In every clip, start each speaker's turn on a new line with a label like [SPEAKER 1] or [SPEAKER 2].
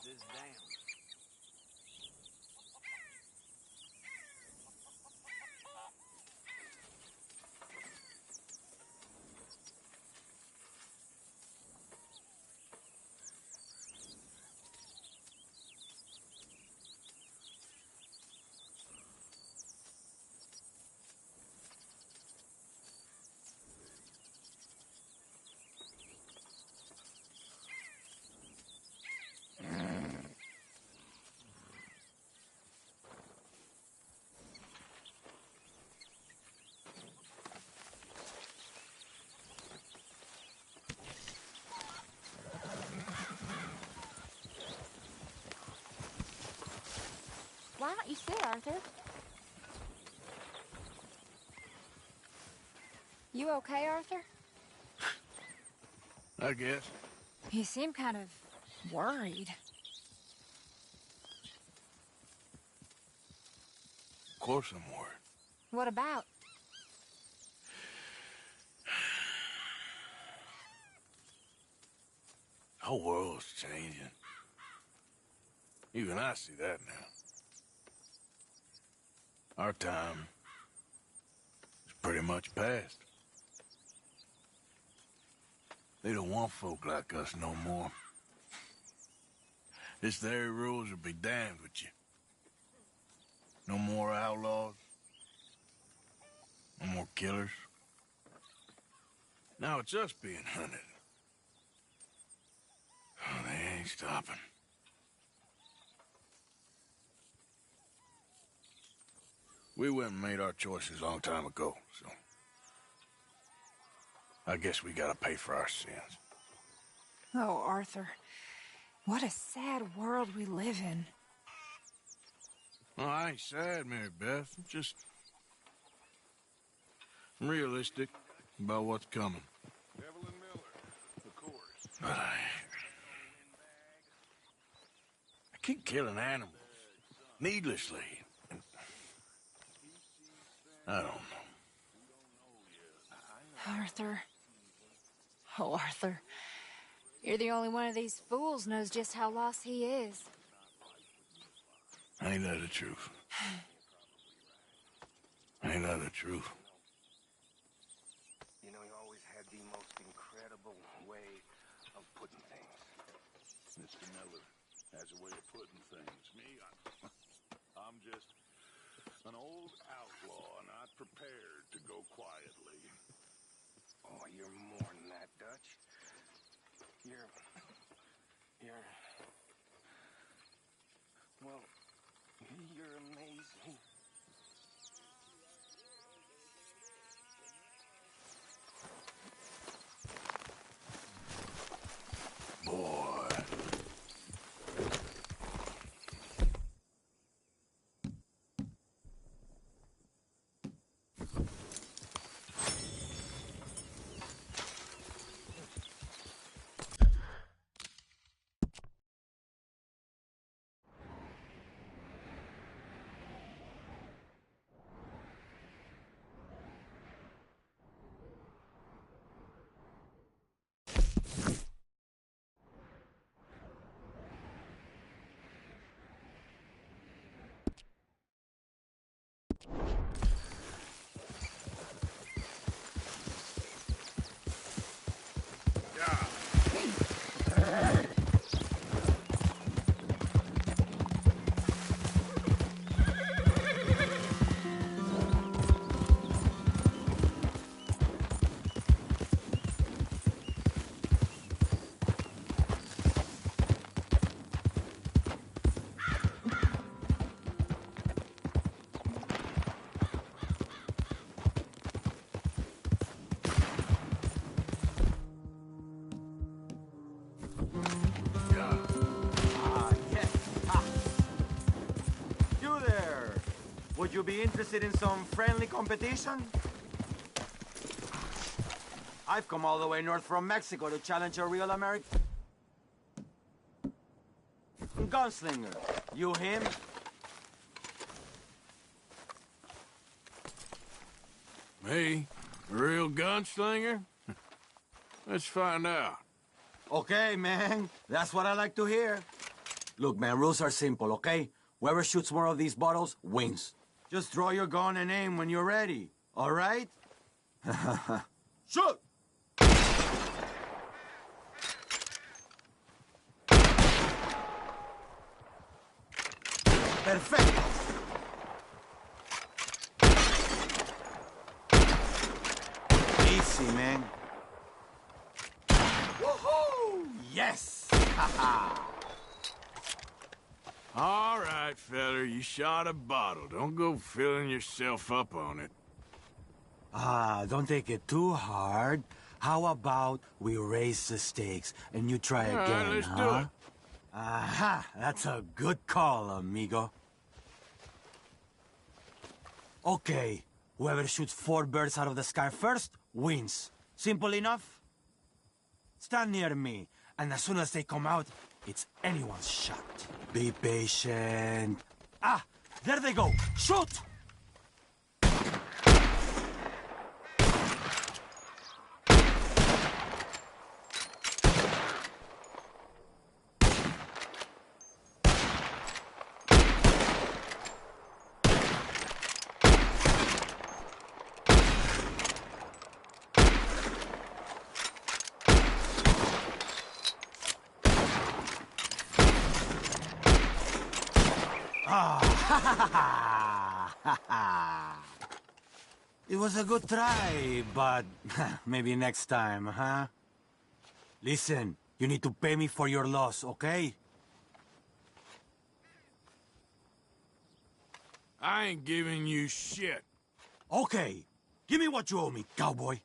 [SPEAKER 1] this down.
[SPEAKER 2] Why don't you sit, Arthur? You okay, Arthur?
[SPEAKER 1] I guess.
[SPEAKER 2] You seem kind of worried.
[SPEAKER 1] Of course I'm worried.
[SPEAKER 2] What about?
[SPEAKER 1] The whole world's changing. Even I see that now. Our time is pretty much past. They don't want folk like us no more. This there rules will be damned with you. No more outlaws. No more killers. Now it's us being hunted. Oh, they ain't stopping. We went and made our choices a long time ago, so... I guess we gotta pay for our sins.
[SPEAKER 2] Oh, Arthur. What a sad world we live in.
[SPEAKER 1] No, I ain't sad, Mary Beth. I'm just... realistic about what's coming.
[SPEAKER 3] Evelyn Miller, of course.
[SPEAKER 1] But I keep killing animals. Needlessly. And I don't know.
[SPEAKER 2] Arthur. Oh, Arthur. You're the only one of these fools knows just how lost he is.
[SPEAKER 1] Ain't that the truth? Ain't that the truth?
[SPEAKER 4] You know, he always had the most incredible way of putting things.
[SPEAKER 3] Mr. Miller has a way of putting things. Me, I'm just an old outlaw, not prepared to go quietly.
[SPEAKER 4] Oh, you're more than that, Dutch. You're... Well, you're amazing.
[SPEAKER 1] Boy.
[SPEAKER 5] Would you be interested in some friendly competition? I've come all the way north from Mexico to challenge a real American gunslinger. You him?
[SPEAKER 1] Me? A real gunslinger? Let's find out.
[SPEAKER 5] Okay, man. That's what I like to hear. Look, man, rules are simple, okay? Whoever shoots more of these bottles wins. Just draw your gun and aim when you're ready, all right? Shoot! Perfecto! Easy, man. Woohoo! Yes!
[SPEAKER 1] All right, feller, you shot a bottle. Don't go filling yourself up on it.
[SPEAKER 5] Don't take it too hard. How about we raise the stakes and you try
[SPEAKER 1] All right,
[SPEAKER 5] again,
[SPEAKER 1] let's
[SPEAKER 5] huh?
[SPEAKER 1] do it.
[SPEAKER 5] Aha! That's a good call, amigo. Okay, whoever shoots 4 birds out of the sky first wins. Simple enough? Stand near me, and as soon as they come out, it's anyone's shot. Be patient. Ah! There they go! Shoot! It was a good try, but maybe next time, huh? Listen, you need to pay me for your loss, okay?
[SPEAKER 1] I ain't giving you shit.
[SPEAKER 5] Okay. Give me what you owe me, cowboy.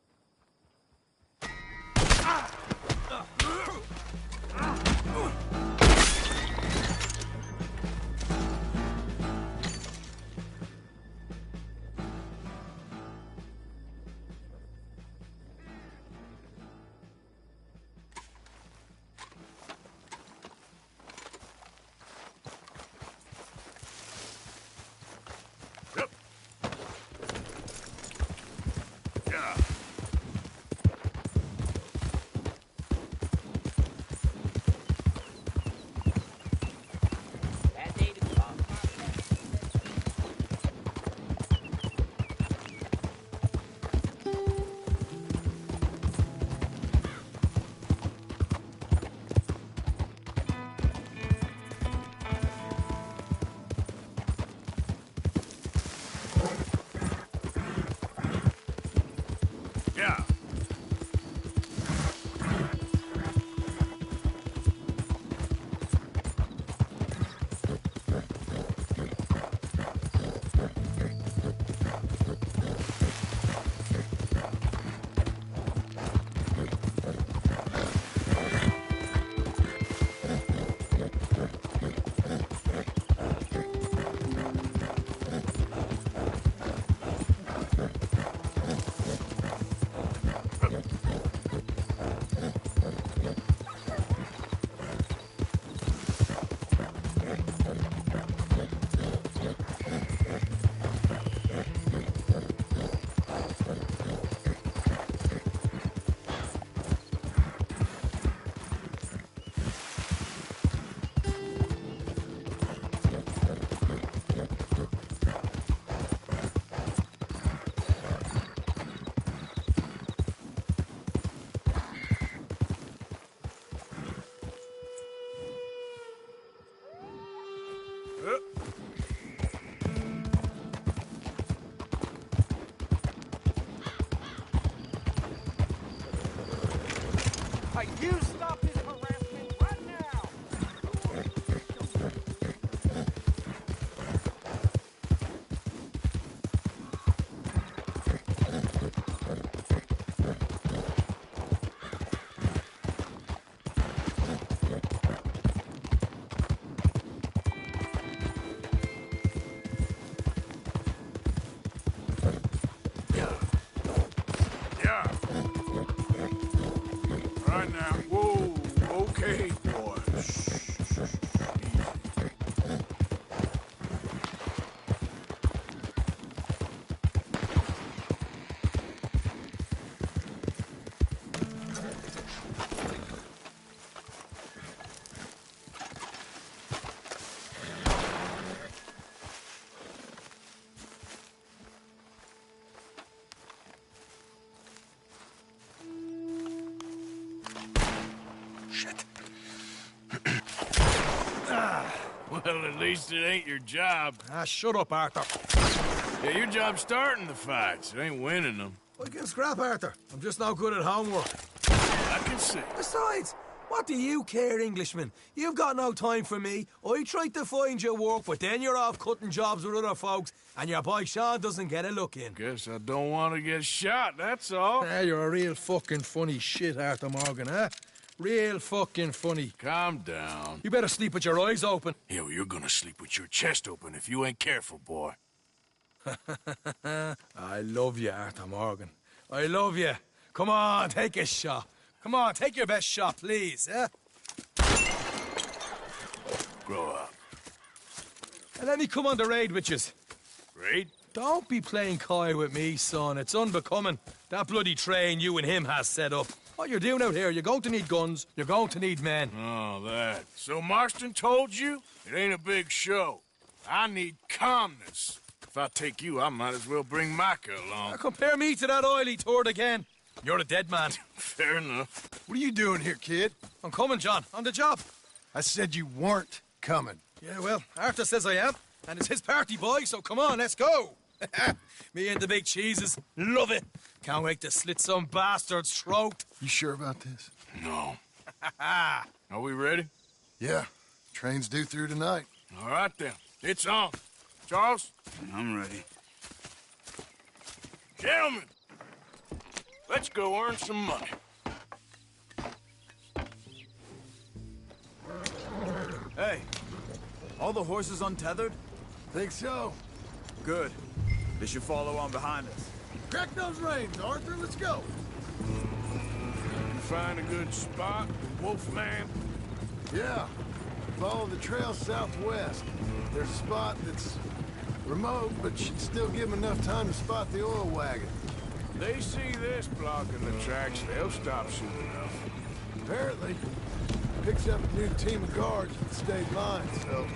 [SPEAKER 1] Yep. Yeah. Yeah.
[SPEAKER 4] You stop this harassment right now!
[SPEAKER 1] Yeah. Right now. Whoa. Okay, boy. Shh. Well, at least it ain't your job.
[SPEAKER 6] Ah, shut up, Arthur.
[SPEAKER 1] Yeah, your job's starting the fights. It ain't winning them.
[SPEAKER 6] I can scrap, Arthur. I'm just no good at homework.
[SPEAKER 1] I can see.
[SPEAKER 6] Besides, what do you care, Englishman? You've got no time for me. I tried to find you work, but then you're off cutting jobs with other folks, and your boy Sean doesn't get a look in.
[SPEAKER 1] Guess I don't want to get shot, that's all.
[SPEAKER 6] Ah, you're a real fucking funny shit, Arthur Morgan, huh? Real fucking funny.
[SPEAKER 1] Calm down.
[SPEAKER 6] You better sleep with your eyes open.
[SPEAKER 1] Yeah, well, you're gonna sleep with your chest open if you ain't careful, boy.
[SPEAKER 6] I love you, Arthur Morgan. I love you. Come on, take a shot. Come on, take your best shot, please, eh?
[SPEAKER 1] Grow up.
[SPEAKER 6] And let me come on the raid with yous.
[SPEAKER 1] Raid?
[SPEAKER 6] Don't be playing coy with me, son. It's unbecoming. That bloody train you and him has set up. What you're doing out here, you're going to need guns, you're going to need men.
[SPEAKER 1] Oh, that. So Marston told you? It ain't a big show. I need calmness. If I take you, I might as well bring Micah along.
[SPEAKER 6] Now compare me to that oily turd again. You're a dead man.
[SPEAKER 1] Fair enough.
[SPEAKER 7] What are you doing here, kid?
[SPEAKER 6] I'm coming, John. On the job.
[SPEAKER 7] I said you weren't coming.
[SPEAKER 6] Yeah, well, Arthur says I am. And it's his party, boy, so come on, let's go. Me and the big cheeses. Love it. Can't wait to slit some bastard's throat.
[SPEAKER 7] You sure about this?
[SPEAKER 1] No. Are we ready?
[SPEAKER 7] Yeah. Train's due through tonight.
[SPEAKER 1] All right, then. It's on. Charles?
[SPEAKER 8] I'm ready.
[SPEAKER 1] Gentlemen, let's go earn some money.
[SPEAKER 8] Hey, all the horses untethered?
[SPEAKER 7] Think so.
[SPEAKER 8] Good. They should follow on behind us.
[SPEAKER 7] Crack those reins, Arthur. Let's go.
[SPEAKER 1] You find a good spot, Wolfman?
[SPEAKER 7] Yeah. Follow the trail southwest. There's a spot that's remote, but should still give them enough time to spot the oil wagon.
[SPEAKER 1] They see this blocking the tracks, they'll stop soon enough.
[SPEAKER 7] Apparently, picks up a new team of guards at the state line, so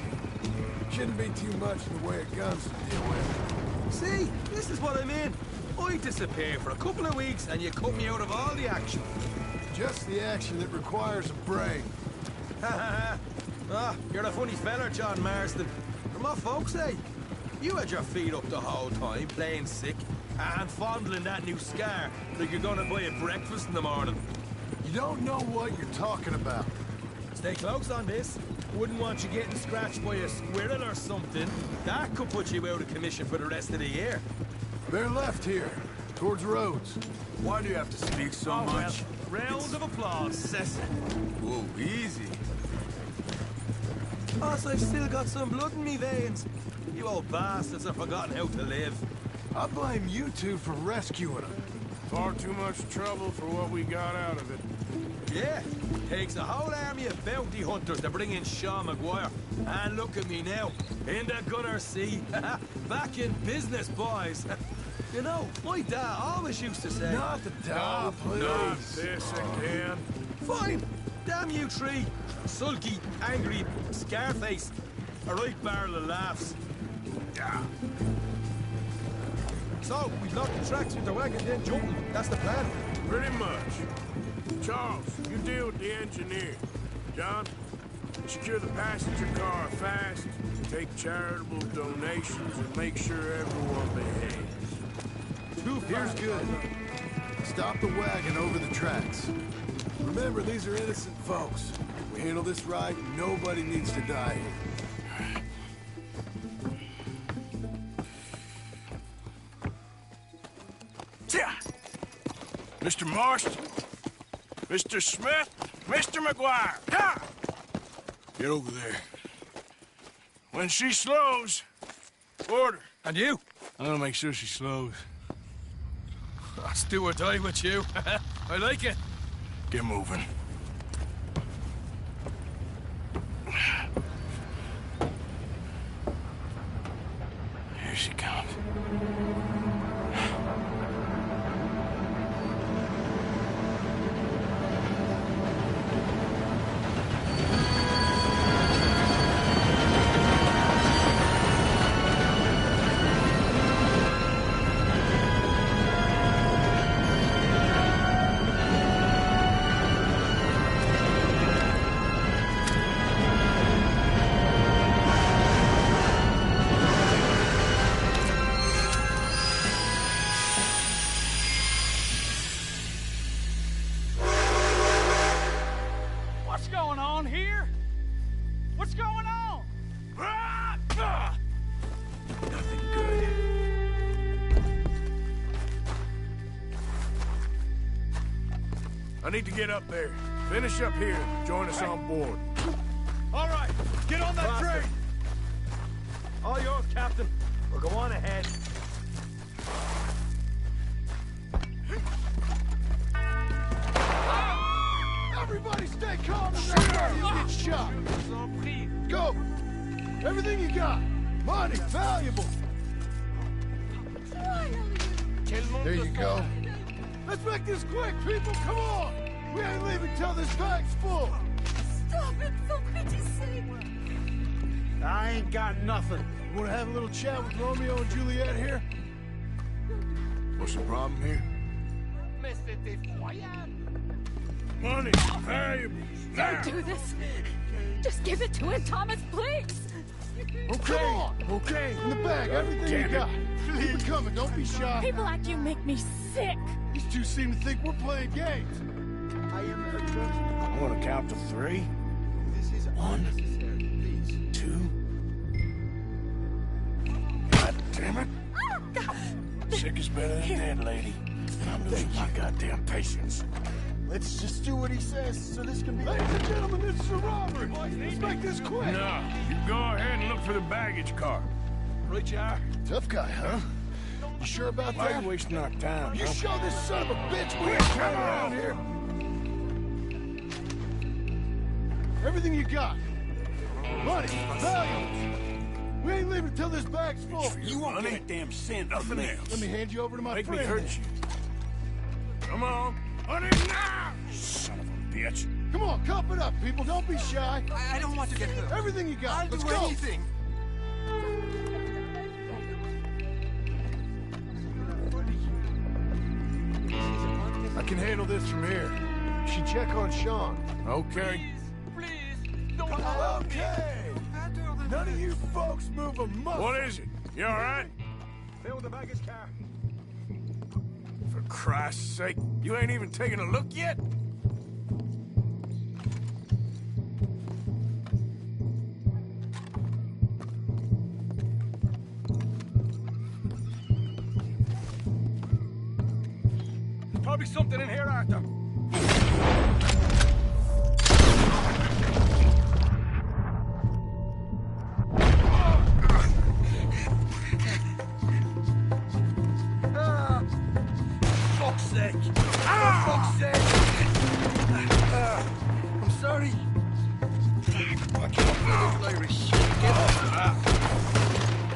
[SPEAKER 7] shouldn't be too much in the way of guns to deal with.
[SPEAKER 6] See, this is what I mean. I disappear for a couple of weeks and you cut me out of all the action.
[SPEAKER 7] Just the action that requires a brain.
[SPEAKER 6] You're a funny feller, John Marston. From what folks say, you had your feet up the whole time, playing sick, and fondling that new scar like you're gonna buy a breakfast in the morning.
[SPEAKER 7] You don't know what you're talking about.
[SPEAKER 6] Stay close on this. Wouldn't want you getting scratched by a squirrel or something. That could put you out of commission for the rest of the year.
[SPEAKER 7] They're left here, towards Rhodes.
[SPEAKER 8] Why do you have to speak so much?
[SPEAKER 6] Well, round of applause, Cecil.
[SPEAKER 8] Whoa, easy.
[SPEAKER 6] Boss, I've still got some blood in me veins. You old bastards have forgotten how to live.
[SPEAKER 7] I blame you two for rescuing them.
[SPEAKER 1] Far too much trouble for what we got out of it.
[SPEAKER 6] Yeah, takes a whole army of bounty hunters to bring in Sean Maguire. And look at me now, in the gunner sea. Back in business, boys. You know, my dad always used to say...
[SPEAKER 7] Not the dog, please.
[SPEAKER 1] Not this again.
[SPEAKER 6] Fine, damn you three. Sulky, angry, Scarface. A right barrel of laughs.
[SPEAKER 1] Yeah.
[SPEAKER 6] So, we lock the tracks with the wagon, then jump them. That's the plan.
[SPEAKER 1] Pretty much. Charles, you deal with the engineer. John, secure the passenger car fast, take charitable donations, and make sure everyone behaves.
[SPEAKER 7] Here's good. Stop the wagon over the tracks. Remember, these are innocent folks. We handle this right, nobody needs to die here.
[SPEAKER 1] Mr. Marston, Mr. Smith, Mr. McGuire, come! Get over there. When she slows, order.
[SPEAKER 6] And you?
[SPEAKER 1] I'm gonna make sure she slows.
[SPEAKER 6] I'll do or die with you. I like it.
[SPEAKER 1] Get moving. Here she comes.
[SPEAKER 9] down here? What's going on?
[SPEAKER 3] Nothing good.
[SPEAKER 1] I need to get up there. Finish up here. Join us on board.
[SPEAKER 6] All right, get on that train! All yours, Captain. We'll go on ahead.
[SPEAKER 7] Everybody stay calm and nobody will get shot. Go! Everything you got. Money, valuable. There you go. Let's make this quick, people. Come on. We ain't leaving till this bag's full.
[SPEAKER 2] Stop it, for pity's sake.
[SPEAKER 7] I ain't got nothing. You want to have a little chat with Romeo and Juliet here?
[SPEAKER 1] What's the problem here? Money, valuables.
[SPEAKER 2] Don't do this. Just give it to him, Thomas, please.
[SPEAKER 7] Okay, come on. Okay, in the bag, everything you got. Keep it coming, don't be shy.
[SPEAKER 2] People like you make me sick.
[SPEAKER 7] These two seem to think we're playing games.
[SPEAKER 1] I want to count to 3. 1, 2. God damn it. Sick is better than dead, lady. And I'm losing my goddamn patience.
[SPEAKER 7] Let's just do what he says so this can be... Ladies and gentlemen, this is a robbery. Let's make this quick.
[SPEAKER 1] No, you go ahead and look for the baggage car.
[SPEAKER 6] Right you are.
[SPEAKER 7] Tough guy, huh? You sure about
[SPEAKER 1] Why are
[SPEAKER 7] that?
[SPEAKER 1] you wasting our time?
[SPEAKER 7] You
[SPEAKER 1] huh?
[SPEAKER 7] show this son of a bitch we ain't coming around here. Everything you got. Money, valuables. We ain't leaving until this bag's full.
[SPEAKER 1] You won't get a damn cent, nothing else.
[SPEAKER 7] Let me hand you over to my
[SPEAKER 1] Make
[SPEAKER 7] friend.
[SPEAKER 1] me hurt you. Come on. Honey, now! Son of a bitch.
[SPEAKER 7] Come on, cup it up, people. Don't be shy.
[SPEAKER 9] I don't want to get hurt.
[SPEAKER 7] Everything you got.
[SPEAKER 9] I'll
[SPEAKER 7] Let's
[SPEAKER 9] do
[SPEAKER 7] go.
[SPEAKER 9] anything.
[SPEAKER 7] I can handle this from here. You should check on Sean.
[SPEAKER 1] Okay.
[SPEAKER 9] Please, don't
[SPEAKER 7] Okay. None of you folks move a muscle.
[SPEAKER 1] What is it? You all right?
[SPEAKER 6] Fill the baggage car.
[SPEAKER 1] For Christ's sake, you ain't even taken a look yet?
[SPEAKER 6] There's probably something in here, Arthur.
[SPEAKER 7] Fuck's sake. For fuck's sake. I'm sorry. I can't believe Irish shit. Get off.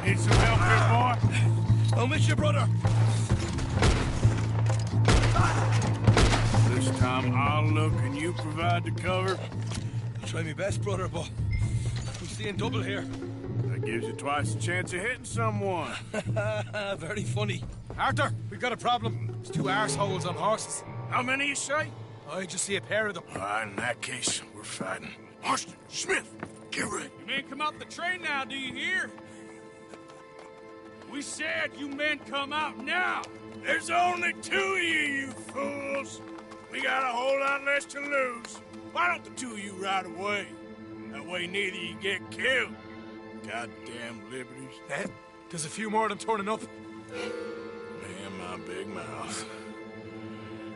[SPEAKER 1] Need some help here, boy?
[SPEAKER 6] I'll miss you, brother.
[SPEAKER 1] This time I'll look and you provide the cover.
[SPEAKER 6] Try my best, brother, but I'm seeing double here.
[SPEAKER 1] That gives you twice the chance of hitting someone.
[SPEAKER 6] Very funny. Arthur, we've got a problem. There's 2 arseholes on horses.
[SPEAKER 1] How many you say?
[SPEAKER 6] I just see a pair of them.
[SPEAKER 1] All right, in that case, we're fighting. Marston, Smith, get ready.
[SPEAKER 9] You men come out the train now, do you hear? We said you men come out now.
[SPEAKER 1] There's only 2 of you fools. We got a whole lot less to lose. Why don't the 2 of you ride away? That way neither of you get killed. Goddamn liberties.
[SPEAKER 6] Eh? There's a few more of them turning up.
[SPEAKER 1] Man, my big mouth.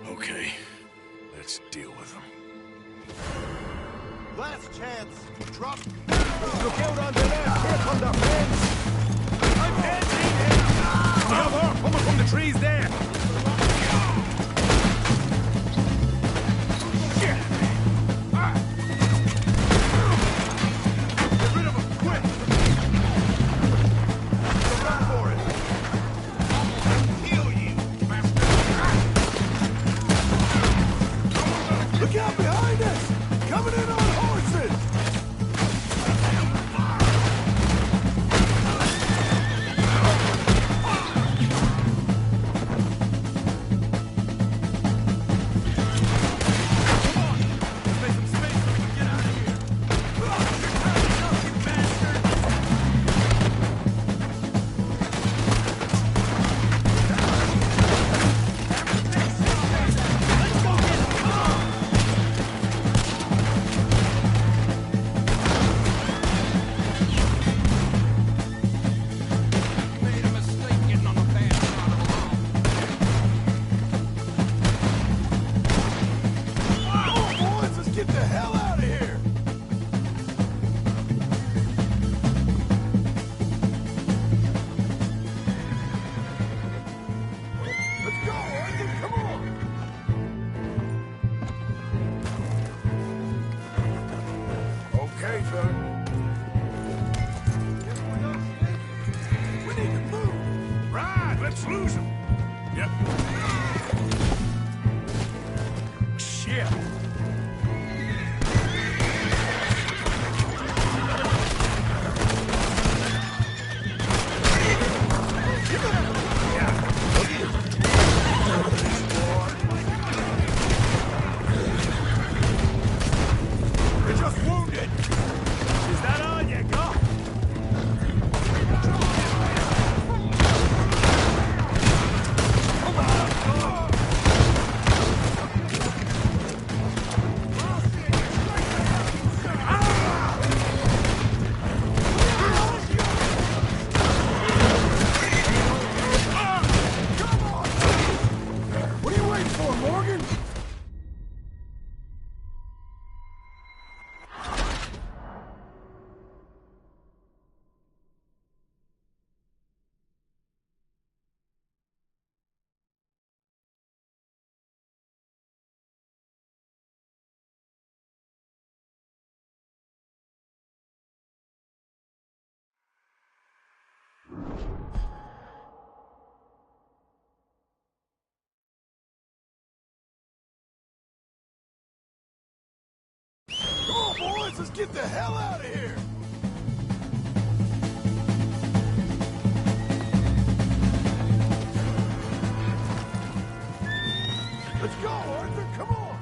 [SPEAKER 1] Okay, let's deal with them.
[SPEAKER 7] Last chance. Drop.
[SPEAKER 6] Look out on the left. Here come the friends. I'm dead, here. More coming from the trees there. Get rid of them, quick. Run for it. Heal you,
[SPEAKER 7] Look out behind us. Coming in on horses.
[SPEAKER 1] Let's lose him. Yep. Shit.
[SPEAKER 6] You're just wounded. Is that all you got?
[SPEAKER 7] What are you waiting for, Morgan? Come on, boys, let's get the hell out of here! Let's go, Arthur, come on!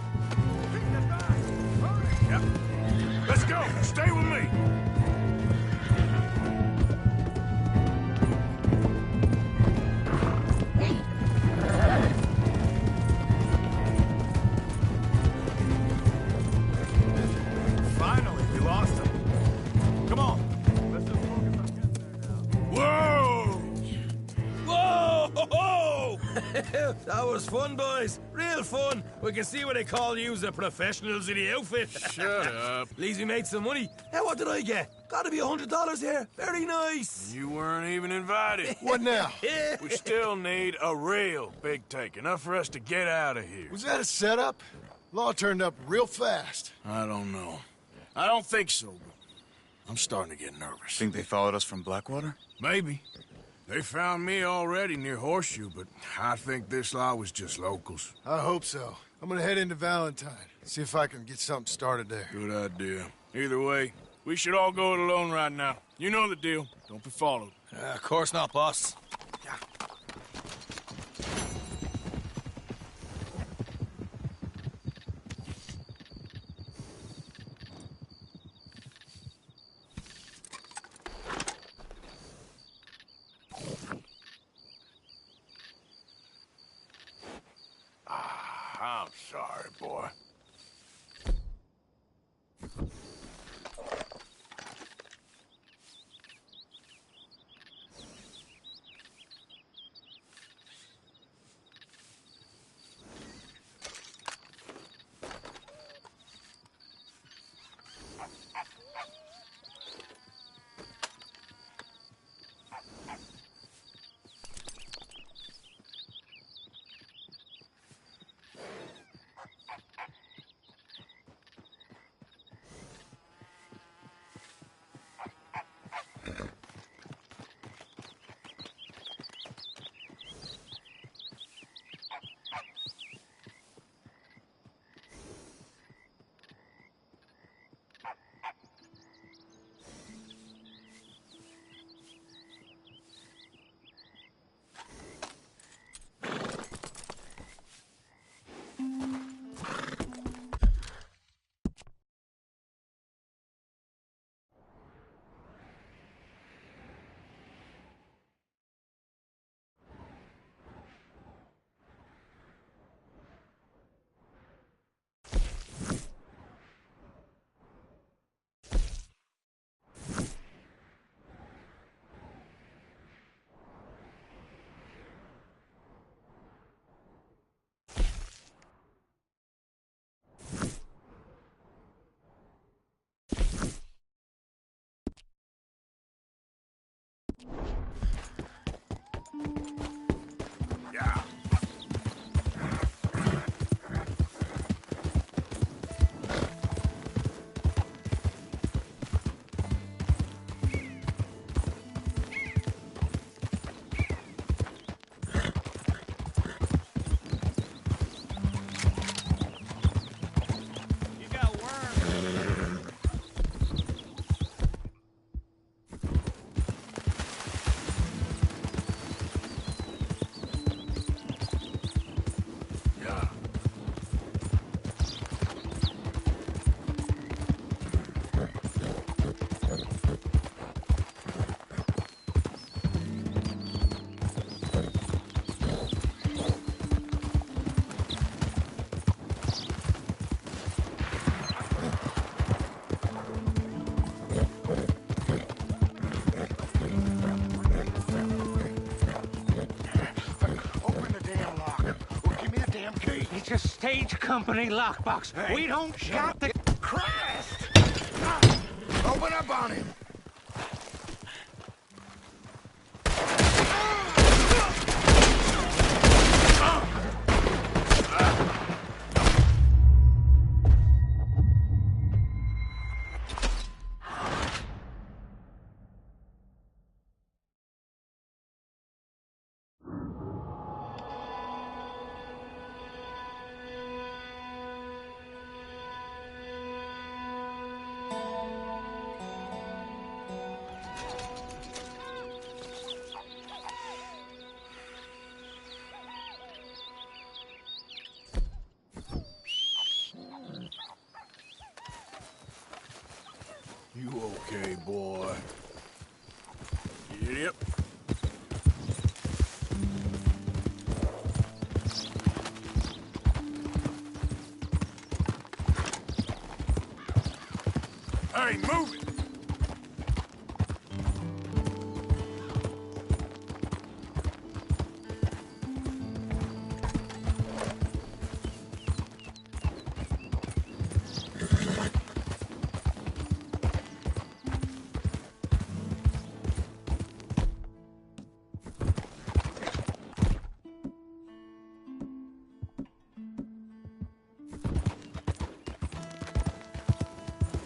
[SPEAKER 7] Pick the back! Hurry!
[SPEAKER 1] Yep. Let's go. Stay with me.
[SPEAKER 6] Finally, we lost him. Come on. Let's just focus on getting there now.
[SPEAKER 1] Whoa!
[SPEAKER 6] Whoa! That was fun, boys. Real fun. We can see what they call you the professionals of the outfit.
[SPEAKER 1] Shut up.
[SPEAKER 6] At least we made some money. Now, what did I get? Gotta be $100 here. Very nice.
[SPEAKER 1] You weren't even invited.
[SPEAKER 7] What now?
[SPEAKER 1] We still need a real big take. Enough for us to get out of here.
[SPEAKER 7] Was that a setup? Law turned up real fast.
[SPEAKER 1] I don't know. I don't think so, but I'm starting to get nervous.
[SPEAKER 8] Think they followed us from Blackwater?
[SPEAKER 1] Maybe. They found me already near Horseshoe, but I think this lot was just locals.
[SPEAKER 7] I hope so. I'm gonna head into Valentine, see if I can get something started there.
[SPEAKER 1] Good idea. Either way, we should all go it alone right now. You know the deal. Don't be followed.
[SPEAKER 6] Of course not, boss.
[SPEAKER 1] I'm sorry, boy.
[SPEAKER 10] Interstate Company lockbox.
[SPEAKER 4] Hey,
[SPEAKER 10] We don't got the...
[SPEAKER 4] Christ! Open up on him!
[SPEAKER 7] You okay, boy?
[SPEAKER 1] Yep. Hey, move it!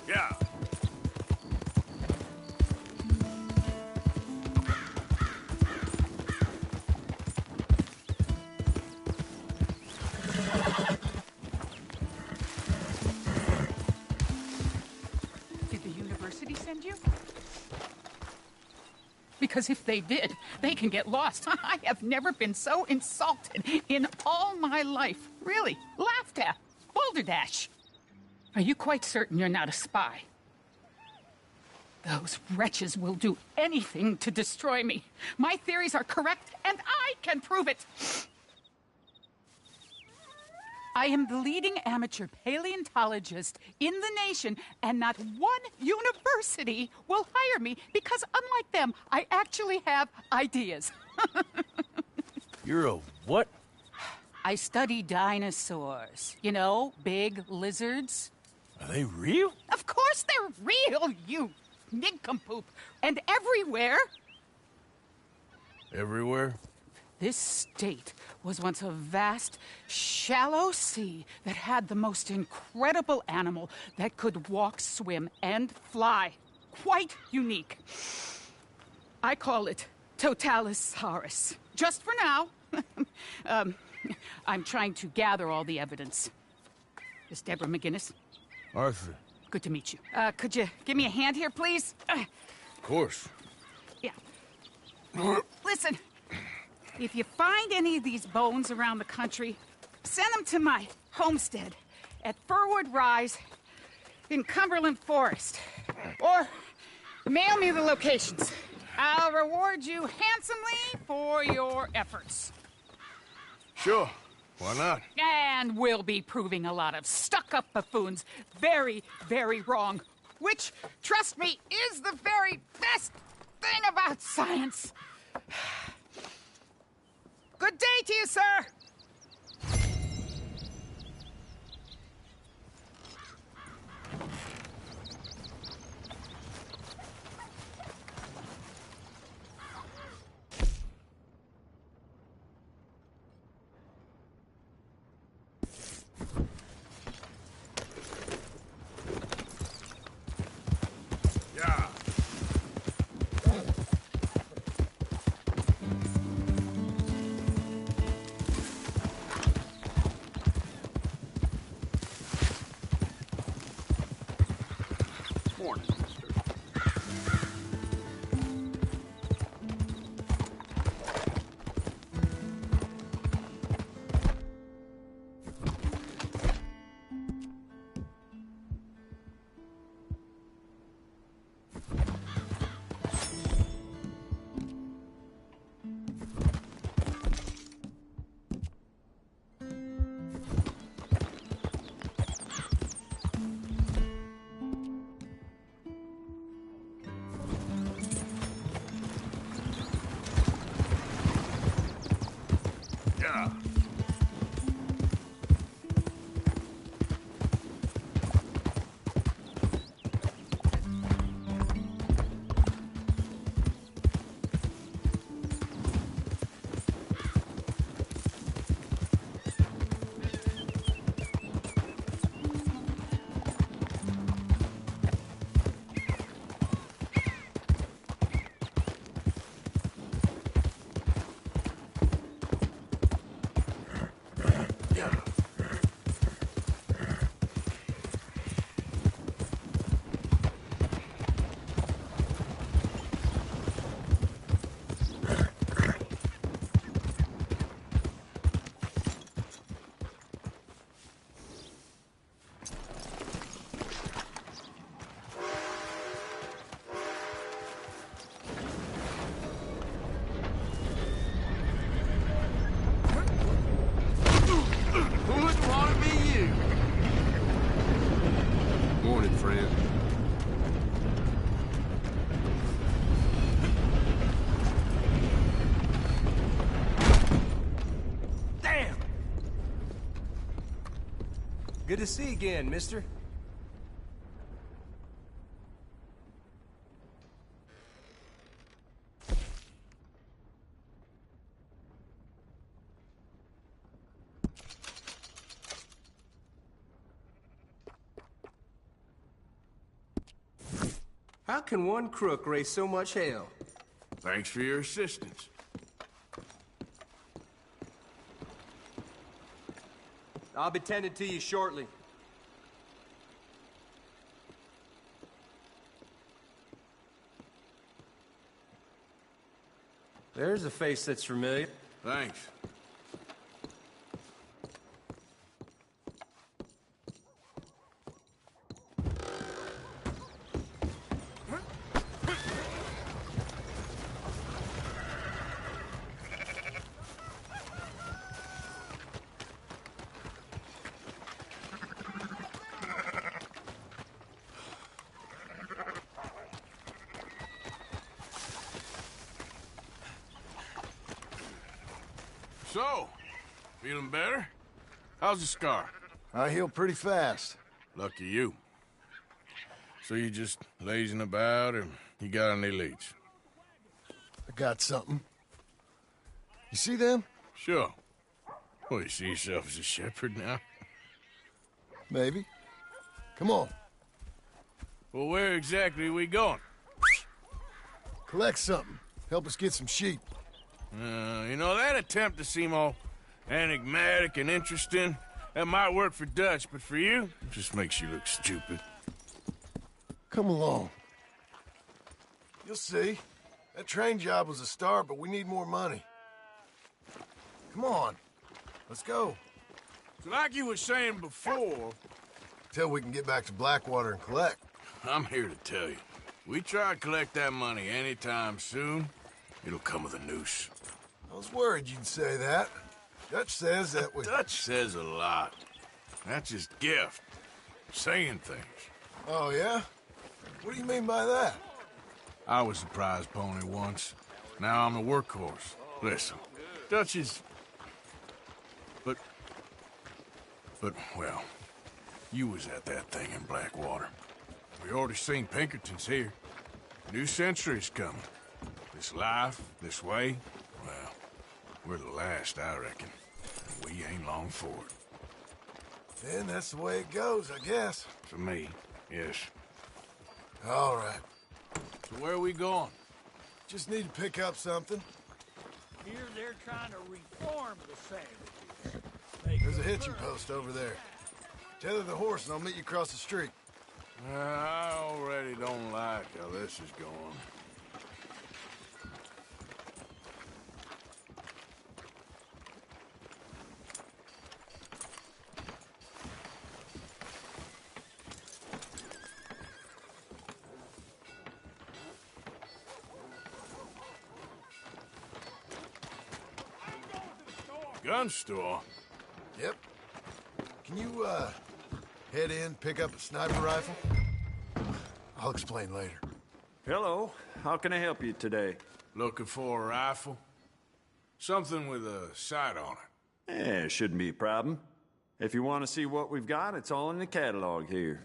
[SPEAKER 1] Yeah.
[SPEAKER 11] Did the university send you? Because if they did, they can get lost. I have never been so insulted in all my life. Really, laughed at. Balderdash. Are you quite certain you're not a spy? Those wretches will do anything to destroy me. My theories are correct, and I can prove it. I am the leading amateur paleontologist in the nation, and not one university will hire me because, unlike them, I actually have ideas.
[SPEAKER 6] You're a what?
[SPEAKER 11] I study dinosaurs. You know, big lizards.
[SPEAKER 6] Are they real?
[SPEAKER 11] Of course they're real, you nincompoop. And everywhere.
[SPEAKER 6] Everywhere?
[SPEAKER 11] This state was once a vast, shallow sea that had the most incredible animal that could walk, swim, and fly. Quite unique. I call it Totalisaurus. Just for now. I'm trying to gather all the evidence. Miss Deborah McGinnis.
[SPEAKER 6] Arthur.
[SPEAKER 11] Good to meet you. Could you give me a hand here, please?
[SPEAKER 6] Of course.
[SPEAKER 11] Yeah. Listen, if you find any of these bones around the country, send them to my homestead at Furwood Rise in Cumberland Forest. Or mail me the locations. I'll reward you handsomely for your efforts.
[SPEAKER 7] Sure. Why not?
[SPEAKER 11] And we'll be proving a lot of stuck-up buffoons very, very wrong. Which, trust me, is the very best thing about science. Good day to you, sir!
[SPEAKER 1] Yeah.
[SPEAKER 3] Morning, mister.
[SPEAKER 7] doing it, friend.
[SPEAKER 6] Damn!
[SPEAKER 4] Good to see you again, mister. How can one crook raise so much hell?
[SPEAKER 1] Thanks for your assistance.
[SPEAKER 4] I'll be tending to you shortly. There's a face that's familiar.
[SPEAKER 1] Thanks. So, feeling better? How's the scar?
[SPEAKER 7] I heal pretty fast.
[SPEAKER 1] Lucky you. So you just lazing about, or you got any leads?
[SPEAKER 7] I got something. You see them?
[SPEAKER 1] Sure. Well, you see yourself as a shepherd now?
[SPEAKER 7] Maybe. Come on.
[SPEAKER 1] Well, where exactly are we going?
[SPEAKER 7] Collect something. Help us get some sheep.
[SPEAKER 1] You know, that attempt to seem all enigmatic and interesting, that might work for Dutch, but for you, it just makes you look stupid.
[SPEAKER 7] Come along. You'll see. That train job was a start, but we need more money. Come on. Let's go.
[SPEAKER 1] So like you were saying before...
[SPEAKER 7] Till we can get back to Blackwater and collect.
[SPEAKER 1] I'm here to tell you. We try to collect that money anytime soon, it'll come with a noose.
[SPEAKER 7] I was worried you'd say that. Dutch says that we...
[SPEAKER 1] Dutch says a lot. That's his gift. Saying things.
[SPEAKER 7] Oh, yeah? What do you mean by that?
[SPEAKER 1] I was a prize pony once. Now I'm a workhorse. Listen, Dutch is... But, well, you was at that thing in Blackwater. We already seen Pinkertons here. New century's coming. This life, this way, well, we're the last, I reckon. And we ain't long for it.
[SPEAKER 7] Then that's the way it goes, I guess.
[SPEAKER 1] For me, yes.
[SPEAKER 7] All right.
[SPEAKER 1] So where are we going?
[SPEAKER 7] Just need to pick up something.
[SPEAKER 9] Here they're trying to reform the savages.
[SPEAKER 7] There's a hitching post over there. Tether the horse and I'll meet you across the street.
[SPEAKER 1] I already don't like how this is going. Gun store?
[SPEAKER 7] Yep. Can you, head in, pick up a sniper rifle? I'll explain later.
[SPEAKER 12] Hello. How can I help you today?
[SPEAKER 1] Looking for a rifle? Something with a sight on it.
[SPEAKER 12] Yeah, shouldn't be a problem. If you want to see what we've got, it's all in the catalog here.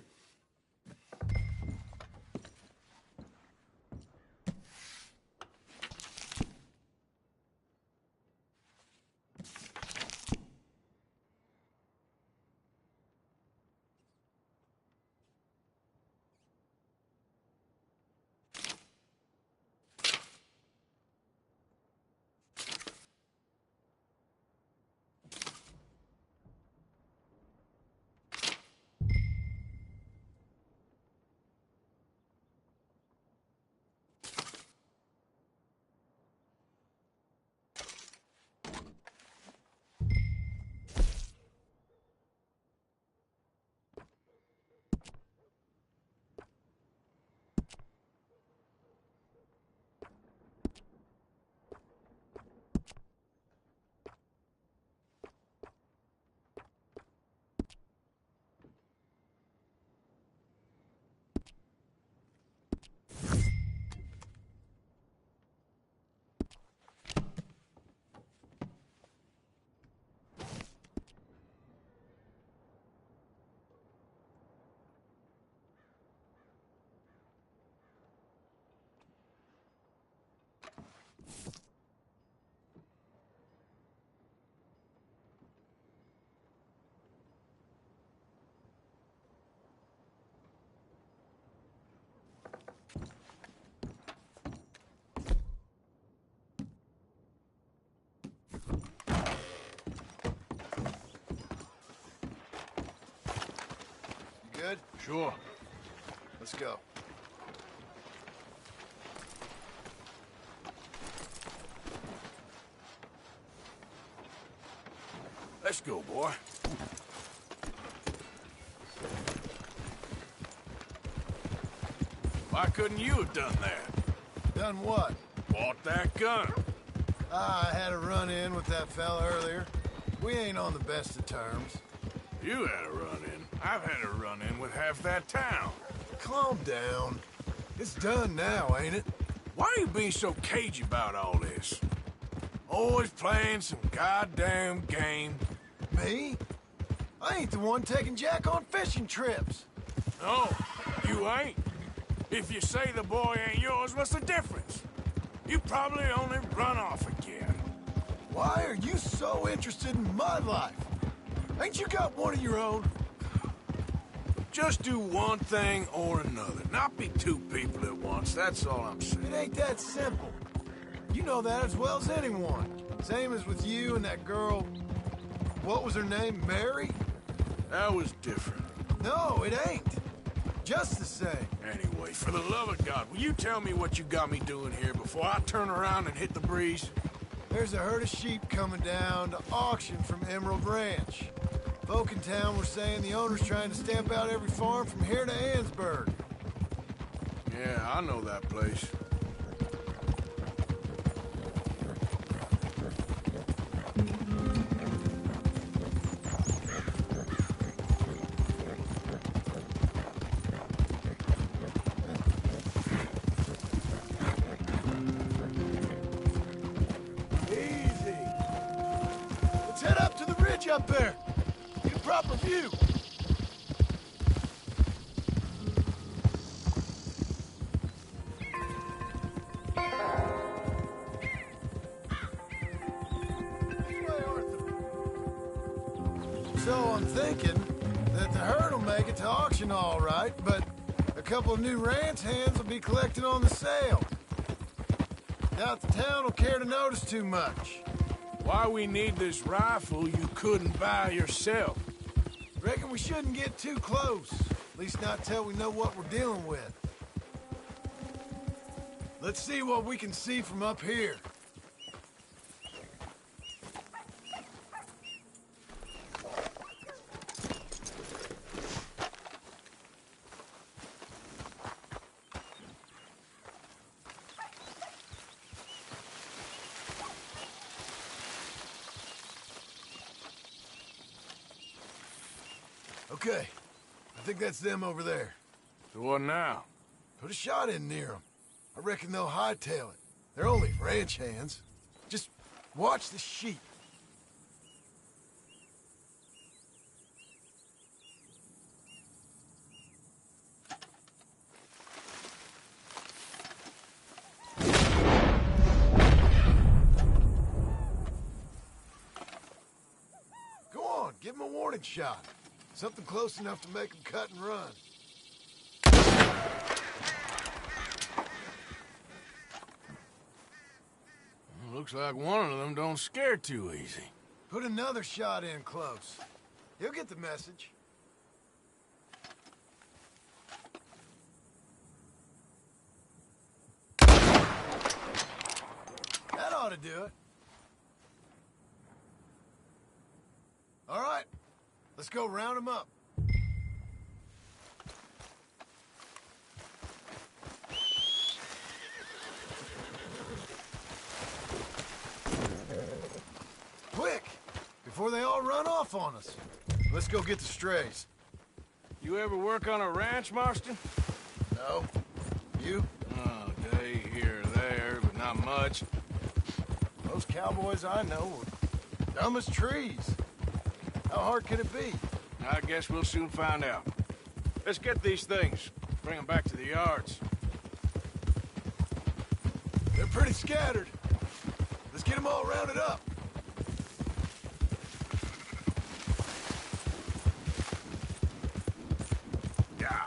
[SPEAKER 7] good?
[SPEAKER 1] Sure.
[SPEAKER 7] Let's go.
[SPEAKER 1] Let's go, boy. Why couldn't you have done that?
[SPEAKER 7] Done what?
[SPEAKER 1] Bought that gun.
[SPEAKER 7] I had a run-in with that fella earlier. We ain't on the best of terms.
[SPEAKER 1] You had a run-in. I've had a run-in with half that town.
[SPEAKER 7] Calm down. It's done now, ain't it?
[SPEAKER 1] Why are you being so cagey about all this? Always playing some goddamn game.
[SPEAKER 7] Me? I ain't the one taking Jack on fishing trips.
[SPEAKER 1] No, you ain't. If you say the boy ain't yours, what's the difference? You probably only run off again.
[SPEAKER 7] Why are you so interested in my life? Ain't you got one of your own?
[SPEAKER 1] Just do one thing or another. Not be two people at once, that's all I'm saying.
[SPEAKER 7] It ain't that simple. You know that as well as anyone. Same as with you and that girl... What was her name? Mary?
[SPEAKER 1] That was different.
[SPEAKER 7] No, it ain't. Just the same.
[SPEAKER 1] Anyway, for the love of God, will you tell me what you got me doing here before I turn around and hit the breeze?
[SPEAKER 7] There's a herd of sheep coming down to auction from Emerald Ranch. Folk in town were saying the owner's trying to stamp out every farm from here to Annesburg.
[SPEAKER 1] Yeah, I know that place.
[SPEAKER 7] Up there. Get a proper view. So I'm thinking that the herd will make it to auction all right, but a couple of new ranch hands will be collecting on the sale. Doubt the town will care to notice too much.
[SPEAKER 1] Why we need this rifle you couldn't buy yourself?
[SPEAKER 7] Reckon we shouldn't get too close. At least not till we know what we're dealing with. Let's see what we can see from up here. Okay, I think that's them over there.
[SPEAKER 1] So what now?
[SPEAKER 7] Put a shot in near them. I reckon they'll hightail it. They're only ranch hands. Just watch the sheep. Go on, give them a warning shot. Something close enough to make them cut and run.
[SPEAKER 1] Looks like one of them don't scare too easy.
[SPEAKER 7] Put another shot in close. You'll get the message. That ought to do it. All right, let's go round them up. Quick, before they all run off on us. Let's go get the strays.
[SPEAKER 1] You ever work on a ranch, Marston?
[SPEAKER 7] No. You?
[SPEAKER 1] Oh, day here or there, but not much.
[SPEAKER 7] Those cowboys I know are dumb as trees. How hard could it be?
[SPEAKER 1] I guess we'll soon find out. Let's get these things. Bring them back to the yards.
[SPEAKER 7] They're pretty scattered. Let's get them all rounded up.
[SPEAKER 1] Yeah.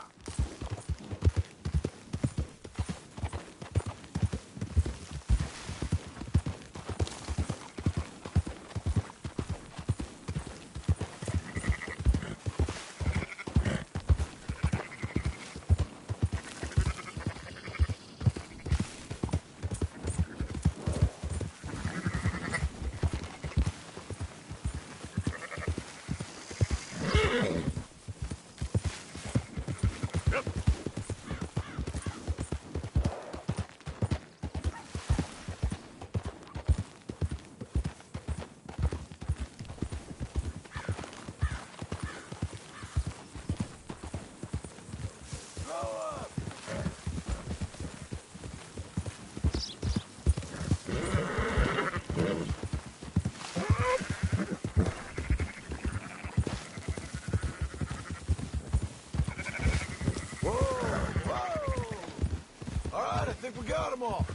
[SPEAKER 7] we got them all.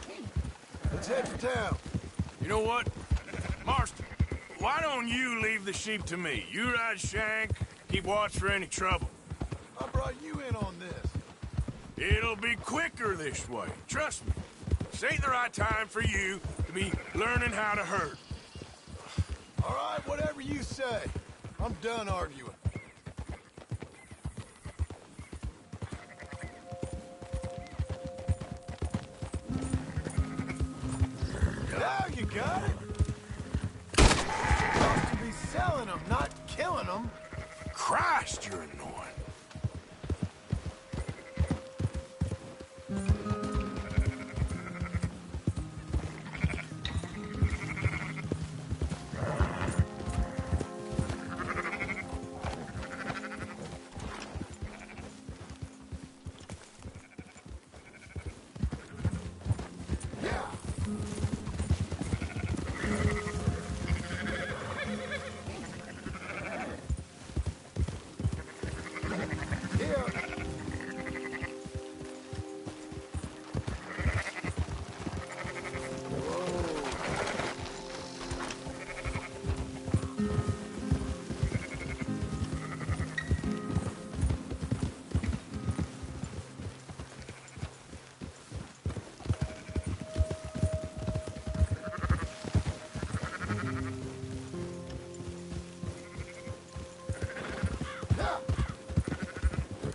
[SPEAKER 7] Let's head for town.
[SPEAKER 1] You know what? Marston, why don't you leave the sheep to me? You ride Shank, keep watch for any trouble.
[SPEAKER 7] I brought you in on this.
[SPEAKER 1] It'll be quicker this way. Trust me. This ain't the right time for you to be learning how to herd.
[SPEAKER 7] All right, whatever you say. I'm done arguing. Now you got it. You're supposed to be selling them, not killing them.
[SPEAKER 1] Christ, you're annoying.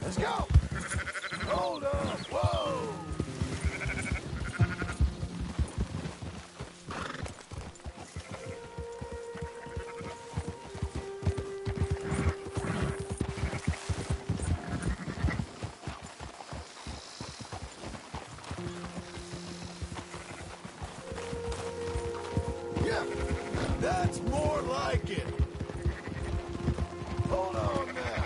[SPEAKER 7] Let's go! Hold up! Whoa! Yeah, that's more like it. Hold on now.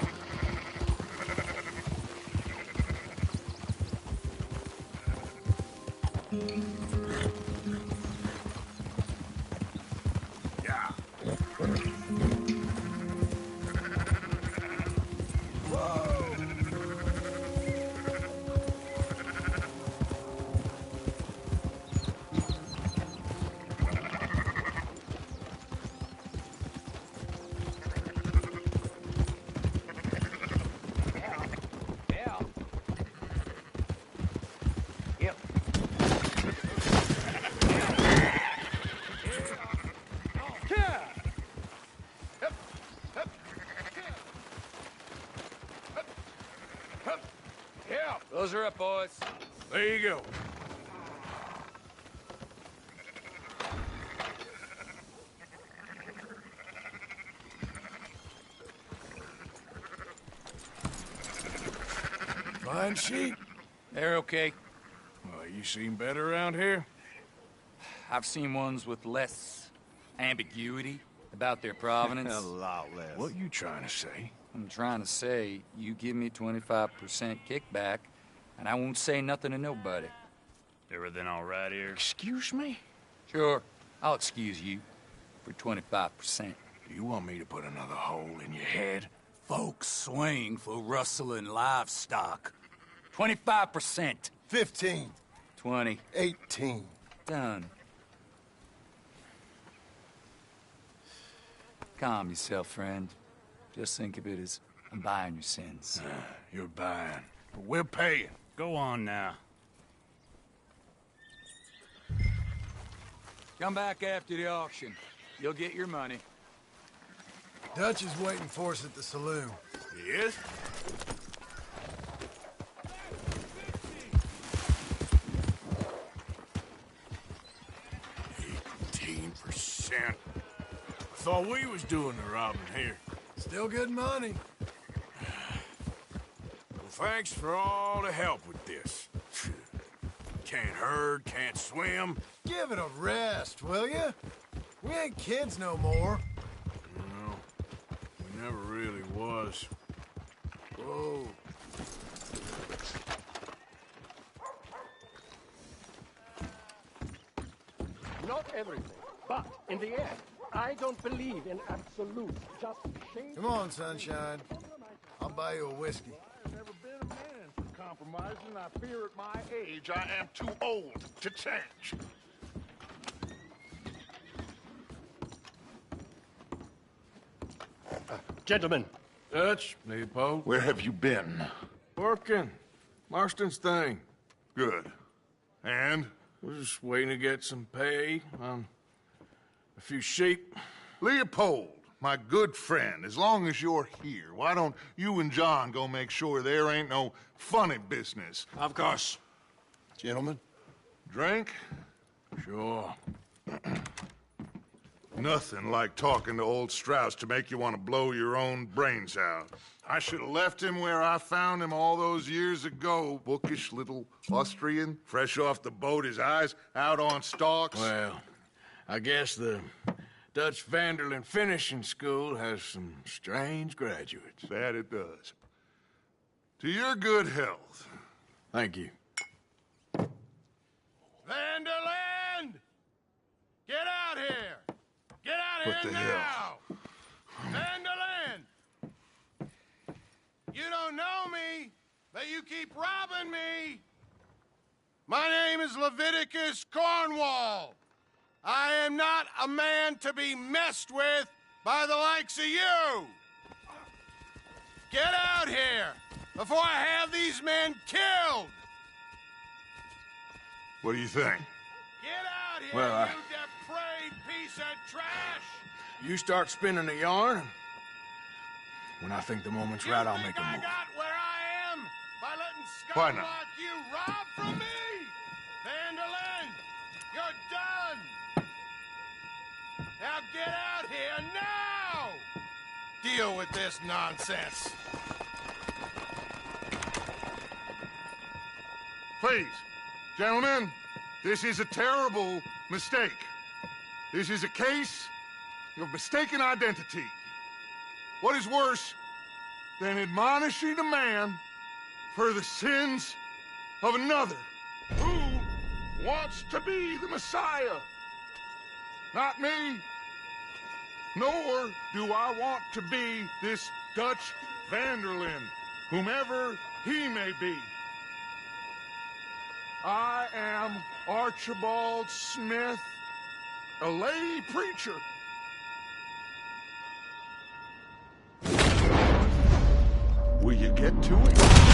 [SPEAKER 1] Yeah.
[SPEAKER 4] Yeah. Yep. Yeah. Those are up, boys.
[SPEAKER 1] There you go.
[SPEAKER 7] Fine sheep.
[SPEAKER 9] They're okay.
[SPEAKER 1] Well, you seem better around here?
[SPEAKER 9] I've seen ones with less ambiguity about their provenance.
[SPEAKER 12] A lot less.
[SPEAKER 1] What you trying to say?
[SPEAKER 9] I'm trying to say, you give me 25% kickback, and I won't say nothing to nobody.
[SPEAKER 8] Everything all right here?
[SPEAKER 1] Excuse me?
[SPEAKER 9] Sure, I'll excuse you for 25%.
[SPEAKER 1] You want me to put another hole in your head?
[SPEAKER 9] Folks swing for rustling livestock. 25%.
[SPEAKER 7] 15.
[SPEAKER 9] 20.
[SPEAKER 7] 18.
[SPEAKER 9] Done. Calm yourself, friend. Just think of it as I'm buying your sins.
[SPEAKER 1] You're buying. But we're paying.
[SPEAKER 8] Go on now.
[SPEAKER 9] Come back after the auction. You'll get your money.
[SPEAKER 7] Dutch is waiting for us at the saloon.
[SPEAKER 1] He is? %. I thought we was doing the robbing here.
[SPEAKER 7] Still good money.
[SPEAKER 1] Well, thanks for all the help with this. Can't herd, can't swim.
[SPEAKER 7] Give it a rest, will you? We ain't kids no more.
[SPEAKER 1] No, we never really was.
[SPEAKER 7] Whoa.
[SPEAKER 13] Not everything, but in the end, I don't believe in absolute. Just shame.
[SPEAKER 7] Come on, sunshine. I'll buy you a whiskey.
[SPEAKER 3] There's never been a man so compromised. compromising. I fear at my age I am too old to change.
[SPEAKER 13] Gentlemen.
[SPEAKER 1] Dutch, Leopold.
[SPEAKER 3] Where have you been?
[SPEAKER 1] Working. Marston's thing.
[SPEAKER 3] Good. And?
[SPEAKER 1] We're just waiting to get some pay on a few sheep.
[SPEAKER 3] Leopold, my good friend, as long as you're here, why don't you and John go make sure there ain't no funny business?
[SPEAKER 1] Of course. Gentlemen?
[SPEAKER 3] Drink?
[SPEAKER 1] Sure.
[SPEAKER 3] Nothing like talking to old Strauss to make you want to blow your own brains out. I should have left him where I found him all those years ago. Bookish little Austrian, fresh off the boat, his eyes out on stalks.
[SPEAKER 1] Well, I guess the Dutch Vanderlyn Finishing School has some strange graduates.
[SPEAKER 3] That it does. To your good health.
[SPEAKER 1] Thank you.
[SPEAKER 7] Vanderlyn! Get out here! Get out
[SPEAKER 3] What
[SPEAKER 7] here
[SPEAKER 3] the
[SPEAKER 7] now!
[SPEAKER 3] hell?
[SPEAKER 7] Vanderlyn! You don't know me, but you keep robbing me! My name is Leviticus Cornwall. I am not a man to be messed with by the likes of you! Get out here before I have these men killed!
[SPEAKER 3] What do you think?
[SPEAKER 7] Get out here,
[SPEAKER 1] Well,
[SPEAKER 7] you depraved piece of trash!
[SPEAKER 1] You start spinning the yarn. When I think the moment's right, I'll make a
[SPEAKER 7] I
[SPEAKER 1] move.
[SPEAKER 7] got where I am by letting
[SPEAKER 3] Why
[SPEAKER 7] scum
[SPEAKER 3] not?
[SPEAKER 7] like you rob from me! Vanderlyn, you're done! Now get out here now! Deal with this nonsense.
[SPEAKER 3] Please, gentlemen, this is a terrible mistake. This is a case of mistaken identity. What is worse than admonishing a man for the sins of another who wants to be the Messiah? Not me, nor do I want to be this Dutch Vanderlyn, whomever he may be. I am Archibald Smith, a lay preacher. Will you get to it?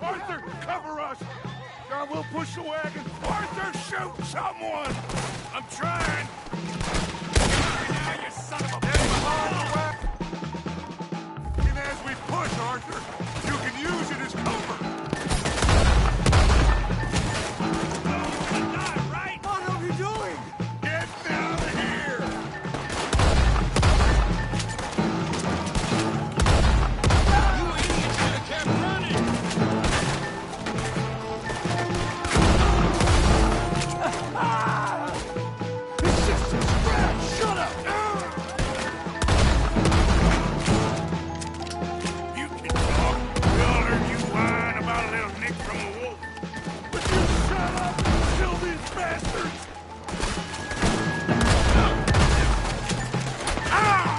[SPEAKER 3] Arthur, cover us! John, we'll push the wagon. Arthur, shoot someone! I'm trying! Now, you son of a bitch! And as we push, Arthur, you can use it as cover!
[SPEAKER 5] What are you doing?
[SPEAKER 3] Get out of here!
[SPEAKER 6] You idiots should have kept running!
[SPEAKER 3] It's just some scratch! Shut up! You can talk. We all heard you whine about a little nick from a wolf. But you shut up and kill these bastards!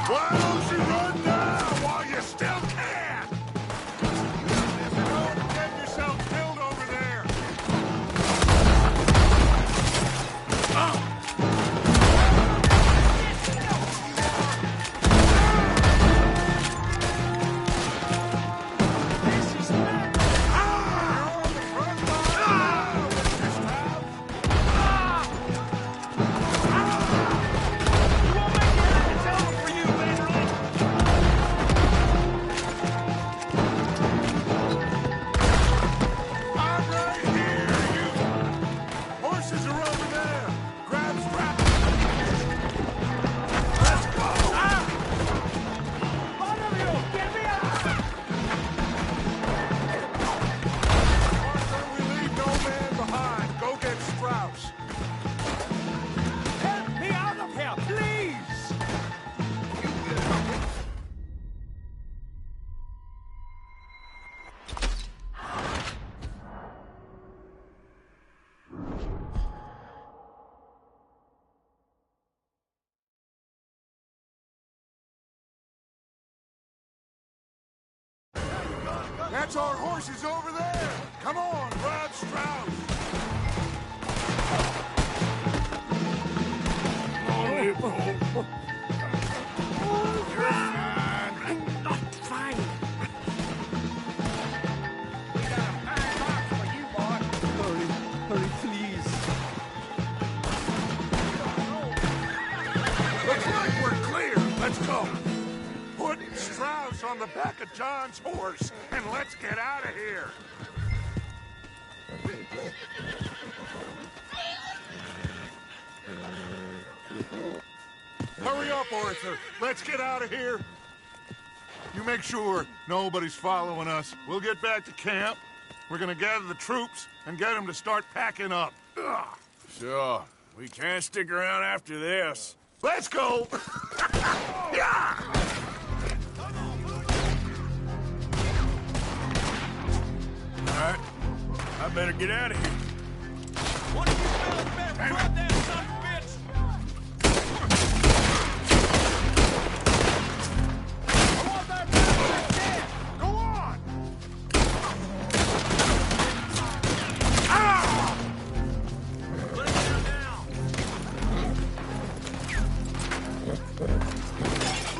[SPEAKER 3] Why don't you run now while you still can? Don't get yourself killed over there. I'm right here, you! Horses are over there! Grab strap! Let's go!
[SPEAKER 10] One of you, get me out!
[SPEAKER 3] Arthur, we leave no man behind. Go get Strauss.
[SPEAKER 10] Help me out of here, please!
[SPEAKER 3] That's our horses over there! Come on, grab Strauss!
[SPEAKER 10] Fine. Hurry, please.
[SPEAKER 3] Looks like we're clear. Let's go. Put Strauss on the back of John's horse, and let's get out of here. Hurry up, Arthur. Let's get out of here. You make sure nobody's following us. We'll get back to camp. We're gonna gather the troops and get them to start packing up. Ugh.
[SPEAKER 1] Sure. We can't stick around after this.
[SPEAKER 3] Let's go! Yeah!
[SPEAKER 1] All right. I better get out of here.
[SPEAKER 6] One of you fellas better drop that son of a bitch!
[SPEAKER 3] I want that bastard dead! Go on! Ah!
[SPEAKER 6] Put it down now!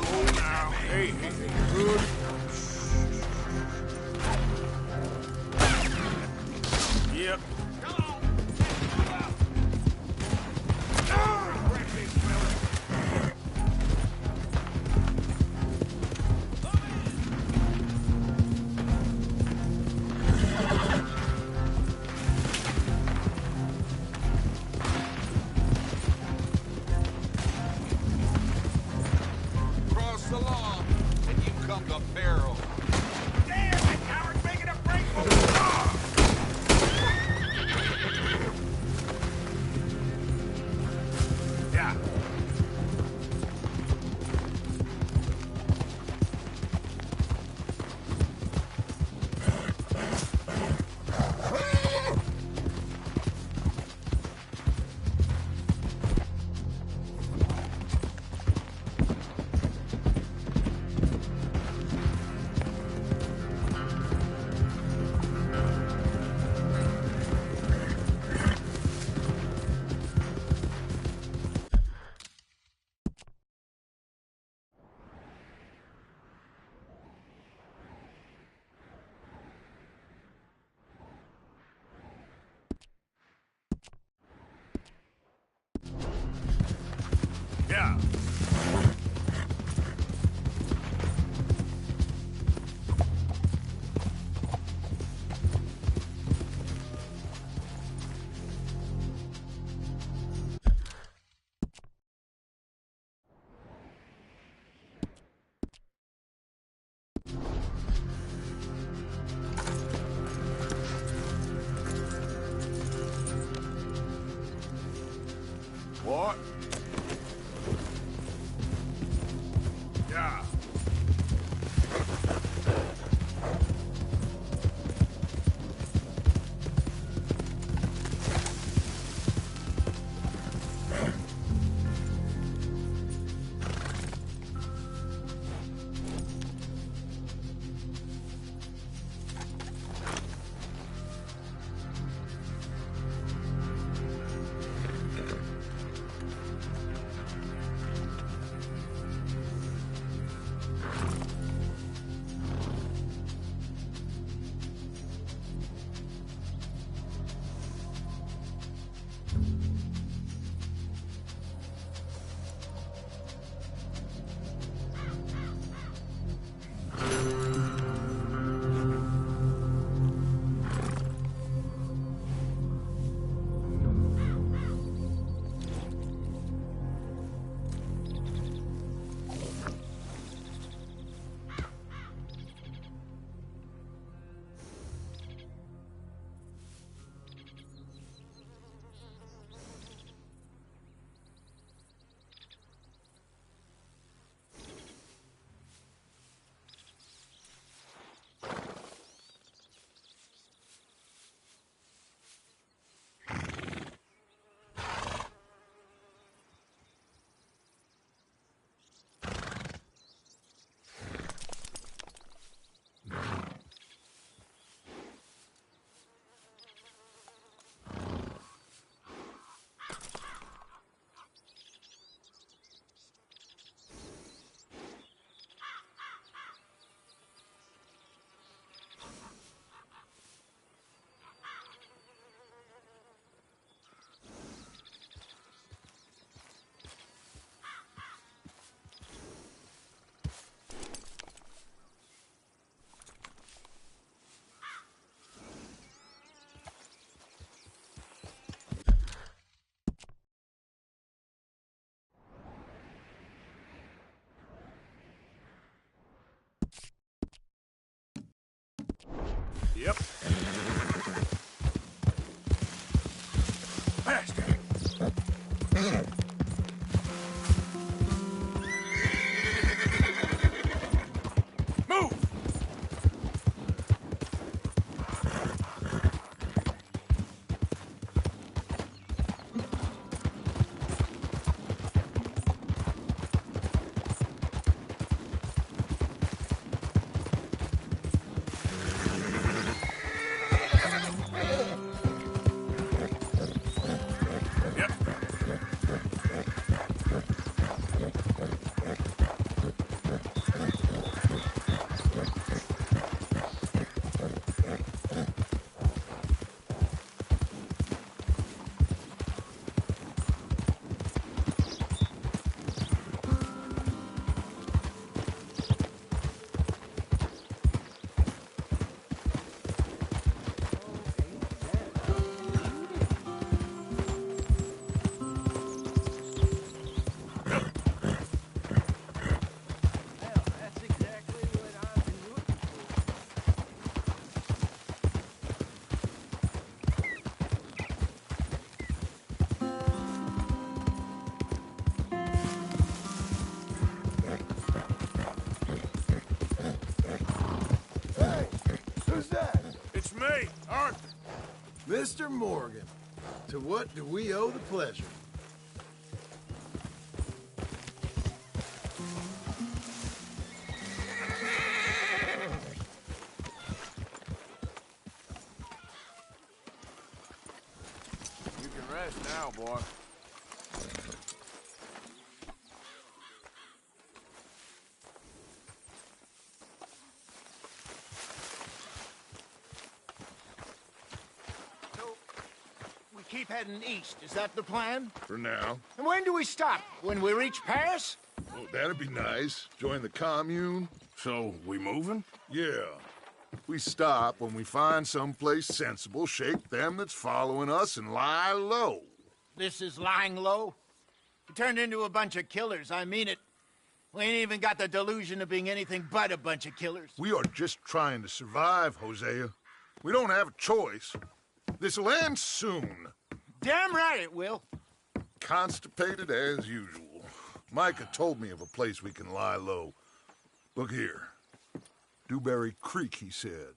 [SPEAKER 1] Oh, now. Hey, good. Yep.
[SPEAKER 6] Cross the law, and you come to peril.
[SPEAKER 3] Damn, that coward's making a break for the dog! Yeah.
[SPEAKER 1] Yep. Faster. Move!
[SPEAKER 7] Who's that?
[SPEAKER 1] It's me, Arthur.
[SPEAKER 7] Mr. Morgan. To what do we owe the pleasure?
[SPEAKER 1] You can rest now, boy.
[SPEAKER 14] Keep heading east. Is that the plan?
[SPEAKER 3] For now.
[SPEAKER 14] And when do we stop? When we reach Paris?
[SPEAKER 3] Oh, that'd be nice. Join the commune.
[SPEAKER 1] So, we moving?
[SPEAKER 3] Yeah. We stop when we find someplace sensible, shake them that's following us, and lie low.
[SPEAKER 14] This is lying low? We turned into a bunch of killers, I mean it. We ain't even got the delusion of being anything but a bunch of killers.
[SPEAKER 3] We are just trying to survive, Hosea. We don't have a choice. This'll end soon.
[SPEAKER 14] Damn right it will.
[SPEAKER 3] Constipated as usual. Micah told me of a place we can lie low. Look here. Dewberry Creek, he said.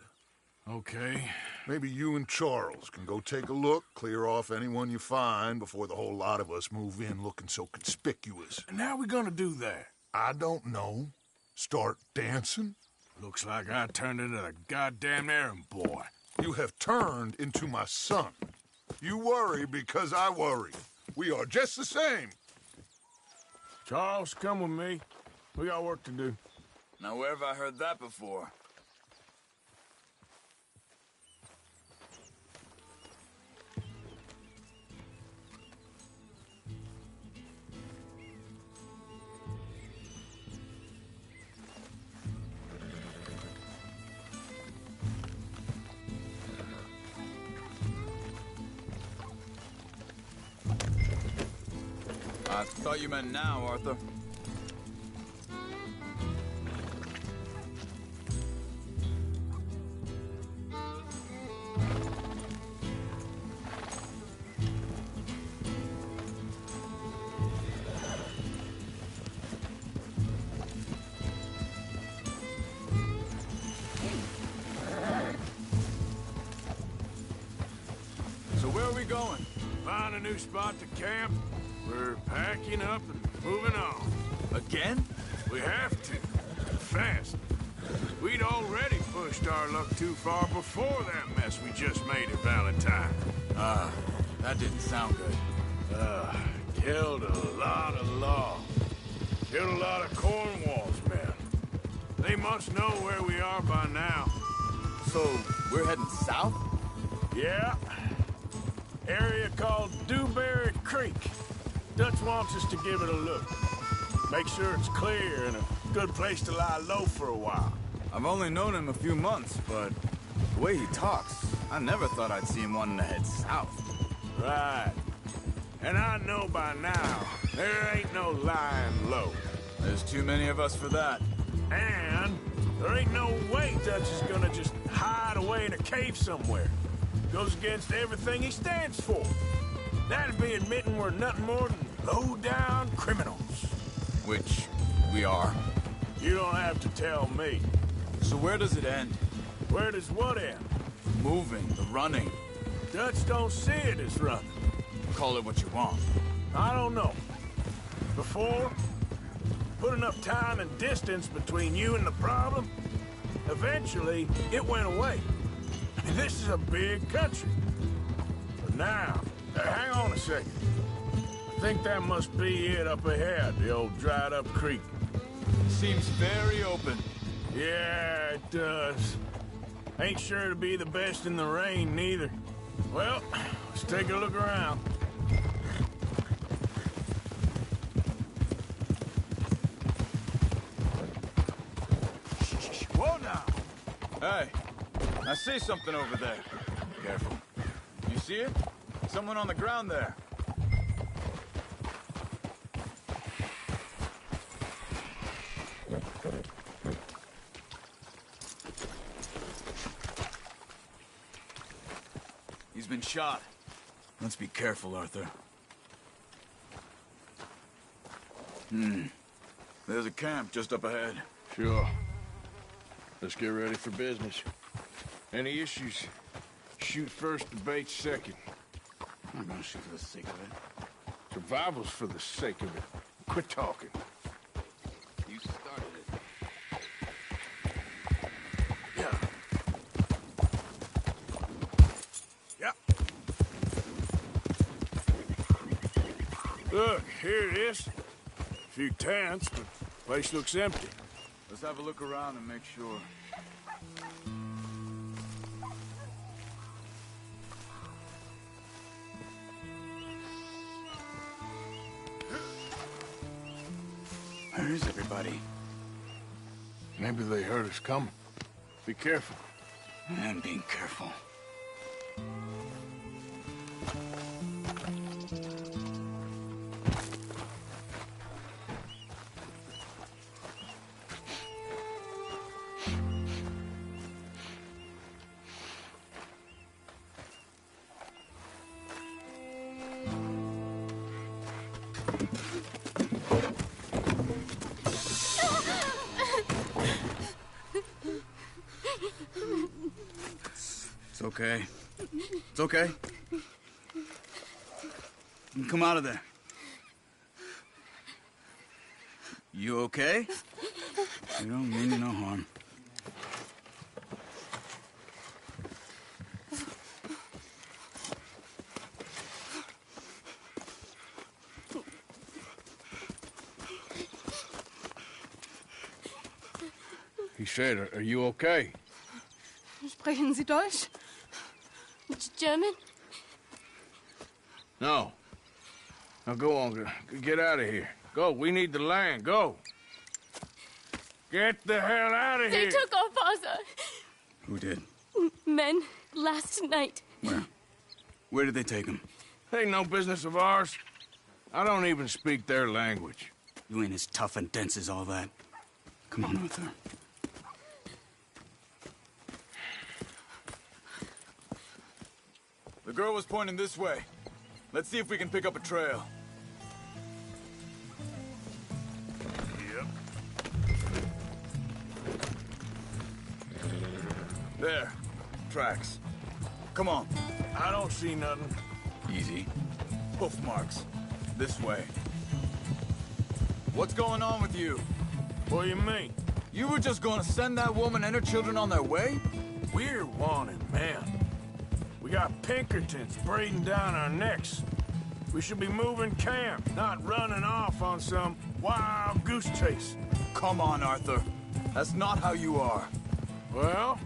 [SPEAKER 1] Okay.
[SPEAKER 3] Maybe you and Charles can go take a look, clear off anyone you find before the whole lot of us move in looking so conspicuous.
[SPEAKER 1] And how are we gonna do that?
[SPEAKER 3] I don't know. Start dancing?
[SPEAKER 1] Looks like I turned into the goddamn errand boy.
[SPEAKER 3] You have turned into my son. You worry because I worry. We are just the same.
[SPEAKER 1] Charles, come with me. We got work to do.
[SPEAKER 8] Now, where have I heard that before? I thought you meant now, Arthur. So where are we going?
[SPEAKER 1] Find a new spot to camp. We're packing up and moving on.
[SPEAKER 8] Again?
[SPEAKER 1] We have to. Fast. We'd already pushed our luck too far before that mess we just made at Valentine.
[SPEAKER 8] That didn't sound good.
[SPEAKER 1] Killed a lot of law. Killed a lot of Cornwall's men. They must know where we are by now.
[SPEAKER 8] So, we're heading south?
[SPEAKER 1] Yeah. Area called Dewberry Creek. Dutch wants us to give it a look. Make sure it's clear and a good place to lie low for a while.
[SPEAKER 8] I've only known him a few months, but the way he talks, I never thought I'd see him wanting to head south.
[SPEAKER 1] Right. And I know by now, there ain't no lying low.
[SPEAKER 8] There's too many of us for that.
[SPEAKER 1] And Dutch is gonna just hide away in a cave somewhere. Goes against everything he stands for. That'd be admitting we're nothing more than low-down criminals.
[SPEAKER 8] Which we are.
[SPEAKER 1] You don't have to tell me.
[SPEAKER 8] So where does it end?
[SPEAKER 1] Where does what end?
[SPEAKER 8] Moving, the running.
[SPEAKER 1] Dutch don't see it as running.
[SPEAKER 8] Call it what you want.
[SPEAKER 1] I don't know. Before, put enough time and distance between you and the problem, eventually it went away. This is a big country. But now, hang on a second. I think that must be it up ahead, the old dried-up creek.
[SPEAKER 8] Seems very open.
[SPEAKER 1] Yeah, it does. Ain't sure to be the best in the rain, neither. Well, let's take a look around.
[SPEAKER 8] Whoa now! Hey, I see something over there. Careful. You see it? Someone on the ground there. He's been shot. Let's be careful, Arthur. There's a camp just up ahead.
[SPEAKER 1] Sure. Let's get ready for business. Any issues? Shoot first, debate second.
[SPEAKER 8] I'm not gonna shoot for the sake of it.
[SPEAKER 1] Survival's for the sake of it. Quit talking.
[SPEAKER 8] You started it.
[SPEAKER 1] Yeah. Yep. Look, here it is. A few tents, but the place looks empty.
[SPEAKER 8] Let's have a look around and make sure. Where is everybody?
[SPEAKER 1] Maybe they heard us coming. Be careful.
[SPEAKER 8] I'm being careful. It's okay. It's okay. You can come out of there. You okay? You don't mean you no harm.
[SPEAKER 1] He said, are you okay?
[SPEAKER 15] Sprechen Sie Deutsch? German?
[SPEAKER 1] No. Now go on, get out of here. Go, we need the land, go. Get the hell out of here.
[SPEAKER 15] They took our father.
[SPEAKER 8] Who did?
[SPEAKER 15] Men, last night.
[SPEAKER 8] Where? Where did they take him?
[SPEAKER 1] Ain't no business of ours. I don't even speak their language.
[SPEAKER 8] You ain't as tough and dense as all that. Come on, Arthur. The girl was pointing this way. Let's see if we can pick up a trail.
[SPEAKER 1] Yep.
[SPEAKER 8] There. Tracks. Come on.
[SPEAKER 1] I don't see nothing.
[SPEAKER 8] Easy. Hoof marks. This way. What's going on with you?
[SPEAKER 1] What do you mean?
[SPEAKER 8] You were just gonna send that woman and her children on their way?
[SPEAKER 1] We're wanted men. We got Pinkertons breathing down our necks. We should be moving camp, not running off on some wild goose chase.
[SPEAKER 8] Come on, Arthur. That's not how you are.
[SPEAKER 1] Well,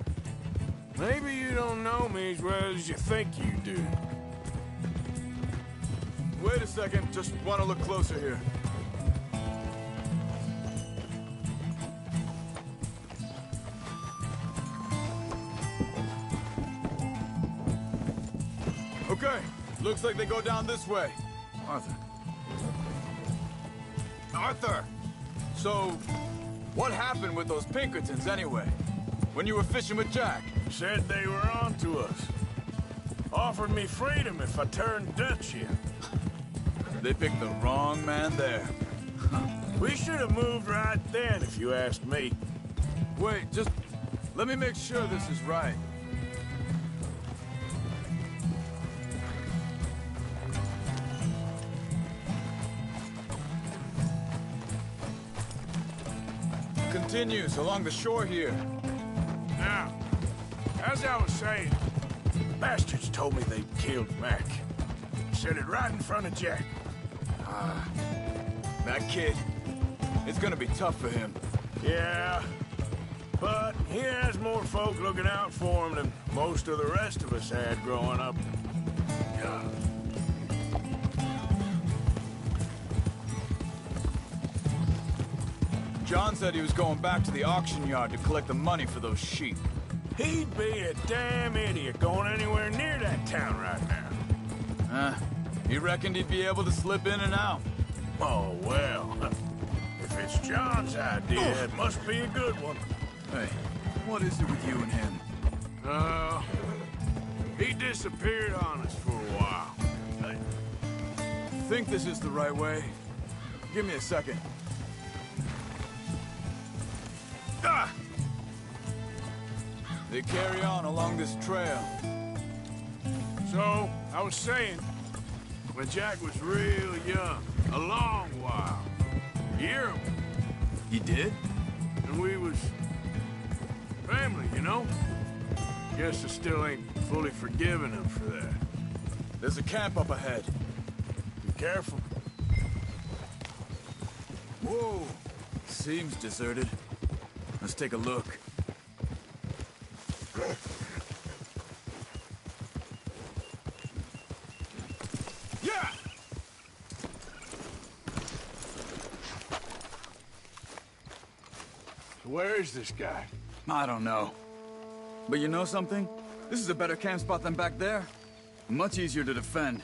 [SPEAKER 1] maybe you don't know me as well as you think you do.
[SPEAKER 8] Wait a second. Just want to look closer here. Okay, looks like they go down this way. Arthur. Arthur! So, what happened with those Pinkertons anyway? when you were fishing with Jack?
[SPEAKER 1] Said they were on to us. Offered me freedom if I turned Dutch in.
[SPEAKER 8] They picked the wrong man there.
[SPEAKER 1] We should have moved right then, if you ask me.
[SPEAKER 8] Wait, just let me make sure this is right. Continues along the shore here.
[SPEAKER 1] Now, as I was saying, bastards told me they'd killed Mac. Said it right in front of Jack.
[SPEAKER 8] That kid, it's gonna be tough for him.
[SPEAKER 1] Yeah, but he has more folk looking out for him than most of the rest of us had growing up. Yeah.
[SPEAKER 8] John said he was going back to the auction yard to collect the money for those sheep.
[SPEAKER 1] He'd be a damn idiot going anywhere near that town right now.
[SPEAKER 8] He reckoned he'd be able to slip in and out.
[SPEAKER 1] Oh, well. If it's John's idea, it must be a good one.
[SPEAKER 8] Hey, what is it with you and him?
[SPEAKER 1] He disappeared on us for a while.
[SPEAKER 8] Think this is the right way? Give me a second. They carry on along this trail.
[SPEAKER 1] So, I was saying, when Jack was real young, a long while, a year,
[SPEAKER 8] he did?
[SPEAKER 1] And we was family, you know? Guess I still ain't fully forgiven him for that.
[SPEAKER 8] There's a camp up ahead.
[SPEAKER 1] Be careful.
[SPEAKER 8] Whoa! Seems deserted. Let's take a look.
[SPEAKER 1] Yeah! Where is this guy?
[SPEAKER 8] I don't know. But you know something? This is a better camp spot than back there. Much easier to defend.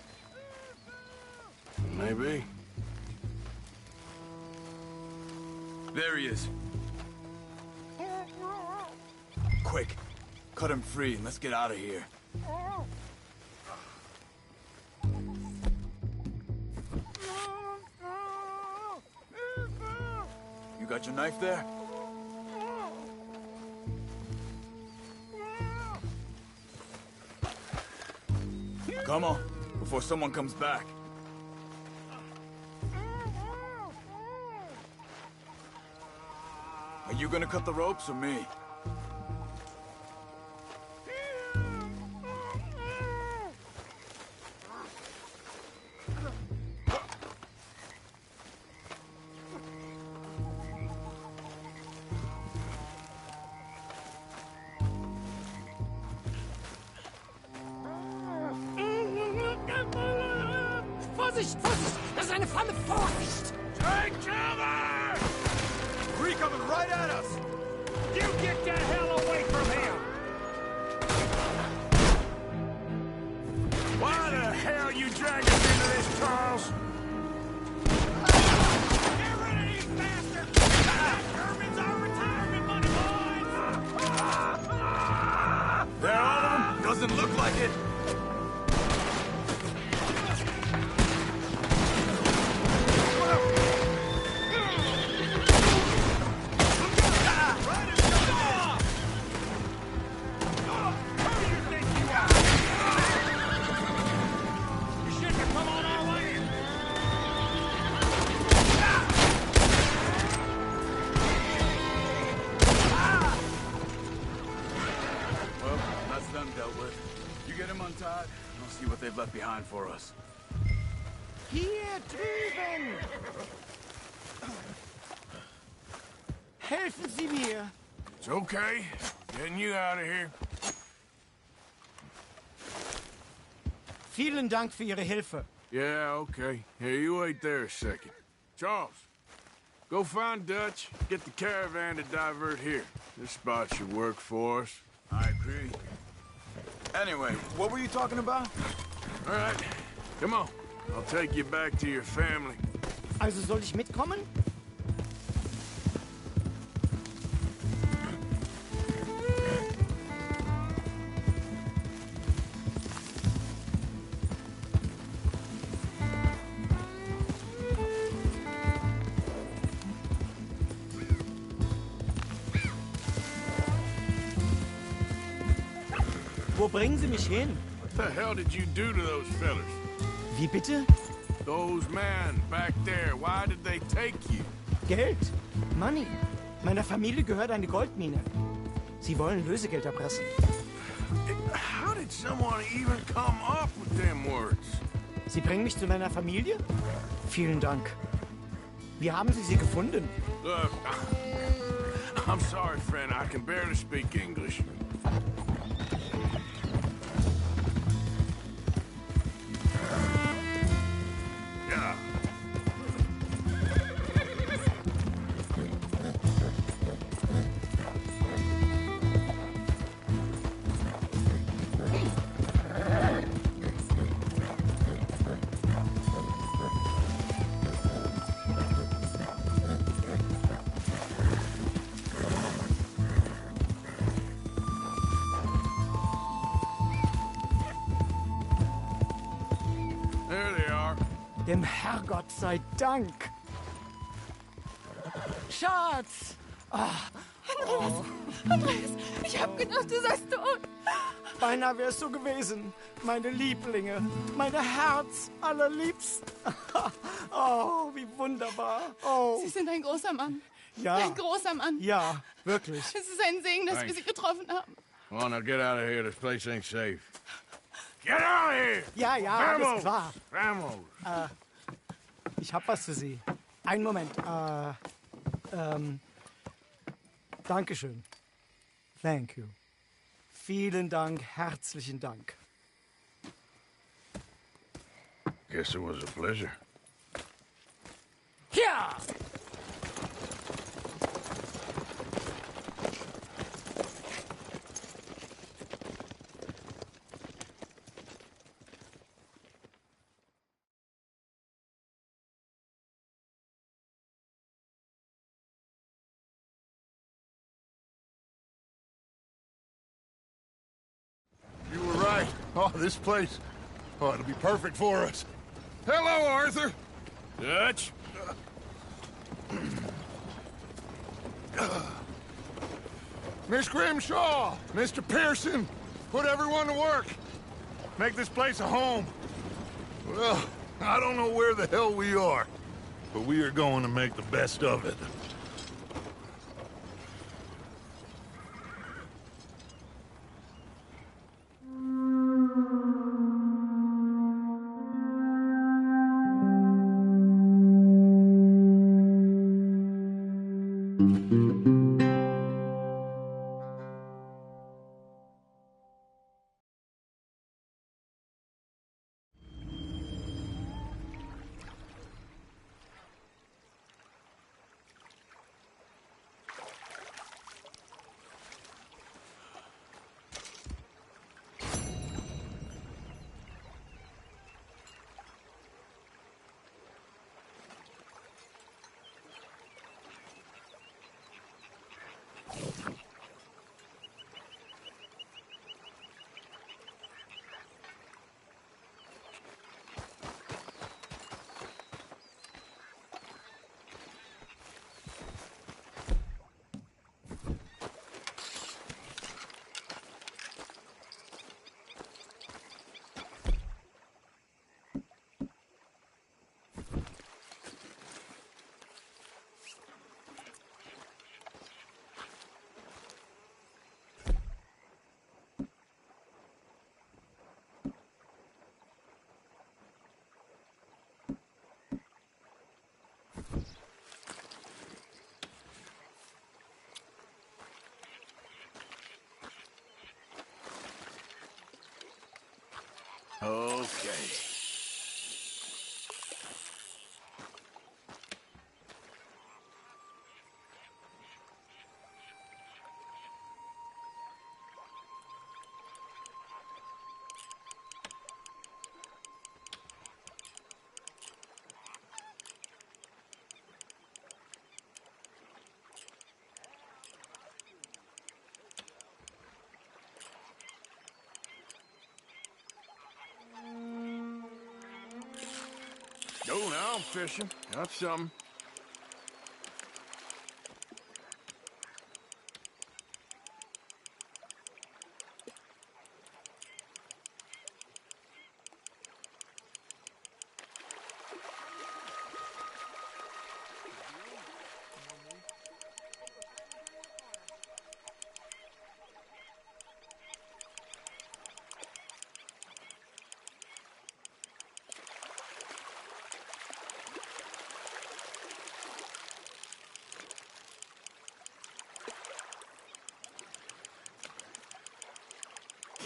[SPEAKER 1] Maybe.
[SPEAKER 8] There he is. Quick, cut him free and let's get out of here. You got your knife there? Come on, before someone comes back. Are you gonna cut the ropes or me?
[SPEAKER 10] Vorsicht, Vorsicht! Das ist eine Flamme! Vorsicht!
[SPEAKER 1] Take cover!
[SPEAKER 6] Three coming right at us!
[SPEAKER 10] You get the hell away from here!
[SPEAKER 1] Why the hell you dragged us into this, Charles?
[SPEAKER 10] Get rid of these bastards! That German's our retirement money, boys!
[SPEAKER 8] They're all of them? Doesn't look like it. Untied, and I'll see what they've left behind for us.
[SPEAKER 10] Hier drüben! Helfen Sie mir!
[SPEAKER 1] It's okay. Getting you out of here.
[SPEAKER 10] Vielen Dank für Ihre Hilfe.
[SPEAKER 1] Yeah, okay. Here, you wait there a second. Charles, go find Dutch, get the caravan to divert here. This spot should work for us.
[SPEAKER 8] I agree. Anyway, what were you talking about?
[SPEAKER 1] All right, come on. I'll take you back to your family.
[SPEAKER 10] Also soll ich mitkommen?
[SPEAKER 16] Wo bringen Sie mich hin?
[SPEAKER 1] What the hell did you do to those fellas?
[SPEAKER 16] Wie bitte?
[SPEAKER 1] Those men back there, why did they take you?
[SPEAKER 16] Geld. Money. Meiner Familie gehört eine Goldmine. Sie wollen Lösegeld erpressen.
[SPEAKER 1] How did someone even come up with them words?
[SPEAKER 16] Sie bringen mich zu meiner Familie? Vielen Dank. Wie haben Sie sie gefunden?
[SPEAKER 1] Look, I'm sorry, friend. I can barely speak English. Yeah. There they are.
[SPEAKER 16] Dem Herrgott sei Dank. Schatz!
[SPEAKER 15] Andreas, ich hab gedacht, du seist tot.
[SPEAKER 16] Beinahe wär's so gewesen. Meine Lieblinge, meine Herz allerliebsten. Oh, wie wunderbar. Oh.
[SPEAKER 15] Sie sind ein großer Mann.
[SPEAKER 16] Ja.
[SPEAKER 15] Ein großer Mann.
[SPEAKER 16] Ja, wirklich.
[SPEAKER 15] Es ist ein Segen, dass wir
[SPEAKER 1] Thanks.
[SPEAKER 15] Sie getroffen haben.
[SPEAKER 1] Come on, now get out of here. This place ain't safe. Get out of here!
[SPEAKER 16] Ja, ja, alles
[SPEAKER 1] Vamos!
[SPEAKER 16] klar.
[SPEAKER 1] Vamos!
[SPEAKER 16] Ich hab was für Sie. Einen Moment. Dankeschön. Thank you. Vielen Dank, herzlichen Dank.
[SPEAKER 1] Guess it was a pleasure.
[SPEAKER 16] Ja!
[SPEAKER 3] You were right. Oh, this place. Oh, it'll be perfect for us. Hello, Arthur.
[SPEAKER 1] Dutch?
[SPEAKER 3] Miss Grimshaw, Mr. Pearson, put everyone to work. Make this place a home. Well, I don't know where the hell we are, but we are going to make the best of it.
[SPEAKER 1] Okay. Oh, now I'm fishing. Got something.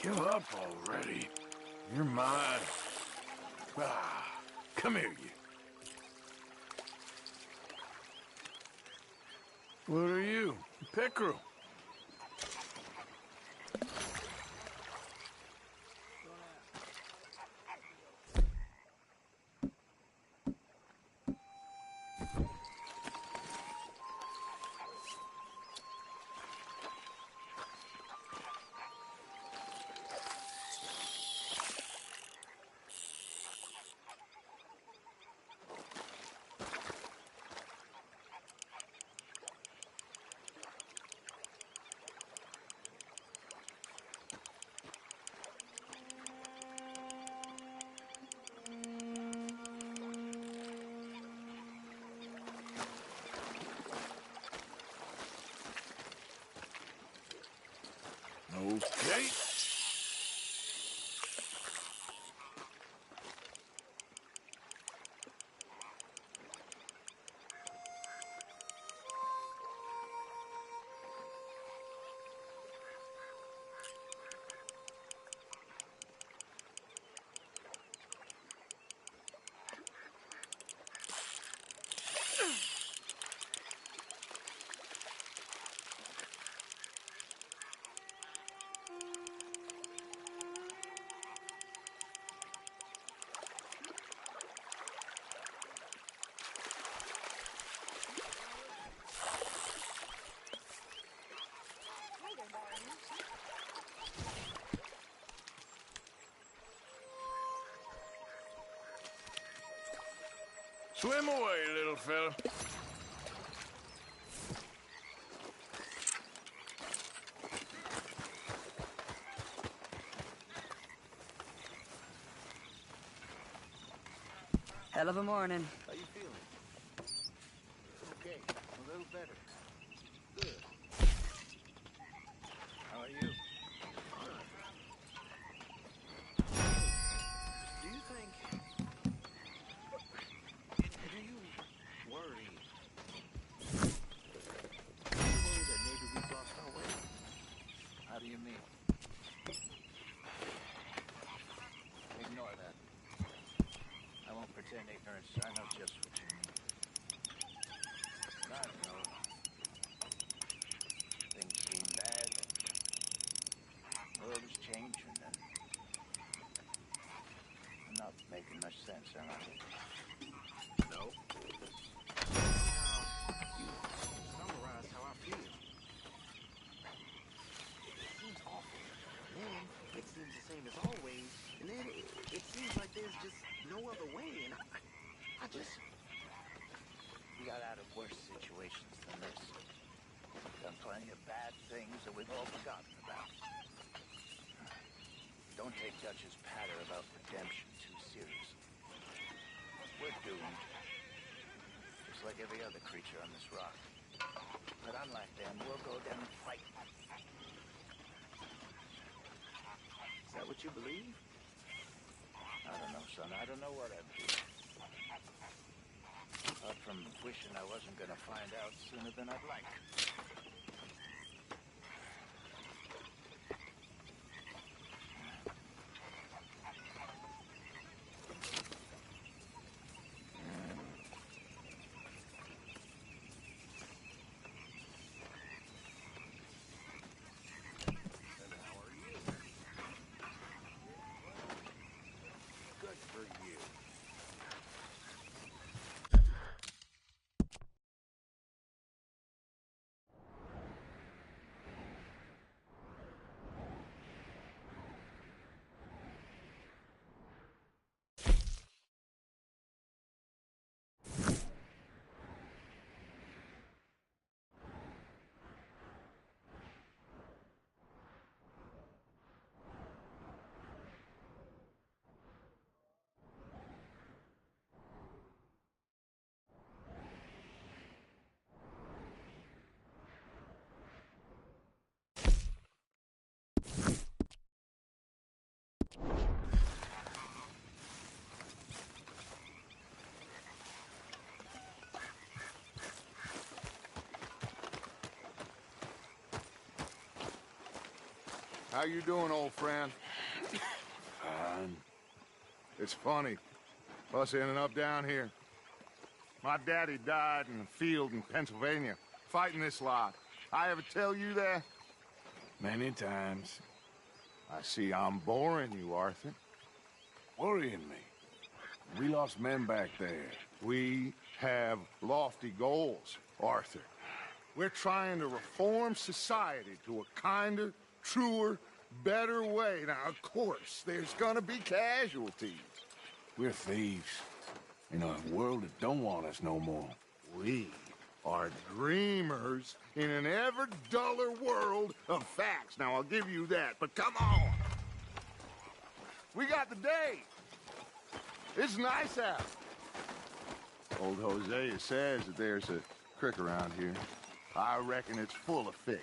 [SPEAKER 1] Give up already. You're mine. Ah, come here, you. What are you? Pickerel. Okay. Swim away, little fella.
[SPEAKER 17] Hell of a morning.
[SPEAKER 14] How you feeling? Okay, a little better. Good. How are you? Do you think... Do you worry? Do you worry that maybe we've lost our way? How do you mean? Ignore that. I won't pretend ignorance. I know just what you mean. I know. Things seem bad. The world is changing and I'm not making much sense, am I? No. You summarize how I feel. It seems awful. Then it seems the same as always. And then it seems like there's just no other way. And I just... We got out of worse situations than this. Done plenty of bad things that we've all forgotten about. Don't take Dutch's patter about redemption too seriously. We're doomed. Just like every other creature on this rock. But unlike them, we'll go down and fight. Is that what you believe? I don't know, son. I don't know what I believe. Apart from wishing I wasn't gonna find out sooner than I'd like.
[SPEAKER 3] How you doing, old friend? Fine. It's funny, us ending up down here. My daddy died in the field in Pennsylvania, fighting this lot. I ever tell you that?
[SPEAKER 17] Many times.
[SPEAKER 3] I see I'm boring you, Arthur.
[SPEAKER 17] Worrying me. We lost men back there.
[SPEAKER 3] We have lofty goals, Arthur. We're trying to reform society to a kinder, truer, better way. Now, of course, there's gonna be casualties.
[SPEAKER 17] We're thieves in a world that don't want us no more.
[SPEAKER 3] We are dreamers in an ever duller world of facts. Now, I'll give you that, but come on. We got the day. It's nice out. Old Hosea says that there's a creek around here. I reckon it's full of fish.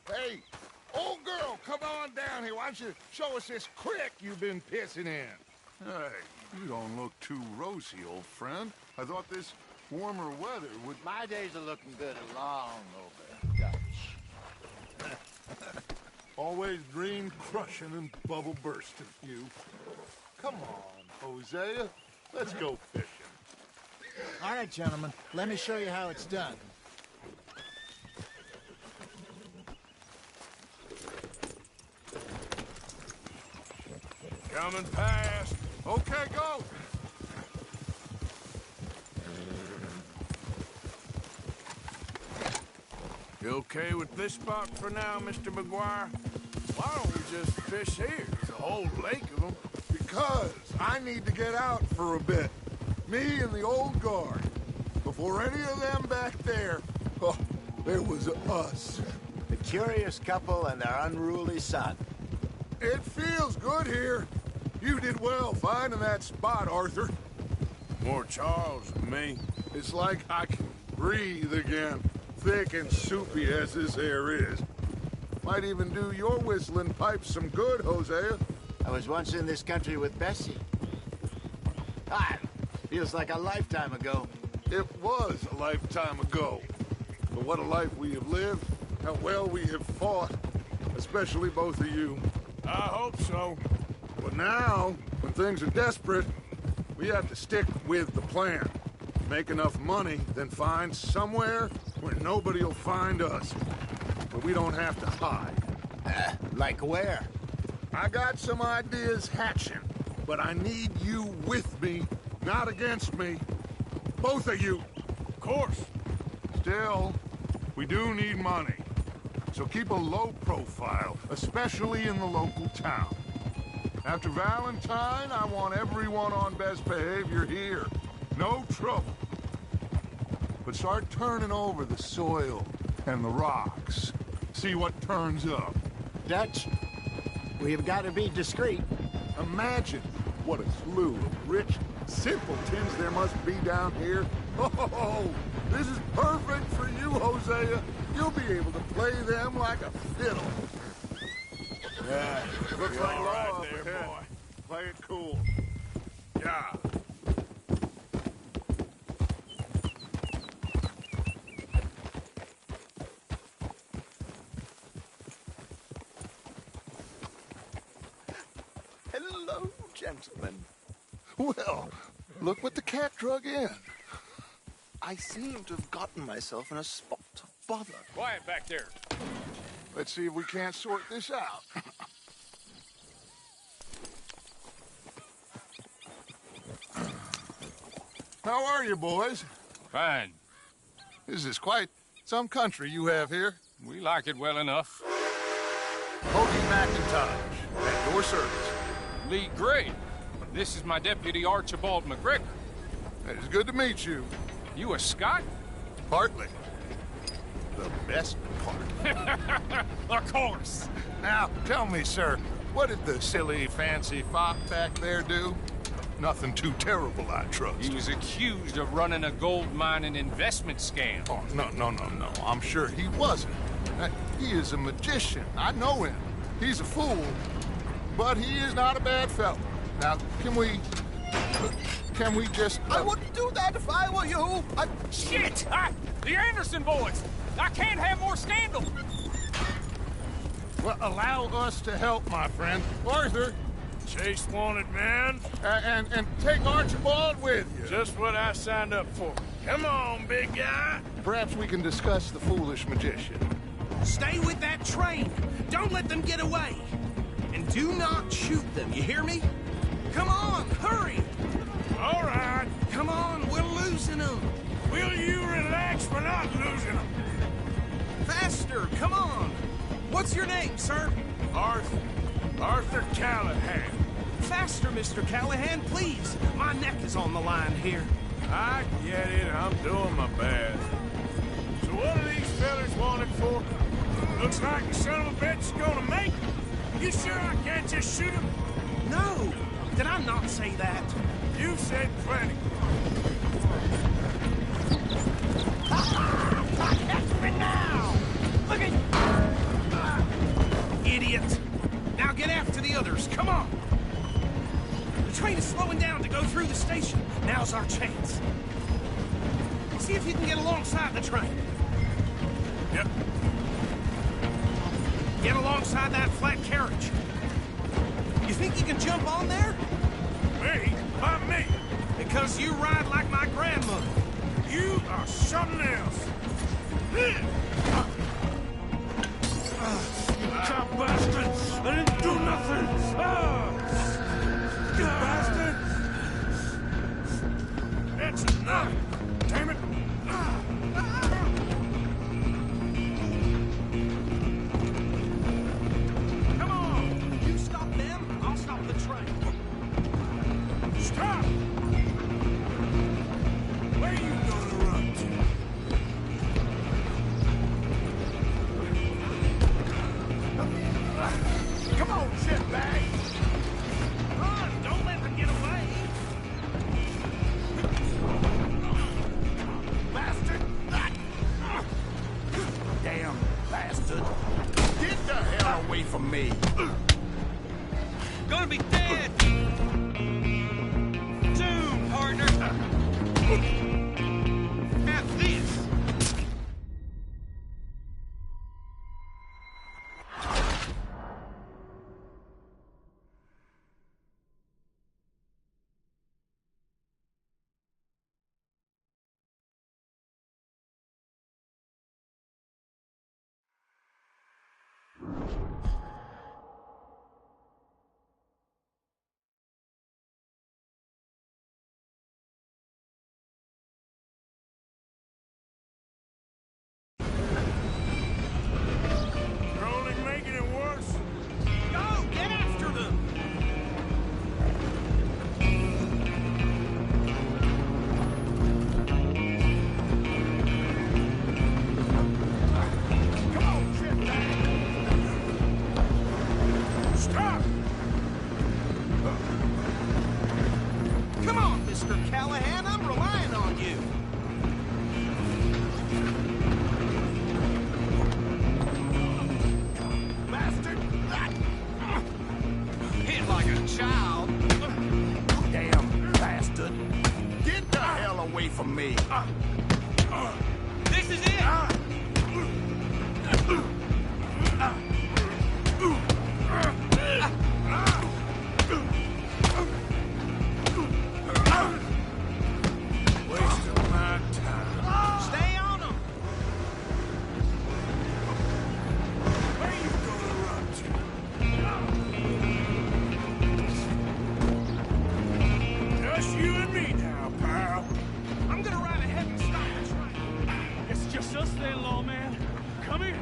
[SPEAKER 3] Hey, old girl, come on down here. Why don't you show us this creek you've been pissing in?
[SPEAKER 17] Hey, you don't look too rosy, old friend. I thought this warmer weather would...
[SPEAKER 14] My days are looking good along over, Dutch.
[SPEAKER 3] Always dream crushing and bubble bursting, you. Come on, Hosea. Let's go fishing.
[SPEAKER 18] All right, gentlemen. Let me show you how it's done.
[SPEAKER 1] Coming past.
[SPEAKER 3] Okay, go.
[SPEAKER 1] You okay with this spot for now, Mr. McGuire? Why don't we just fish here? There's a whole lake of them.
[SPEAKER 3] Because I need to get out for a bit. Me and the old guard. Before any of them back there, oh, there was us.
[SPEAKER 18] The curious couple and their unruly son.
[SPEAKER 3] It feels good here. You did well finding that spot, Arthur.
[SPEAKER 1] More Charles than me.
[SPEAKER 3] It's like I can breathe again, thick and soupy as this air is. Might even do your whistling pipes some good, Hosea.
[SPEAKER 18] I was once in this country with Bessie. Ah, feels like a lifetime ago.
[SPEAKER 3] It was a lifetime ago. But what a life we have lived, how well we have fought, especially both of you.
[SPEAKER 1] I hope so.
[SPEAKER 3] But now, when things are desperate, we have to stick with the plan. Make enough money, then find somewhere where nobody will find us. But we don't have to hide.
[SPEAKER 18] Like where?
[SPEAKER 3] I got some ideas hatching, but I need you with me, not against me. Both of you.
[SPEAKER 1] Of course.
[SPEAKER 3] Still, we do need money. So keep a low profile, especially in the local town. After Valentine, I want everyone on best behavior here. No trouble. But start turning over the soil and the rocks. See what turns up.
[SPEAKER 18] Dutch, we've got to be discreet.
[SPEAKER 3] Imagine what a slew of rich simpletons there must be down here. Oh, this is perfect for you, Hosea. You'll be able to play them like a fiddle. Yeah, looks like law
[SPEAKER 1] right
[SPEAKER 3] up
[SPEAKER 1] there,
[SPEAKER 3] ahead.
[SPEAKER 1] boy.
[SPEAKER 3] Play it cool.
[SPEAKER 1] Yeah.
[SPEAKER 3] Hello, gentlemen. Well, look what the cat drug in.
[SPEAKER 14] I seem to have gotten myself in a spot of bother.
[SPEAKER 1] Quiet back there.
[SPEAKER 3] Let's see if we can't sort this out. How are you, boys?
[SPEAKER 19] Fine.
[SPEAKER 3] This is quite some country you have here.
[SPEAKER 19] We like it well enough.
[SPEAKER 3] Hody McIntosh, at your service.
[SPEAKER 19] Lee Gray. This is my deputy, Archibald McGregor.
[SPEAKER 3] It is good to meet you.
[SPEAKER 19] You a Scot?
[SPEAKER 3] Partly. The best part.
[SPEAKER 19] Of course.
[SPEAKER 3] Now, tell me, sir, what did the silly, fancy fop back there do?
[SPEAKER 17] Nothing too terrible, I trust.
[SPEAKER 19] He was accused of running a gold mining investment scam.
[SPEAKER 17] Oh, no. I'm sure he wasn't. He is a magician. I know him. He's a fool, but he is not a bad fellow. Now, can we just...
[SPEAKER 10] I wouldn't do that if I were you.
[SPEAKER 19] Shit! The Anderson boys! I can't have more scandal!
[SPEAKER 17] Well, allow us to help, my friend. Arthur!
[SPEAKER 1] Chase wanted man.
[SPEAKER 17] And take Archibald with you.
[SPEAKER 1] Just what I signed up for. Come on, big guy.
[SPEAKER 17] Perhaps we can discuss the foolish magician.
[SPEAKER 10] Stay with that train. Don't let them get away. And do not shoot them, you hear me? Come on, hurry!
[SPEAKER 1] All right.
[SPEAKER 10] Come on, we're losing them.
[SPEAKER 1] Will you relax? We're not losing them.
[SPEAKER 10] Faster, come on. What's your name, sir?
[SPEAKER 1] Arthur Callahan.
[SPEAKER 10] Faster, Mr. Callahan, please. My neck is on the line here.
[SPEAKER 1] I get it. I'm doing my best. So what are these fellas wanted for? Looks like the son of a bitch is gonna make it. You sure I can't just shoot him?
[SPEAKER 10] No. Did I not say that?
[SPEAKER 1] You said plenty.
[SPEAKER 10] Catch me now! Look at... Idiot! Now get after the others, come on! The train is slowing down to go through the station. Now's our chance. See if you can get alongside the train.
[SPEAKER 1] Yep.
[SPEAKER 10] Get alongside that flat carriage. You think you can jump on there?
[SPEAKER 1] Me? Why me?
[SPEAKER 10] Because you ride like my grandmother.
[SPEAKER 1] You are something else.
[SPEAKER 5] You cop bastard! I didn't do nothing! You bastard!
[SPEAKER 1] That's enough! Damn it!
[SPEAKER 10] Come on! You stop them, I'll stop the train.
[SPEAKER 1] Stop! Where are you gonna run to?
[SPEAKER 10] Come on, shitbag! Run! Don't let them get away! Bastard!
[SPEAKER 18] Damn bastard. Get the hell away from me.
[SPEAKER 10] Gonna be dead! Soon, partner! Have this!
[SPEAKER 1] You're only making it worse.
[SPEAKER 10] Go! Get after them! Come on, shitbag!
[SPEAKER 1] Stop!
[SPEAKER 10] Come on, Mr. Callahan, I'm relying on you. Bastard! Hit like a child.
[SPEAKER 18] Damn bastard. Get the hell away from me.
[SPEAKER 10] This is it!
[SPEAKER 1] Wasting my time.
[SPEAKER 10] Stay on them!
[SPEAKER 1] Where you gonna run to? Just you and me now, pal.
[SPEAKER 10] I'm gonna ride ahead and stop the train.
[SPEAKER 5] It's just us then, lawman. Come here.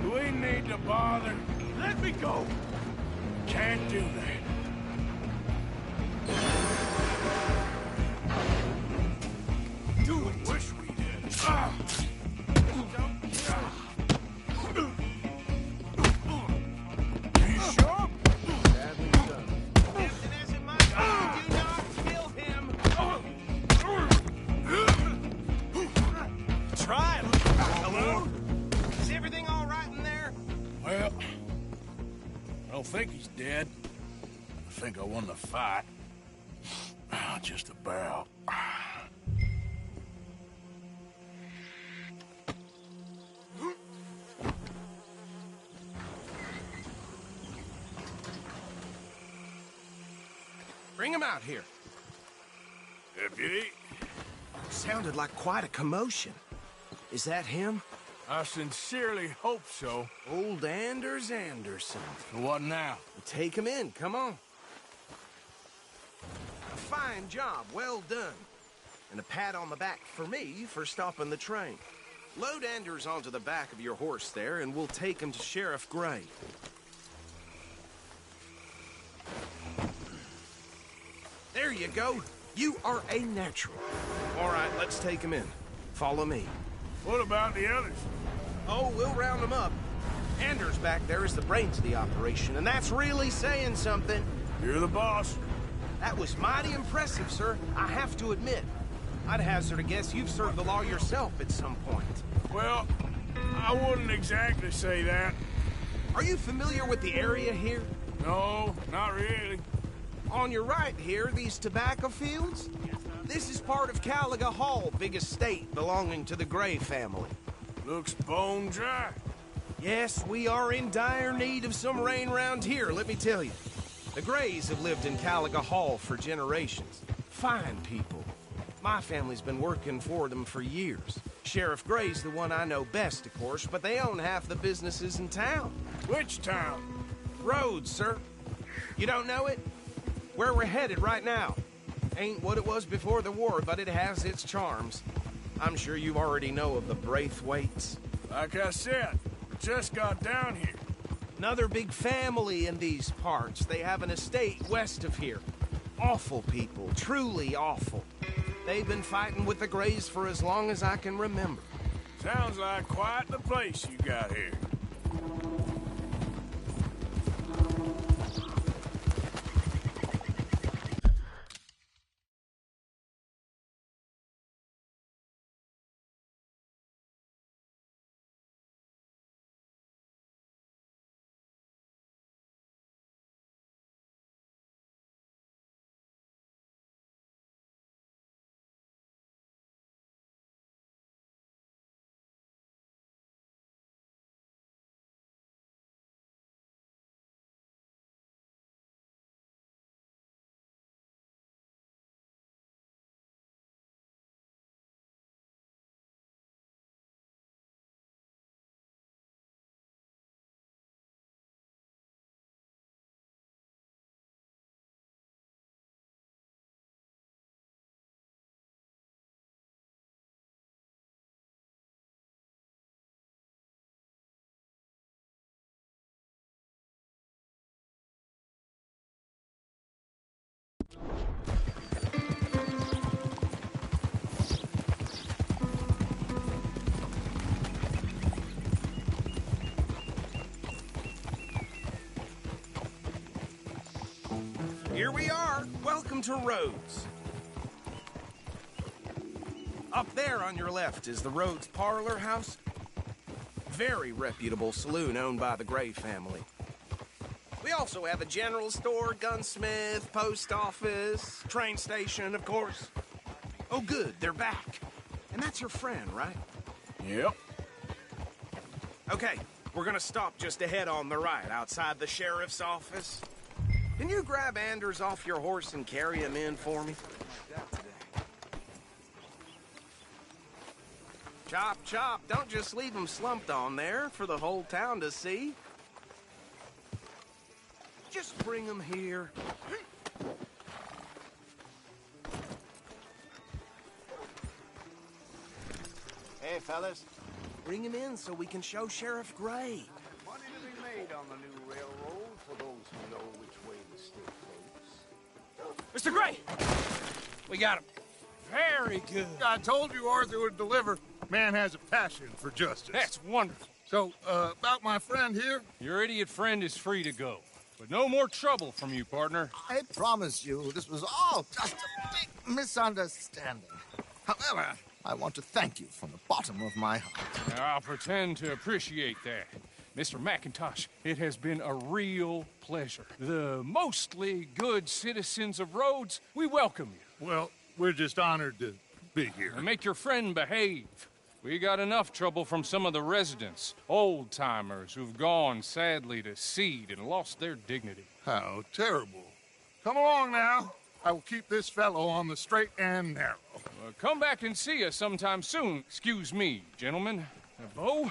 [SPEAKER 1] Do we need to bother?
[SPEAKER 5] Let me go.
[SPEAKER 1] Can't do that.
[SPEAKER 5] Do it.
[SPEAKER 1] Wish we did. You sure?
[SPEAKER 10] Captain, as it might be, do not
[SPEAKER 1] more?
[SPEAKER 10] Is everything all right in there?
[SPEAKER 1] Well, I don't think he's dead. I think I won the fight. Just about.
[SPEAKER 10] Bring him out here.
[SPEAKER 1] Deputy?
[SPEAKER 10] Sounded like quite a commotion. Is that him?
[SPEAKER 1] I sincerely hope so.
[SPEAKER 10] Old Anders Anderson.
[SPEAKER 1] What now?
[SPEAKER 10] Take him in, come on. A fine job, well done. And a pat on the back for me for stopping the train. Load Anders onto the back of your horse there, and we'll take him to Sheriff Gray. There you go. You are a natural. All right, let's take him in. Follow me.
[SPEAKER 1] What about the others?
[SPEAKER 10] Oh, we'll round them up. Anders back there is the brains of the operation, and that's really saying something.
[SPEAKER 1] You're the boss.
[SPEAKER 10] That was mighty impressive, sir. I have to admit. I'd hazard a guess you've served the law yourself at some point.
[SPEAKER 1] Well, I wouldn't exactly say that.
[SPEAKER 10] Are you familiar with the area here?
[SPEAKER 1] No, not really.
[SPEAKER 10] On your right here, these tobacco fields? This is part of Caliga Hall, big estate belonging to the Gray family.
[SPEAKER 1] Looks bone dry.
[SPEAKER 10] Yes, we are in dire need of some rain round here, let me tell you. The Grays have lived in Caliga Hall for generations. Fine people. My family's been working for them for years. Sheriff Gray's the one I know best, of course, but they own half the businesses in town.
[SPEAKER 1] Which town?
[SPEAKER 10] Rhodes, sir. You don't know it? Where we're headed right now. Ain't what it was before the war, but it has its charms. I'm sure you already know of the Braithwaites.
[SPEAKER 1] Like I said, we just got down here.
[SPEAKER 10] Another big family in these parts. They have an estate west of here. Awful people, truly awful. They've been fighting with the Grays for as long as I can remember.
[SPEAKER 1] Sounds like quite the place you got here.
[SPEAKER 10] Here we are. Welcome to Rhodes. Up there on your left is the Rhodes Parlor House. Very reputable saloon owned by the Gray family. We also have a general store, gunsmith, post office, train station, of course. Oh, good, they're back. And that's your friend, right?
[SPEAKER 1] Yep.
[SPEAKER 10] Okay, we're gonna stop just ahead on the right, outside the sheriff's office. Can you grab Anders off your horse and carry him in for me? Chop, chop. Don't just leave him slumped on there for the whole town to see. Just bring him here.
[SPEAKER 18] Hey, fellas.
[SPEAKER 10] Bring him in so we can show Sheriff Gray.
[SPEAKER 14] Money to be made on the new railroad for those who know which way to stick, folks.
[SPEAKER 19] Mr. Gray! We got him. Very good.
[SPEAKER 17] I told you Arthur would deliver. Man has a passion for justice.
[SPEAKER 19] That's wonderful.
[SPEAKER 17] So, about my friend here?
[SPEAKER 19] Your idiot friend is free to go. But no more trouble from you, partner.
[SPEAKER 20] I promise you, this was all just a big misunderstanding. However, I want to thank you from the bottom of my heart.
[SPEAKER 19] I'll pretend to appreciate that. Mr. McIntosh, it has been a real pleasure. The mostly good citizens of Rhodes, we welcome you.
[SPEAKER 17] Well, we're just honored to be here.
[SPEAKER 19] And make your friend behave. We got enough trouble from some of the residents, old-timers who've gone, sadly, to seed and lost their dignity.
[SPEAKER 17] How terrible. Come along now. I will keep this fellow on the straight and narrow.
[SPEAKER 19] Come back and see us sometime soon. Excuse me, gentlemen. Bo,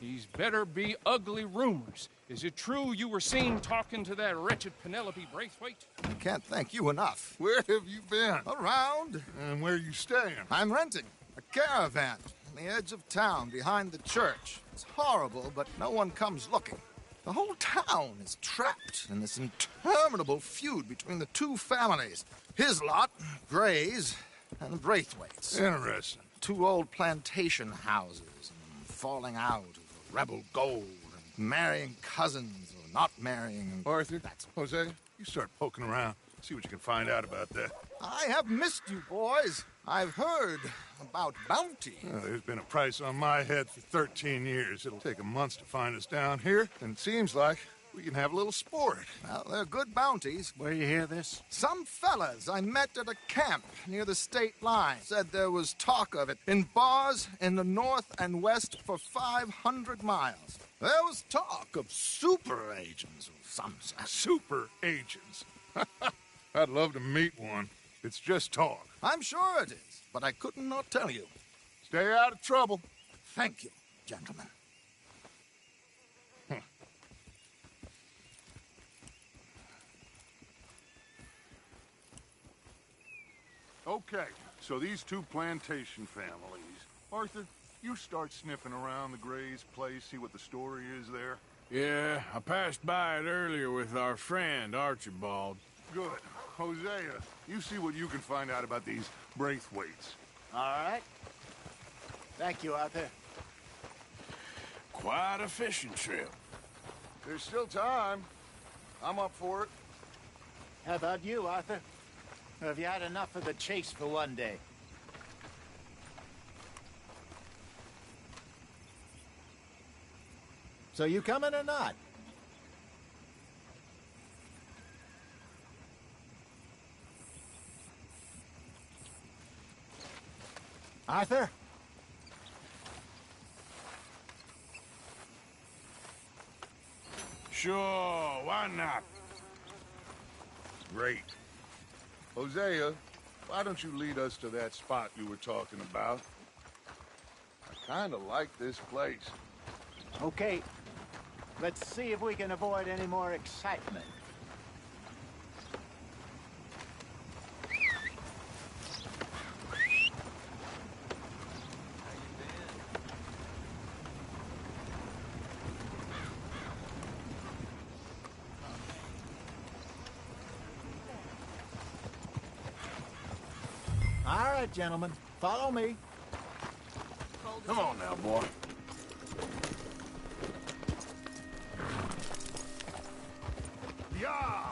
[SPEAKER 19] these better be ugly rumors. Is it true you were seen talking to that wretched Penelope Braithwaite?
[SPEAKER 20] I can't thank you enough.
[SPEAKER 17] Where have you been?
[SPEAKER 20] Around.
[SPEAKER 17] And where are you staying?
[SPEAKER 20] I'm renting a caravan on the edge of town behind the church. It's horrible, but no one comes looking. The whole town is trapped in this interminable feud between the two families. His lot, Gray's, and the Braithwaites.
[SPEAKER 17] Interesting.
[SPEAKER 20] Two old plantation houses, and falling out of rebel gold, and marrying cousins or not marrying.
[SPEAKER 17] Arthur, Jose, you start poking around. See what you can find out about that.
[SPEAKER 20] I have missed you, boys. I've heard about bounty.
[SPEAKER 17] There's been a price on my head for 13 years. It'll take a month to find us down here, and it seems like we can have a little sport.
[SPEAKER 20] Well, they're good bounties.
[SPEAKER 17] Where you hear this?
[SPEAKER 20] Some fellas I met at a camp near the state line said there was talk of it in bars in the north and west for 500 miles. There was talk of super agents of some sort.
[SPEAKER 17] Super agents? I'd love to meet one. It's just talk.
[SPEAKER 20] I'm sure it is, but I couldn't not tell you.
[SPEAKER 17] Stay out of trouble.
[SPEAKER 20] Thank you, gentlemen.
[SPEAKER 17] Okay, so these two plantation families. Arthur, you start sniffing around the Gray's place, see what the story is there.
[SPEAKER 1] Yeah, I passed by it earlier with our friend, Archibald.
[SPEAKER 17] Good. Hosea, you see what you can find out about these Braithwaites.
[SPEAKER 18] All right. Thank you, Arthur.
[SPEAKER 1] Quite a fishing trip.
[SPEAKER 17] There's still time. I'm up for it.
[SPEAKER 18] How about you, Arthur? Or have you had enough of the chase for one day? So you coming or not? Arthur?
[SPEAKER 1] Sure, why not?
[SPEAKER 17] Great. Hosea, why don't you lead us to that spot you were talking about? I kind of like this place.
[SPEAKER 18] Okay. Let's see if we can avoid any more excitement. All right, gentlemen. Follow me.
[SPEAKER 1] Come on now, boy.
[SPEAKER 17] Yeah.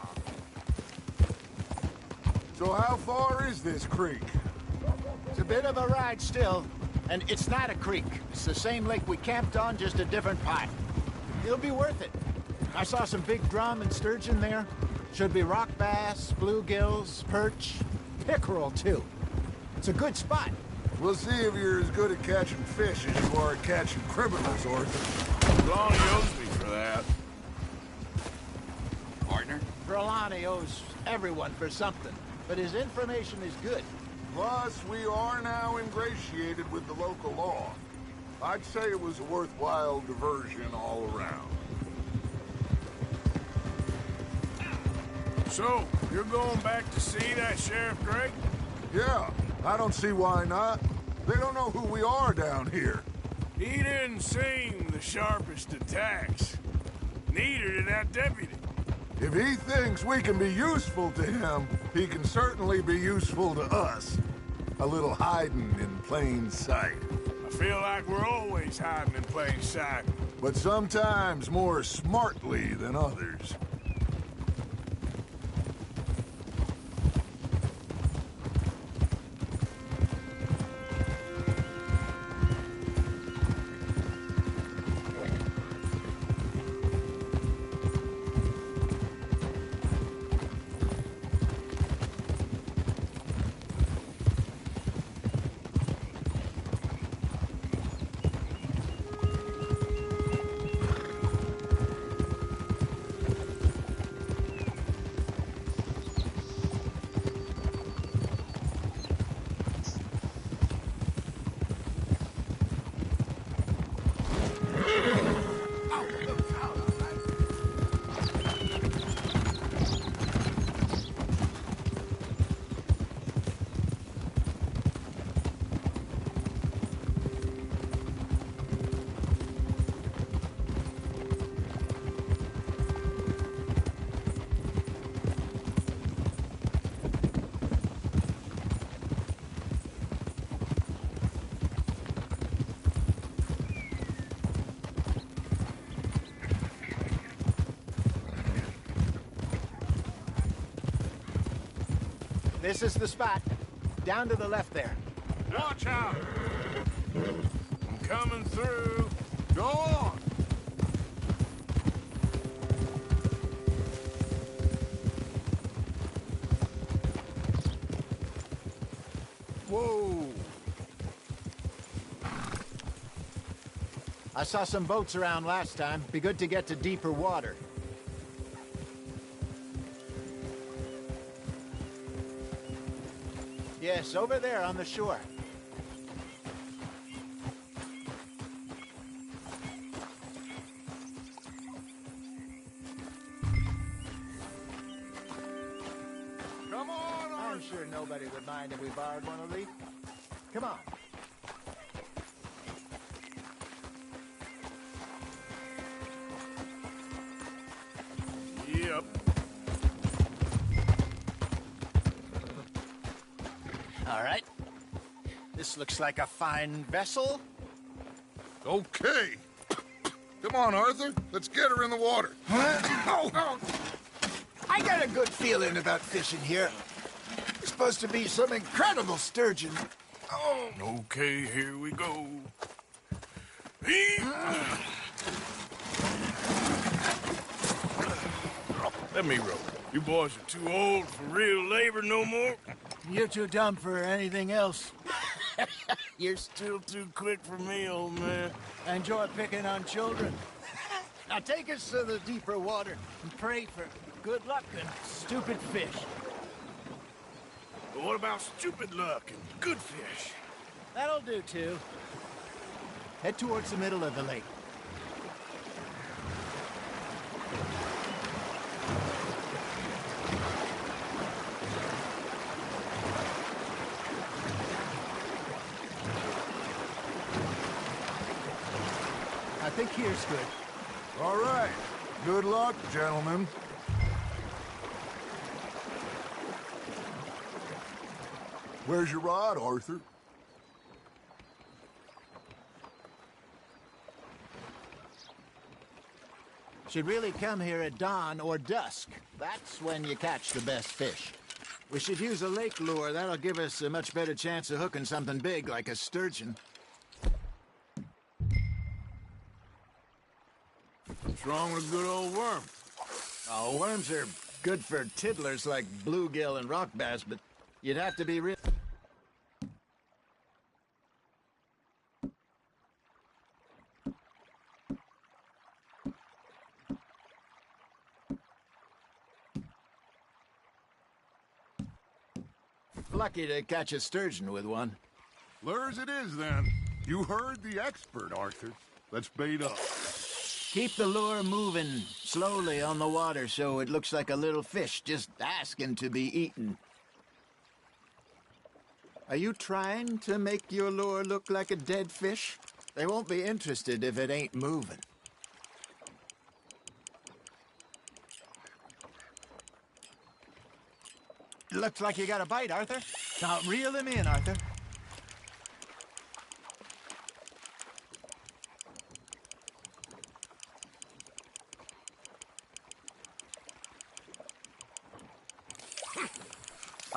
[SPEAKER 17] So how far is this creek?
[SPEAKER 18] It's a bit of a ride still, and it's not a creek. It's the same lake we camped on, just a different part. It'll be worth it. I saw some big drum and sturgeon there. Should be rock bass, bluegills, perch, pickerel, too. It's a good spot.
[SPEAKER 17] We'll see if you're as good at catching fish as you are at catching criminals, Arthur.
[SPEAKER 1] Lonnie owes me for that.
[SPEAKER 18] Partner? Trelawney owes everyone for something, but his information is good.
[SPEAKER 17] Plus, we are now ingratiated with the local law. I'd say it was a worthwhile diversion all around.
[SPEAKER 1] So, you're going back to see that Sheriff Gray?
[SPEAKER 17] Yeah, I don't see why not. They don't know who we are down here.
[SPEAKER 1] He didn't seem the sharpest attacks. Neither did that deputy.
[SPEAKER 17] If he thinks we can be useful to him, he can certainly be useful to us. A little hiding in plain sight.
[SPEAKER 1] I feel like we're always hiding in plain sight.
[SPEAKER 17] But sometimes more smartly than others.
[SPEAKER 18] This is the spot. Down to the left there.
[SPEAKER 1] Watch out! I'm coming through. Go on!
[SPEAKER 20] Whoa!
[SPEAKER 18] I saw some boats around last time. Be good to get to deeper water. Yes, over there on the shore.
[SPEAKER 20] Come on,
[SPEAKER 18] I'm sure nobody would mind if we borrowed one of these. Come on.
[SPEAKER 1] Yep.
[SPEAKER 18] All right. This looks like a fine vessel.
[SPEAKER 3] Okay. Come on, Arthur. Let's get her in the water.
[SPEAKER 20] Oh. I got a good feeling about fishing here. It's supposed to be some incredible sturgeon. Oh.
[SPEAKER 1] Okay, here we go. Let me row. You boys are too old for real labor no more.
[SPEAKER 18] You're too dumb for anything else.
[SPEAKER 1] You're still too quick for me, old man.
[SPEAKER 18] Enjoy picking on children. Now take us to the deeper water and pray for good luck and stupid fish.
[SPEAKER 1] But what about stupid luck and good fish?
[SPEAKER 18] That'll do, too. Head towards the middle of the lake. I think here's good.
[SPEAKER 3] All right. Good luck, gentlemen. Where's your rod, Arthur?
[SPEAKER 18] Should really come here at dawn or dusk. That's when you catch the best fish. We should use a lake lure. That'll give us a much better chance of hooking something big like a sturgeon.
[SPEAKER 1] What's wrong with a good old worm?
[SPEAKER 18] Oh, worms are good for tiddlers like bluegill and rock bass, but you'd have to be real... lucky to catch a sturgeon with one.
[SPEAKER 3] Lures it is, then. You heard the expert, Arthur. Let's bait up.
[SPEAKER 18] Keep the lure moving slowly on the water so it looks like a little fish just asking to be eaten. Are you trying to make your lure look like a dead fish? They won't be interested if it ain't moving. Looks like you got a bite, Arthur. Now reel him in, Arthur.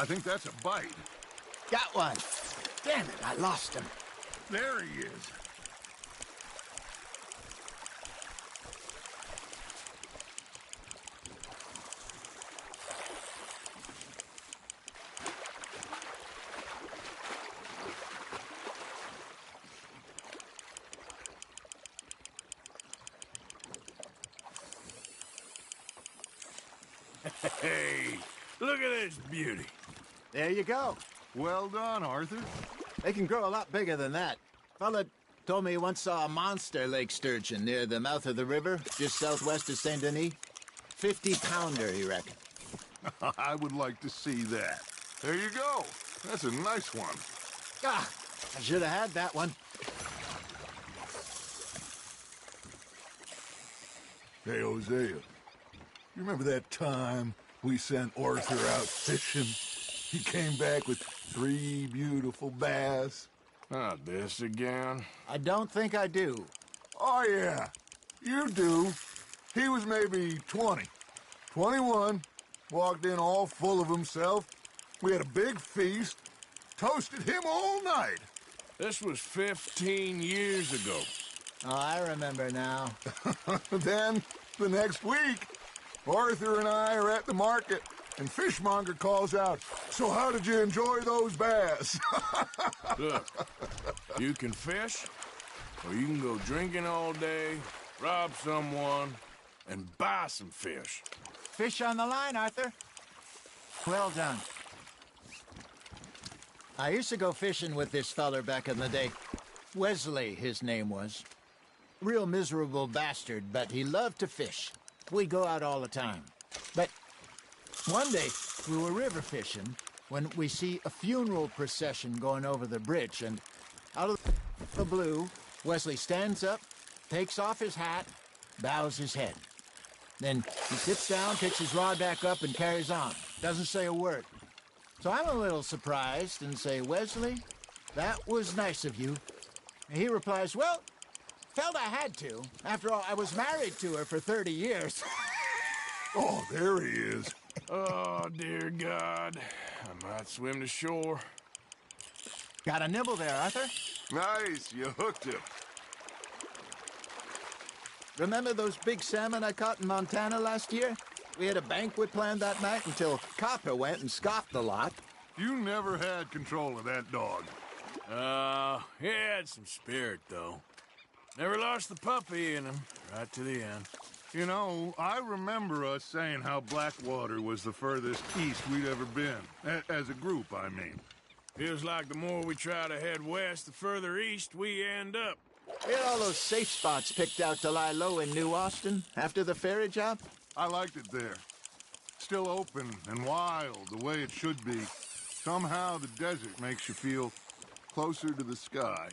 [SPEAKER 3] I think that's a bite.
[SPEAKER 18] Got one. Damn it, I lost him.
[SPEAKER 3] There he is.
[SPEAKER 1] Hey, look at this beauty.
[SPEAKER 18] There you go.
[SPEAKER 3] Well done, Arthur.
[SPEAKER 18] They can grow a lot bigger than that. Fella told me he once saw a monster lake sturgeon near the mouth of the river, just southwest of Saint Denis. 50-pounder, he reckoned.
[SPEAKER 3] I would like to see that. There you go. That's a nice one.
[SPEAKER 18] Ah, I should have had that one.
[SPEAKER 3] Hey, Hosea. You remember that time we sent Arthur out fishing? He came back with 3 beautiful bass.
[SPEAKER 1] Not this again.
[SPEAKER 18] I don't think I do.
[SPEAKER 3] Oh, yeah. You do. He was maybe 20. 21. Walked in all full of himself.
[SPEAKER 17] We had a big feast, toasted him all night.
[SPEAKER 1] This was 15 years ago.
[SPEAKER 18] Oh, I remember now.
[SPEAKER 17] Then, the next week, Arthur and I are at the market, and Fishmonger calls out, "So how did you enjoy those bass?"
[SPEAKER 1] Look, you can fish, or you can go drinking all day, rob someone, and buy some fish.
[SPEAKER 18] Fish on the line, Arthur. Well done. I used to go fishing with this feller back in the day. Wesley, his name was. Real miserable bastard, but he loved to fish. We'd go out all the time. But one day, we were river fishing when we see a funeral procession going over the bridge, and out of the blue, Wesley stands up, takes off his hat, bows his head. Then he sits down, picks his rod back up, and carries on. Doesn't say a word. So I'm a little surprised and say, "Wesley, that was nice of you." And he replies, "Well, felt I had to. After all, I was married to her for 30 years.
[SPEAKER 17] Oh, there he is.
[SPEAKER 1] Oh, dear God. I might swim to shore.
[SPEAKER 18] Got a nibble there, Arthur.
[SPEAKER 17] Nice, you hooked him.
[SPEAKER 18] Remember those big salmon I caught in Montana last year? We had a banquet planned that night until Copper went and scoffed the lot.
[SPEAKER 17] You never had control of that dog.
[SPEAKER 1] He had some spirit, though. Never lost the puppy in him, right to the end.
[SPEAKER 17] You know, I remember us saying how Blackwater was the furthest east we'd ever been. As a group, I mean.
[SPEAKER 1] Feels like the more we try to head west, the further east we end up.
[SPEAKER 18] We had all those safe spots picked out to lie low in New Austin after the ferry job.
[SPEAKER 17] I liked it there. Still open and wild, the way it should be. Somehow the desert makes you feel closer to the sky.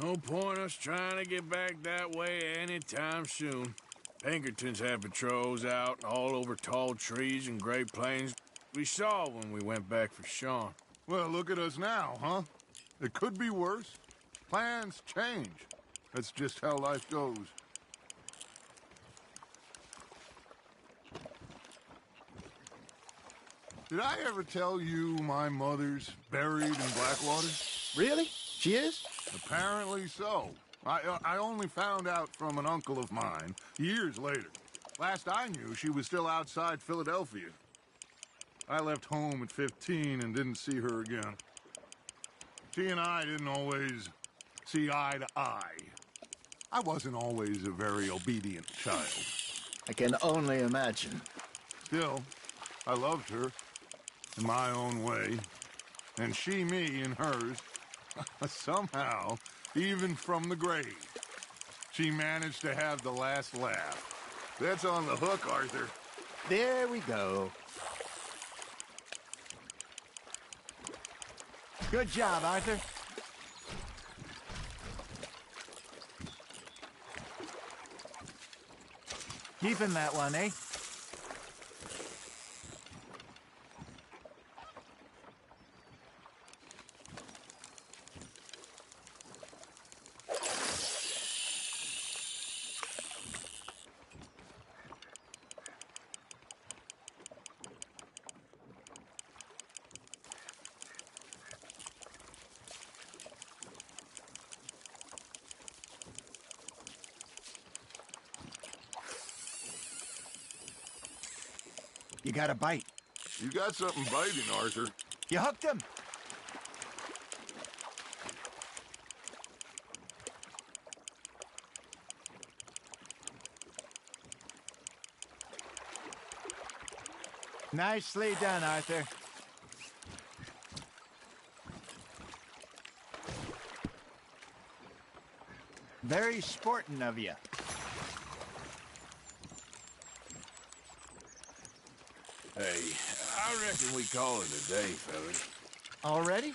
[SPEAKER 1] No point us trying to get back that way anytime soon. Pinkertons had patrols out all over tall trees and Great Plains. We saw when we went back for Sean.
[SPEAKER 17] Well, look at us now, huh? It could be worse. Plans change. That's just how life goes. Did I ever tell you my mother's buried in Blackwater?
[SPEAKER 18] Really? She is?
[SPEAKER 17] Apparently so. I only found out from an uncle of mine years later. Last I knew, she was still outside Philadelphia. I left home at 15 and didn't see her again. She and I didn't always see eye to eye. I wasn't always a very obedient child.
[SPEAKER 18] I can only imagine.
[SPEAKER 17] Still, I loved her in my own way, and she me in hers. Somehow, even from the grave, she managed to have the last laugh. That's on the hook, Arthur.
[SPEAKER 18] There we go. Good job, Arthur. Keeping that one, eh? You got a bite.
[SPEAKER 17] You got something biting, Arthur.
[SPEAKER 18] You hooked him. Nicely done, Arthur. Very sporting of you.
[SPEAKER 1] Hey, I reckon we call it a day, fellas.
[SPEAKER 18] Already?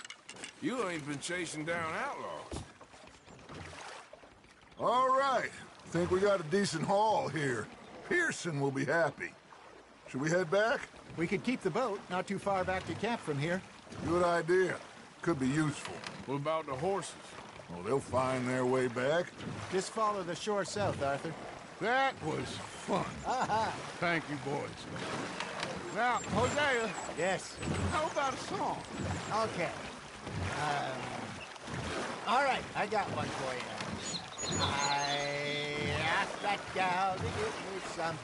[SPEAKER 1] You ain't been chasing down outlaws.
[SPEAKER 17] All right. Think we got a decent haul here. Pearson will be happy. Should we head back?
[SPEAKER 18] We could keep the boat not too far back to camp from here.
[SPEAKER 17] Good idea. Could be useful.
[SPEAKER 1] What about the horses?
[SPEAKER 17] Well, they'll find their way back.
[SPEAKER 18] Just follow the shore south, Arthur.
[SPEAKER 17] That was fun.
[SPEAKER 18] Aha!
[SPEAKER 17] Thank you, boys. Now, Hosea.
[SPEAKER 18] Yes.
[SPEAKER 17] How about a song?
[SPEAKER 18] Okay. All right, I got one for you. I asked that gal to give me some.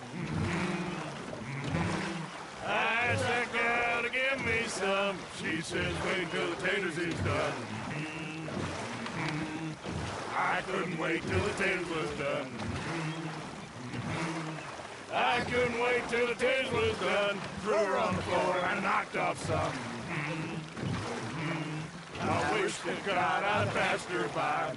[SPEAKER 1] I asked that gal to give me some. She says, wait till the taters is done. I couldn't wait till the taters was done. I couldn't wait till the taters was done. Threw her on the floor and knocked off some. I wish to God I'd passed her by.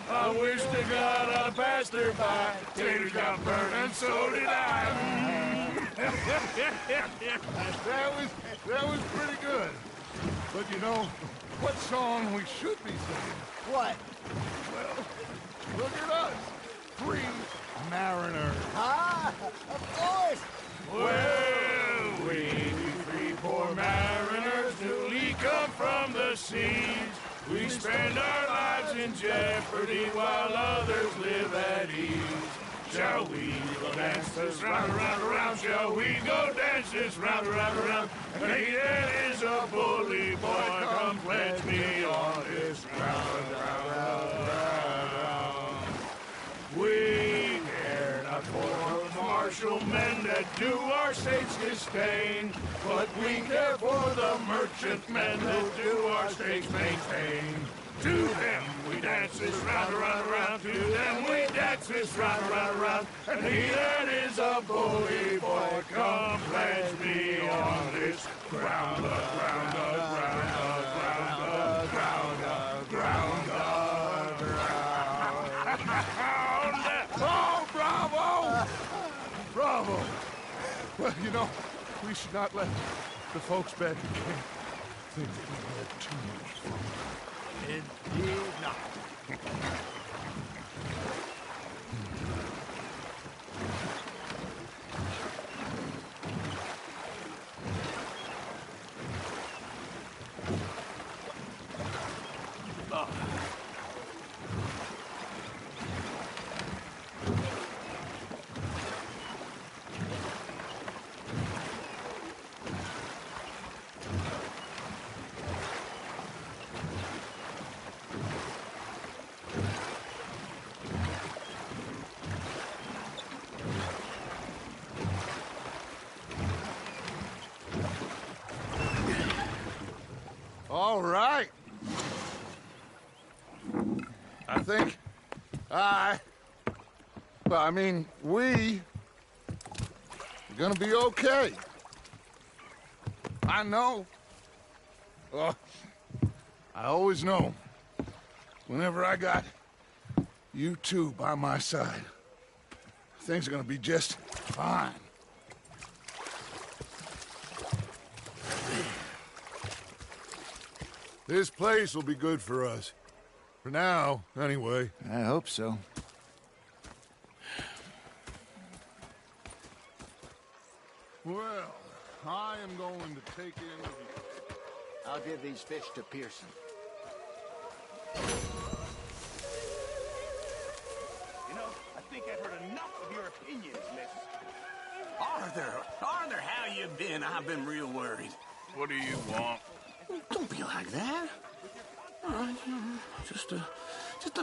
[SPEAKER 1] I wish to God I passed her by. Taters got burned and so did I.
[SPEAKER 17] that was pretty good. But you know, what song we should be singing?
[SPEAKER 18] What?
[SPEAKER 17] Well, look at us. Three mariners.
[SPEAKER 18] Ah, of course.
[SPEAKER 1] Well, we three poor mariners newly come from the seas. We spend our lives in jeopardy while others live at ease. Shall we go dance this round, around, around? Shall we go dance this round, around, around? And he that is a bully boy, come pledge me on this round, round, round, round. We care not for martial men that do our state's disdain, but we care for the merchant men that do our state's maintain. To them we dance this round, around, around. To them we dance this round, around, around. And he that is a bully boy, come pledge me on this ground, the ground, the ground, the ground, the ground, the ground, the ground.
[SPEAKER 17] Oh, bravo! Bravo! Well, you know, we should not let the folks back in camp think that we had too much fun.
[SPEAKER 18] Indeed not.
[SPEAKER 17] All right. I think we are gonna be okay. I know. Oh, I always know. Whenever I got you two by my side, things are gonna be just fine. This place will be good for us. For now, anyway.
[SPEAKER 18] I hope so.
[SPEAKER 17] Well, I am going to take in the view.
[SPEAKER 18] I'll give these fish to Pearson.
[SPEAKER 10] You know, I think I've heard enough of your opinions, miss.
[SPEAKER 21] Arthur, how you been? I've been real worried.
[SPEAKER 1] What do you want?
[SPEAKER 21] Don't be like that. All right, just a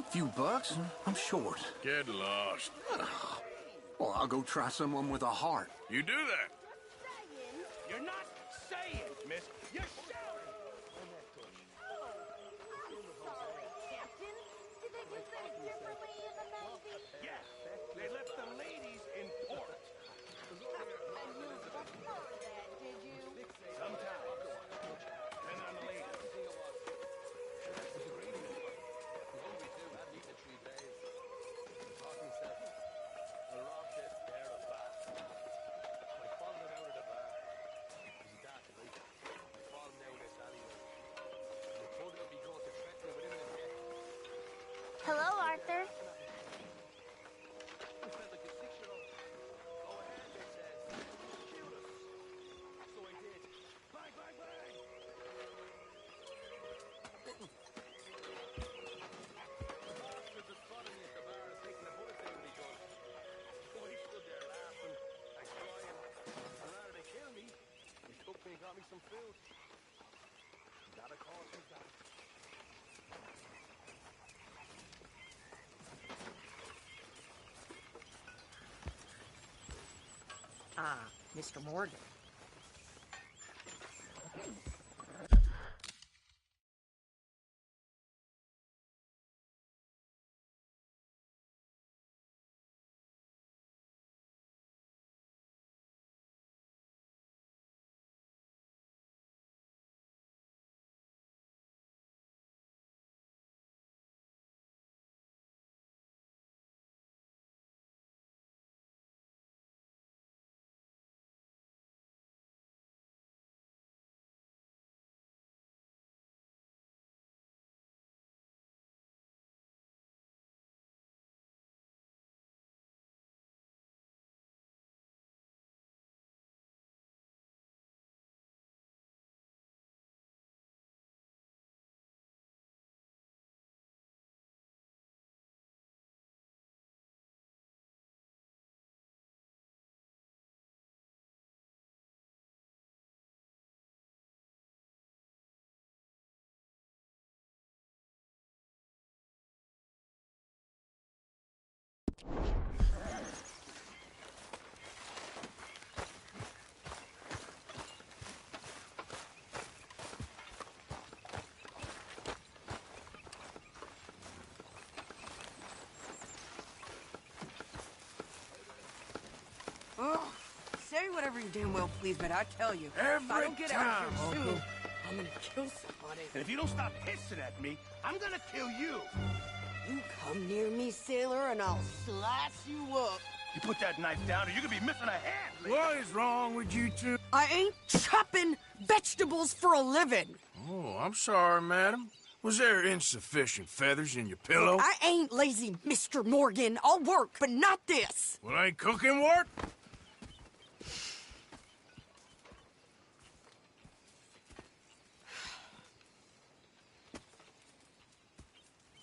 [SPEAKER 21] few bucks. I'm short.
[SPEAKER 1] Get lost.
[SPEAKER 21] Well, I'll go try someone with a heart.
[SPEAKER 1] You do that.
[SPEAKER 10] You're not saying, miss. You're shouting. Yeah, they left the ladies in port. Sometimes. Depend on the ladies. some food. Gotta cause some doubt.
[SPEAKER 2] Ah, Mr. Morgan.
[SPEAKER 22] Oh, say whatever you damn well please, but I tell you, if I don't get out of here soon, I'm gonna kill somebody.
[SPEAKER 21] And if you don't stop hissing at me, I'm gonna kill you.
[SPEAKER 22] You come near me, sailor, and I'll slice you up.
[SPEAKER 21] You put that knife down or you're gonna be missing a hand.
[SPEAKER 1] What is wrong with you two?
[SPEAKER 22] I ain't chopping vegetables for a living.
[SPEAKER 1] Oh, I'm sorry, madam. Was there insufficient feathers in your pillow?
[SPEAKER 22] I ain't lazy, Mr. Morgan. I'll work, but not this.
[SPEAKER 1] Well, ain't cooking work?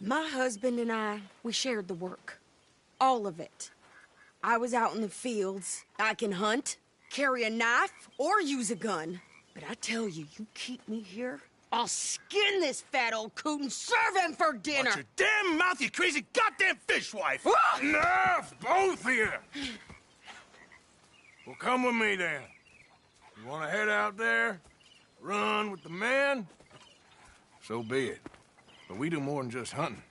[SPEAKER 22] My husband and I, we shared the work. All of it. I was out in the fields. I can hunt, carry a knife, or use a gun. But I tell you, you keep me here, I'll skin this fat old coot and serve him for dinner.
[SPEAKER 21] Watch your damn mouth, you crazy goddamn fishwife!
[SPEAKER 1] Enough, both of you! Well, come with me then. You want to head out there, run with the men? So be it. But we do more than just hunting.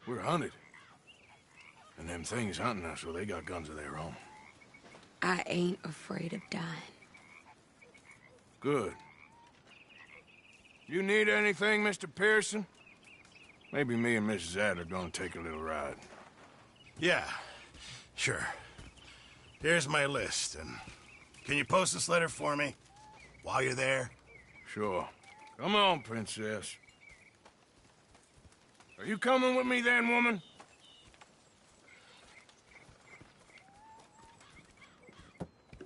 [SPEAKER 1] We're hunted. And them things hunting us, well, they got guns of their own.
[SPEAKER 22] I ain't afraid of dying.
[SPEAKER 1] Good. You need anything, Mr. Pearson? Maybe me and Mrs. Adler are gonna take a little ride.
[SPEAKER 21] Yeah, sure. Here's my list, and can you post this letter for me while you're there?
[SPEAKER 1] Sure. Come on, Princess. Are you coming with me then, woman?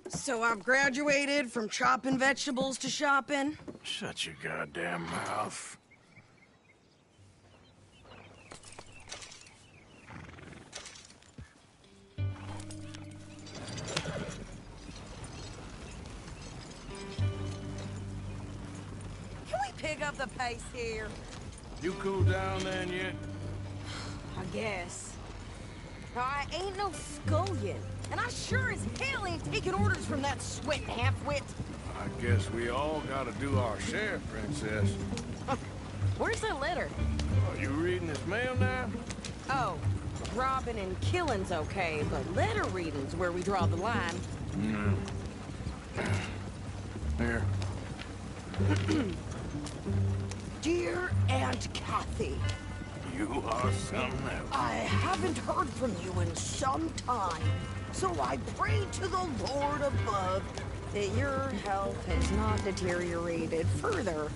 [SPEAKER 22] So I've graduated from chopping vegetables to shopping?
[SPEAKER 1] Shut your goddamn mouth.
[SPEAKER 22] Can we pick up the pace here?
[SPEAKER 1] You cool down then yet?
[SPEAKER 22] I guess. Now, I ain't no scullion, and I sure as hell ain't taking orders from that sweating half-wit.
[SPEAKER 1] I guess we all gotta do our share, Princess.
[SPEAKER 22] Where's that letter?
[SPEAKER 1] Are you reading this mail now?
[SPEAKER 22] Oh, robbing and killing's okay, but letter reading's where we draw the line.
[SPEAKER 1] Here.
[SPEAKER 22] Dear Aunt Kathy.
[SPEAKER 1] You are something else.
[SPEAKER 22] I haven't heard from you in some time, so I pray to the Lord above that your health has not deteriorated further.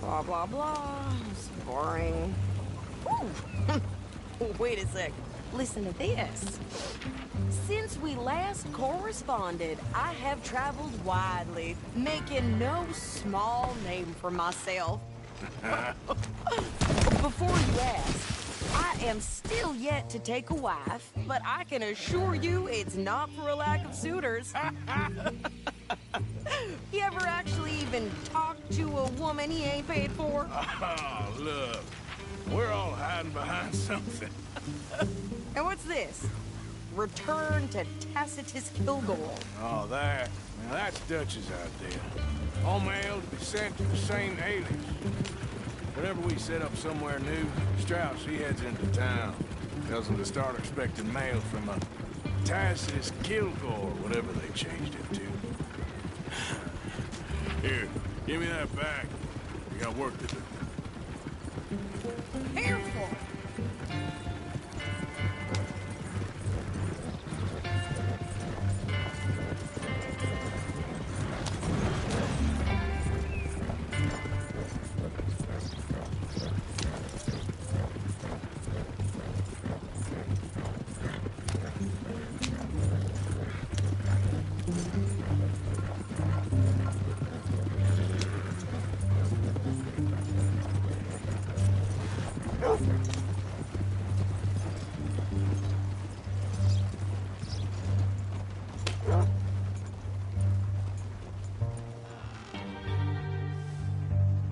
[SPEAKER 22] Blah, blah, blah. It's boring. Ooh. Wait a sec. Listen to this. Since we last corresponded, I have traveled widely, making no small name for myself. Before you ask, I am still yet to take a wife, but I can assure you it's not for a lack of suitors. You ever actually even talk to a woman he ain't paid for?
[SPEAKER 1] Oh, look. We're all hiding behind something.
[SPEAKER 22] And what's this? Return to Tacitus Kilgore.
[SPEAKER 1] Oh, that. Now, that's Dutch's idea. All mail to be sent to the same alias. Whenever we set up somewhere new, Strauss, he heads into town. Tells them to start expecting mail from a Tacitus Kilgore, whatever they changed it to. Here, give me that back. We got work to do.
[SPEAKER 22] Careful!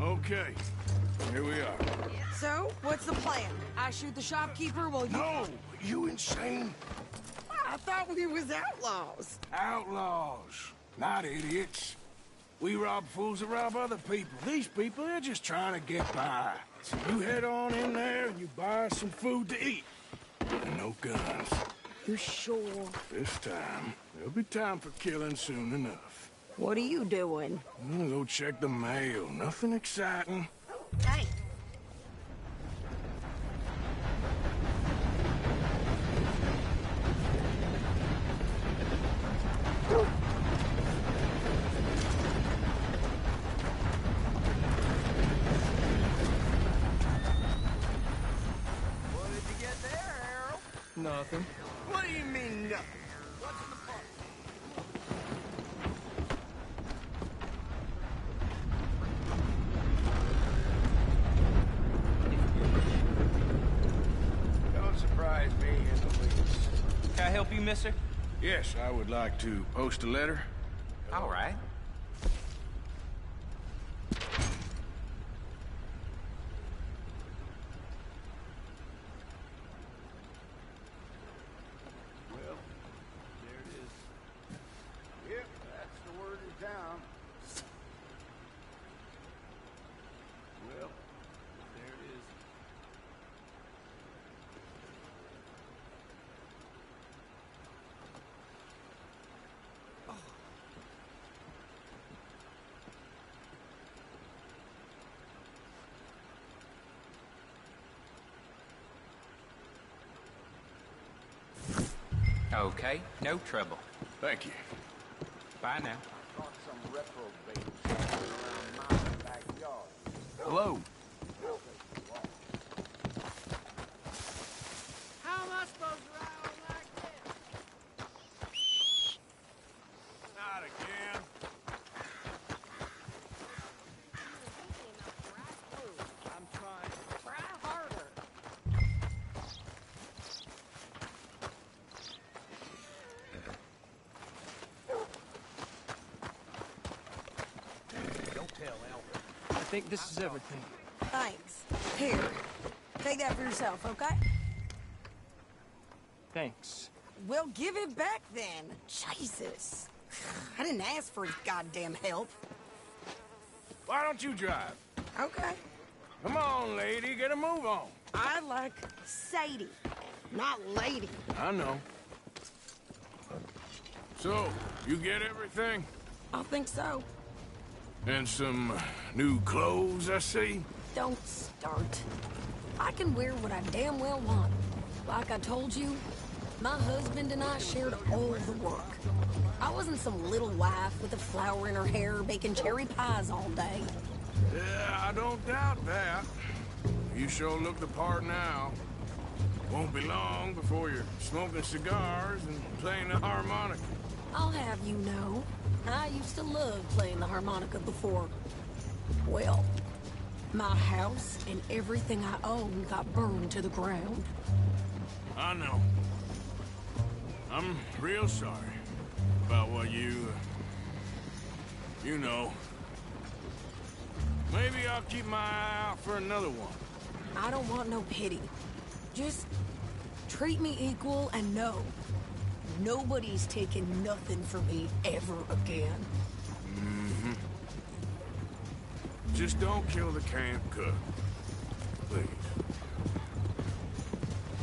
[SPEAKER 1] Okay, here we are.
[SPEAKER 22] So, what's the plan? I shoot the shopkeeper while you...
[SPEAKER 1] No! You insane?
[SPEAKER 22] I thought we was outlaws.
[SPEAKER 1] Outlaws, not idiots. We rob fools that rob other people. These people, they're just trying to get by. So you head on in there and you buy some food to eat. And no guns.
[SPEAKER 22] You sure?
[SPEAKER 1] This time, there'll be time for killing soon enough.
[SPEAKER 22] What are you doing?
[SPEAKER 1] I'm gonna go check the mail. Nothing exciting.
[SPEAKER 22] Hey.
[SPEAKER 10] What did you get there, Harold?
[SPEAKER 6] Nothing.
[SPEAKER 10] What do you mean, nothing? What's in the park? Don't surprise me in the least.
[SPEAKER 4] Can I help you, mister?
[SPEAKER 1] Yes, I would like to post a letter.
[SPEAKER 4] All right.
[SPEAKER 20] Well, there it is. Yep, that's the word in town. Well, there it is.
[SPEAKER 4] Okay, no trouble.
[SPEAKER 1] Thank you.
[SPEAKER 4] Bye now.
[SPEAKER 20] Caught some reprobates around my backyard.
[SPEAKER 1] Hello.
[SPEAKER 10] How am I supposed to ride on like this?
[SPEAKER 1] Not again.
[SPEAKER 10] I'm trying. Try harder. Don't tell Albert.
[SPEAKER 16] I think this is everything.
[SPEAKER 22] Thanks. Here. Take that for yourself, okay?
[SPEAKER 16] Thanks.
[SPEAKER 22] Well, give it back then. Jesus. I didn't ask for his goddamn help.
[SPEAKER 1] Why don't you drive?
[SPEAKER 22] Okay.
[SPEAKER 1] Come on, lady, get a move on.
[SPEAKER 22] I like Sadie, not lady.
[SPEAKER 1] I know. So, you get everything?
[SPEAKER 22] I think so.
[SPEAKER 1] And some new clothes, I see?
[SPEAKER 22] Don't start. I can wear what I damn well want. Like I told you, my husband and I shared all the work. I wasn't some little wife with a flower in her hair baking cherry pies all day.
[SPEAKER 1] Yeah, I don't doubt that. You sure look the part now. Won't be long before you're smoking cigars and playing the harmonica.
[SPEAKER 22] I'll have you know, I used to love playing the harmonica before. Well, my house and everything I own got burned to the ground.
[SPEAKER 1] I know. I'm real sorry about what you You know. Maybe I'll keep my eye out for another one.
[SPEAKER 22] I don't want no pity. Just treat me equal and know nobody's taking nothing from me ever again.
[SPEAKER 1] Mm-hmm. Just don't kill the camp cook. Please.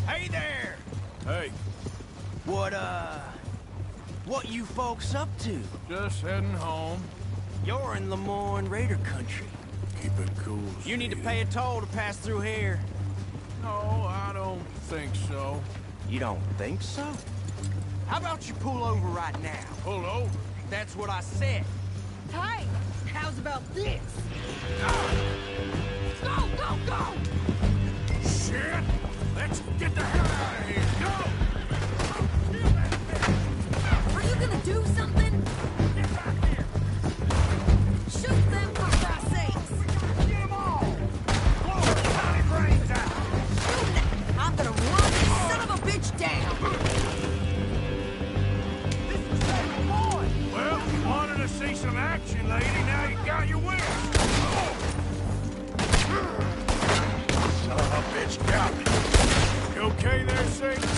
[SPEAKER 11] Hey there!
[SPEAKER 1] Hey.
[SPEAKER 11] What you folks up to?
[SPEAKER 1] Just heading home.
[SPEAKER 11] You're in Lemoyne Raider country.
[SPEAKER 1] Keep it cool,
[SPEAKER 11] You need to
[SPEAKER 1] Stevie.
[SPEAKER 11] pay a toll to pass through here.
[SPEAKER 1] No, I don't think so.
[SPEAKER 11] You don't think so? How about you pull over right now?
[SPEAKER 1] Pull over?
[SPEAKER 11] That's what I said.
[SPEAKER 22] Hey, how's about this? Go, go, go!
[SPEAKER 1] Shit! Let's get the hell out of here! Go!
[SPEAKER 22] Are you gonna do something?
[SPEAKER 1] Get back here!
[SPEAKER 22] Shoot them for Christ's sakes!
[SPEAKER 1] Get them all! Blow their tiny brains out!
[SPEAKER 22] Shoot them! I'm gonna run this son of a bitch down!
[SPEAKER 11] This is Sailor Boy!
[SPEAKER 1] Well, you wanted to see some action, lady. Now you got your wish. Son of a bitch, got me. You okay there, Satan?
[SPEAKER 22] Of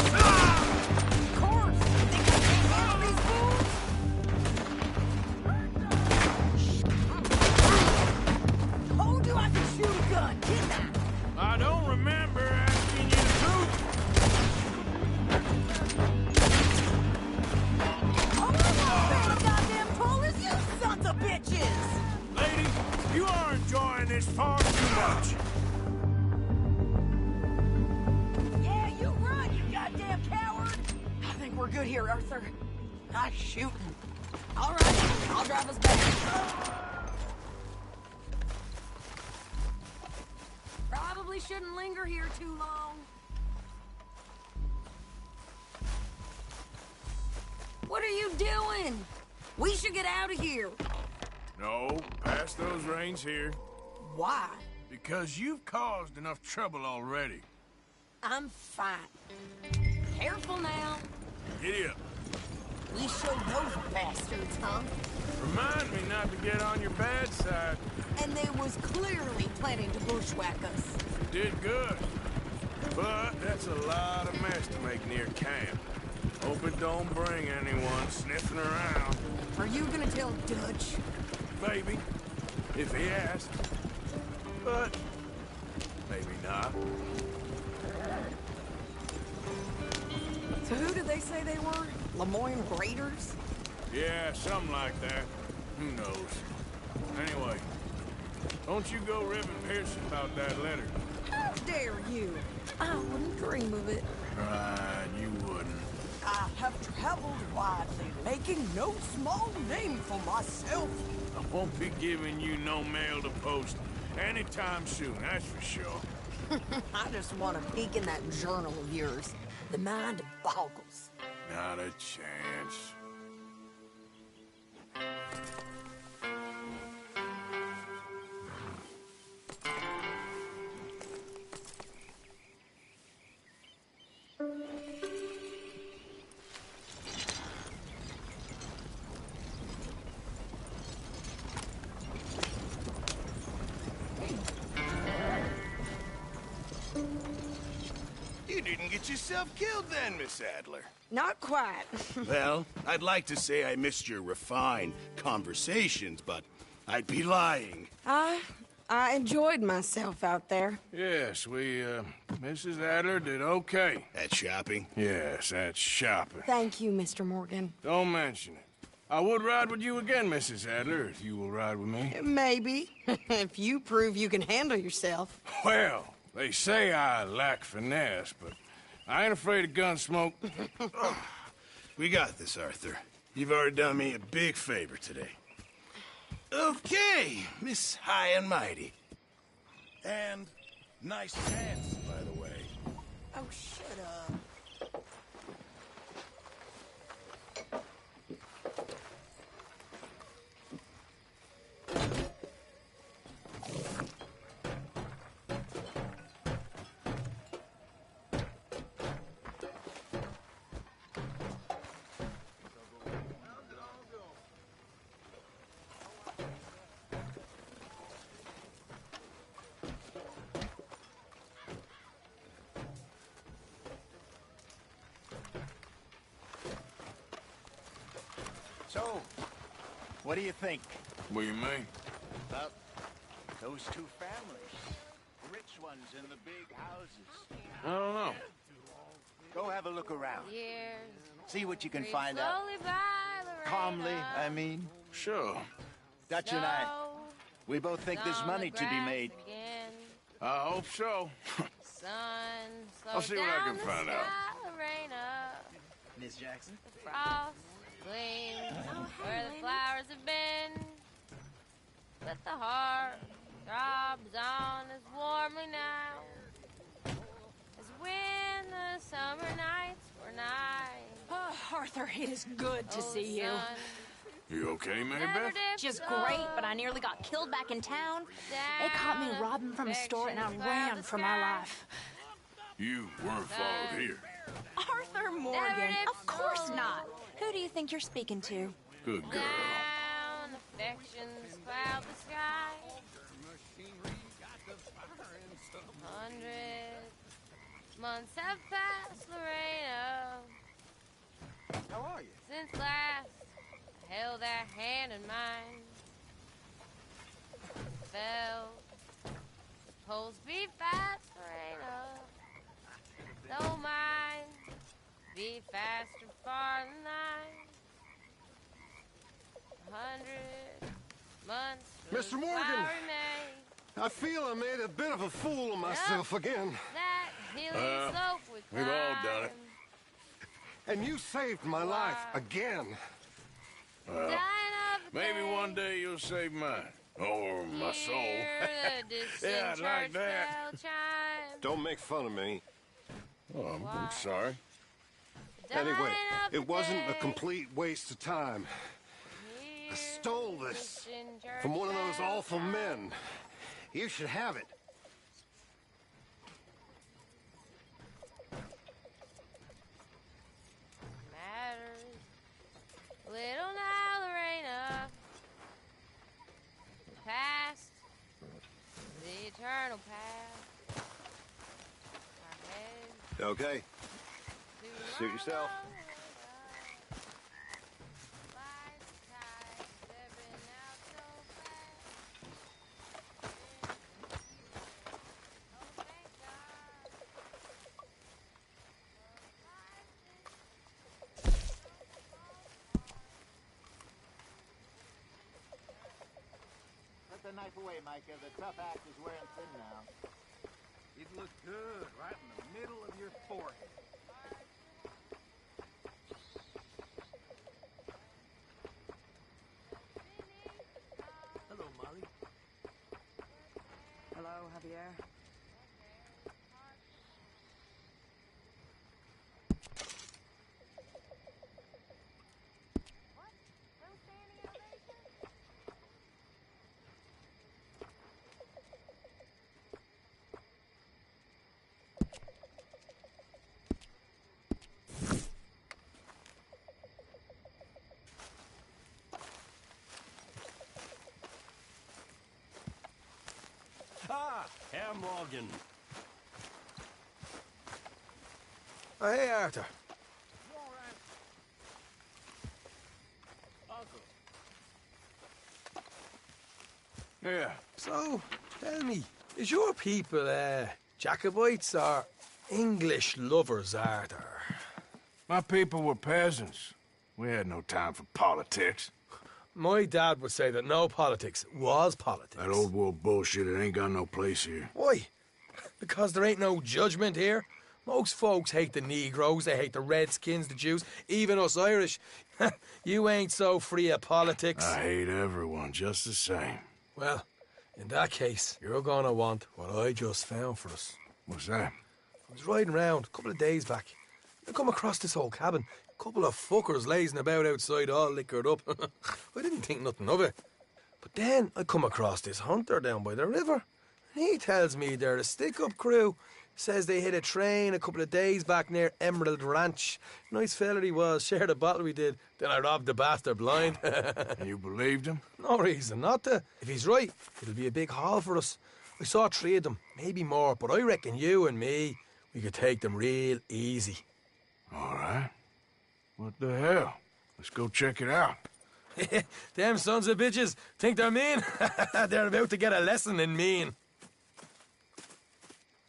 [SPEAKER 22] course! Think I can't handle these fools? Told you I could shoot a gun, didn't I?
[SPEAKER 1] I don't remember asking you to.
[SPEAKER 22] Oh, I'm not as goddamn tall as you sons of bitches!
[SPEAKER 1] Lady, you are enjoying this far too much.
[SPEAKER 22] Yeah, you run, you goddamn coward! I think we're good here, Arthur. Nice shooting. All right, I'll drive us back. Probably shouldn't linger here too long. What are you doing? We should get out of here.
[SPEAKER 1] No, pass those reins here.
[SPEAKER 22] Why?
[SPEAKER 1] Because you've caused enough trouble already.
[SPEAKER 22] I'm fine. Careful now.
[SPEAKER 1] Giddy up.
[SPEAKER 22] We showed those bastards, huh?
[SPEAKER 1] Remind me not to get on your bad side.
[SPEAKER 22] And they was clearly planning to bushwhack us.
[SPEAKER 1] Did good. But that's a lot of mess to make near camp. Hope it don't bring anyone sniffing around.
[SPEAKER 22] Are you gonna tell Dutch?
[SPEAKER 1] Maybe. If he asks. But maybe not.
[SPEAKER 22] So who did they say they were? Lemoyne Raiders?
[SPEAKER 1] Yeah, something like that. Who knows? Anyway, don't you go ribbing Pearson about that letter.
[SPEAKER 22] How dare you? I wouldn't dream of it.
[SPEAKER 1] Right, you wouldn't.
[SPEAKER 22] I have traveled widely, making no small name for myself.
[SPEAKER 1] I won't be giving you no mail to post anytime soon, that's for sure.
[SPEAKER 22] I just want to peek in that journal of yours. The mind boggles.
[SPEAKER 1] Not a chance.
[SPEAKER 12] You didn't get yourself killed then, Miss Adler.
[SPEAKER 22] Not quite.
[SPEAKER 12] Well, I'd like to say I missed your refined conversations, but I'd be lying.
[SPEAKER 22] I enjoyed myself out there.
[SPEAKER 1] Yes, Mrs. Adler did okay.
[SPEAKER 12] At shopping?
[SPEAKER 1] Yes, at shopping.
[SPEAKER 22] Thank you, Mr. Morgan.
[SPEAKER 1] Don't mention it. I would ride with you again, Mrs. Adler, if you will ride with me.
[SPEAKER 22] Maybe. If you prove you can handle yourself.
[SPEAKER 1] Well, they say I lack finesse, but I ain't afraid of gun smoke.
[SPEAKER 12] We got this, Arthur. You've already done me a big favor today. Okay, Miss High and Mighty. And nice pants, by the way.
[SPEAKER 22] Oh, shut up.
[SPEAKER 18] So, what do you think?
[SPEAKER 21] What do you mean?
[SPEAKER 18] About those two families. The rich ones in the big houses.
[SPEAKER 21] I don't know.
[SPEAKER 18] Go have a look around.
[SPEAKER 2] Years
[SPEAKER 18] See what you can
[SPEAKER 2] creep
[SPEAKER 18] find out.
[SPEAKER 2] slowly by, Lorena.
[SPEAKER 18] Calmly, I mean.
[SPEAKER 21] Sure.
[SPEAKER 18] Dutch and I, we both think there's
[SPEAKER 2] On
[SPEAKER 18] money
[SPEAKER 2] the
[SPEAKER 18] to be
[SPEAKER 2] grass
[SPEAKER 18] made.
[SPEAKER 2] again.
[SPEAKER 21] I hope so.
[SPEAKER 2] Sun, slow
[SPEAKER 21] I'll see what I
[SPEAKER 2] down
[SPEAKER 21] can
[SPEAKER 2] the
[SPEAKER 21] find out.
[SPEAKER 2] sky, Lorena.
[SPEAKER 18] Miss Jackson?
[SPEAKER 2] The frost gleams where the flowers have been. But the heart throbs on as warmly now as when the summer nights were nigh.
[SPEAKER 22] Oh, Arthur, it is good to see you.
[SPEAKER 21] You okay, Mary Beth?
[SPEAKER 22] Just great, but I nearly got killed back in town. They caught me robbing from a store and I ran for my life.
[SPEAKER 21] You weren't followed here.
[SPEAKER 22] Arthur Morgan, of course not. Who do you think you're speaking to?
[SPEAKER 21] Good girl.
[SPEAKER 2] Down affections cloud the sky. 100 months have passed, Lorena.
[SPEAKER 18] How are you?
[SPEAKER 2] Since last I held that hand in mine. Felt the pulse beat fast, Lorena. Though mine beat faster far than thine. 100 months.
[SPEAKER 9] Mr. Morgan! I feel I made a bit of a fool of myself again.
[SPEAKER 2] That hilly slope we
[SPEAKER 21] We've all done it.
[SPEAKER 9] And you saved my life again.
[SPEAKER 21] Well, maybe one day you'll save mine. Or my soul. Yeah, I'd like that.
[SPEAKER 9] Don't make fun of me.
[SPEAKER 21] Oh, I'm sorry.
[SPEAKER 9] Anyway, it wasn't a complete waste of time. I stole this from one of those awful men. You should have it.
[SPEAKER 2] Matters little now, Lorena. The past, the eternal past. Our heads
[SPEAKER 9] Okay. Suit yourself.
[SPEAKER 18] Put the knife away, Micah. The tough act is wearing thin now. It looks good right in the middle of your forehead.
[SPEAKER 10] Hello, Molly.
[SPEAKER 22] Hello, Javier.
[SPEAKER 6] Ah, Herr Morgan. Oh, hey, Arthur.
[SPEAKER 21] Yeah.
[SPEAKER 6] So, tell me, is your people, Jacobites or English lovers, Arthur?
[SPEAKER 21] My people were peasants. We had no time for politics.
[SPEAKER 6] My dad would say that no politics was politics.
[SPEAKER 21] That old world bullshit, it ain't got no place here.
[SPEAKER 6] Why? Because there ain't no judgment here. Most folks hate the Negroes, they hate the Redskins, the Jews, even us Irish. You ain't so free of politics.
[SPEAKER 21] I hate everyone just the same.
[SPEAKER 6] Well, in that case, you're gonna want what I just found for us.
[SPEAKER 21] What's that?
[SPEAKER 6] I was riding around a couple of days back. I come across this old cabin. A couple of fuckers lazing about outside all liquored up. I didn't think nothing of it. But then I come across this hunter down by the river. And he tells me they're a stick-up crew. Says they hit a train a couple of days back near Emerald Ranch. Nice fella he was, shared a bottle we did. Then I robbed the bastard blind.
[SPEAKER 21] And you believed him?
[SPEAKER 6] No reason not to. If he's right, it'll be a big haul for us. I saw 3 of them, maybe more, but I reckon you and me, we could take them real easy.
[SPEAKER 21] All right. What the hell? Let's go check it out.
[SPEAKER 6] Them sons of bitches think they're mean. They're about to get a lesson in mean.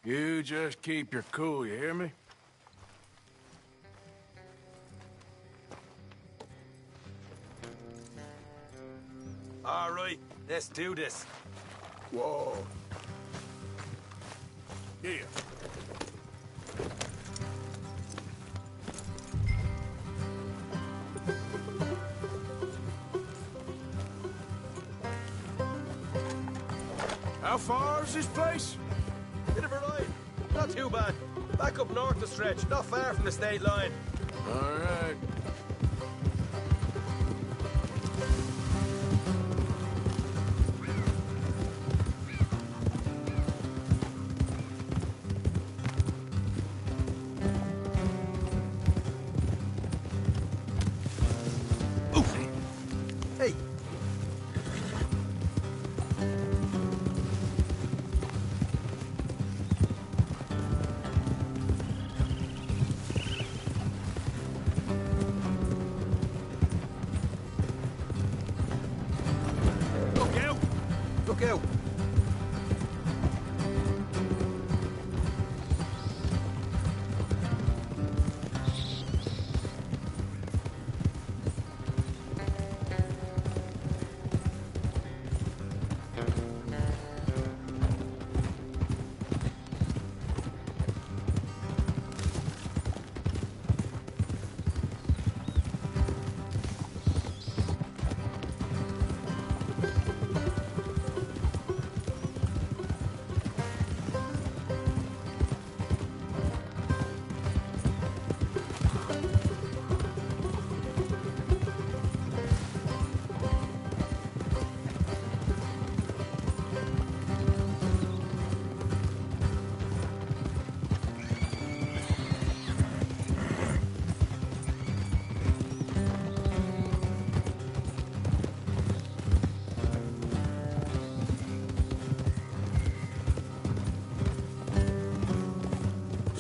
[SPEAKER 1] You just keep your cool, you hear me?
[SPEAKER 6] All right, let's do this.
[SPEAKER 1] Whoa. Yeah. How far is this place?
[SPEAKER 6] Bit of a ride. Not too bad. Back up north the stretch, not far from the state line.
[SPEAKER 1] All right.
[SPEAKER 6] Hey. Look out! Look out!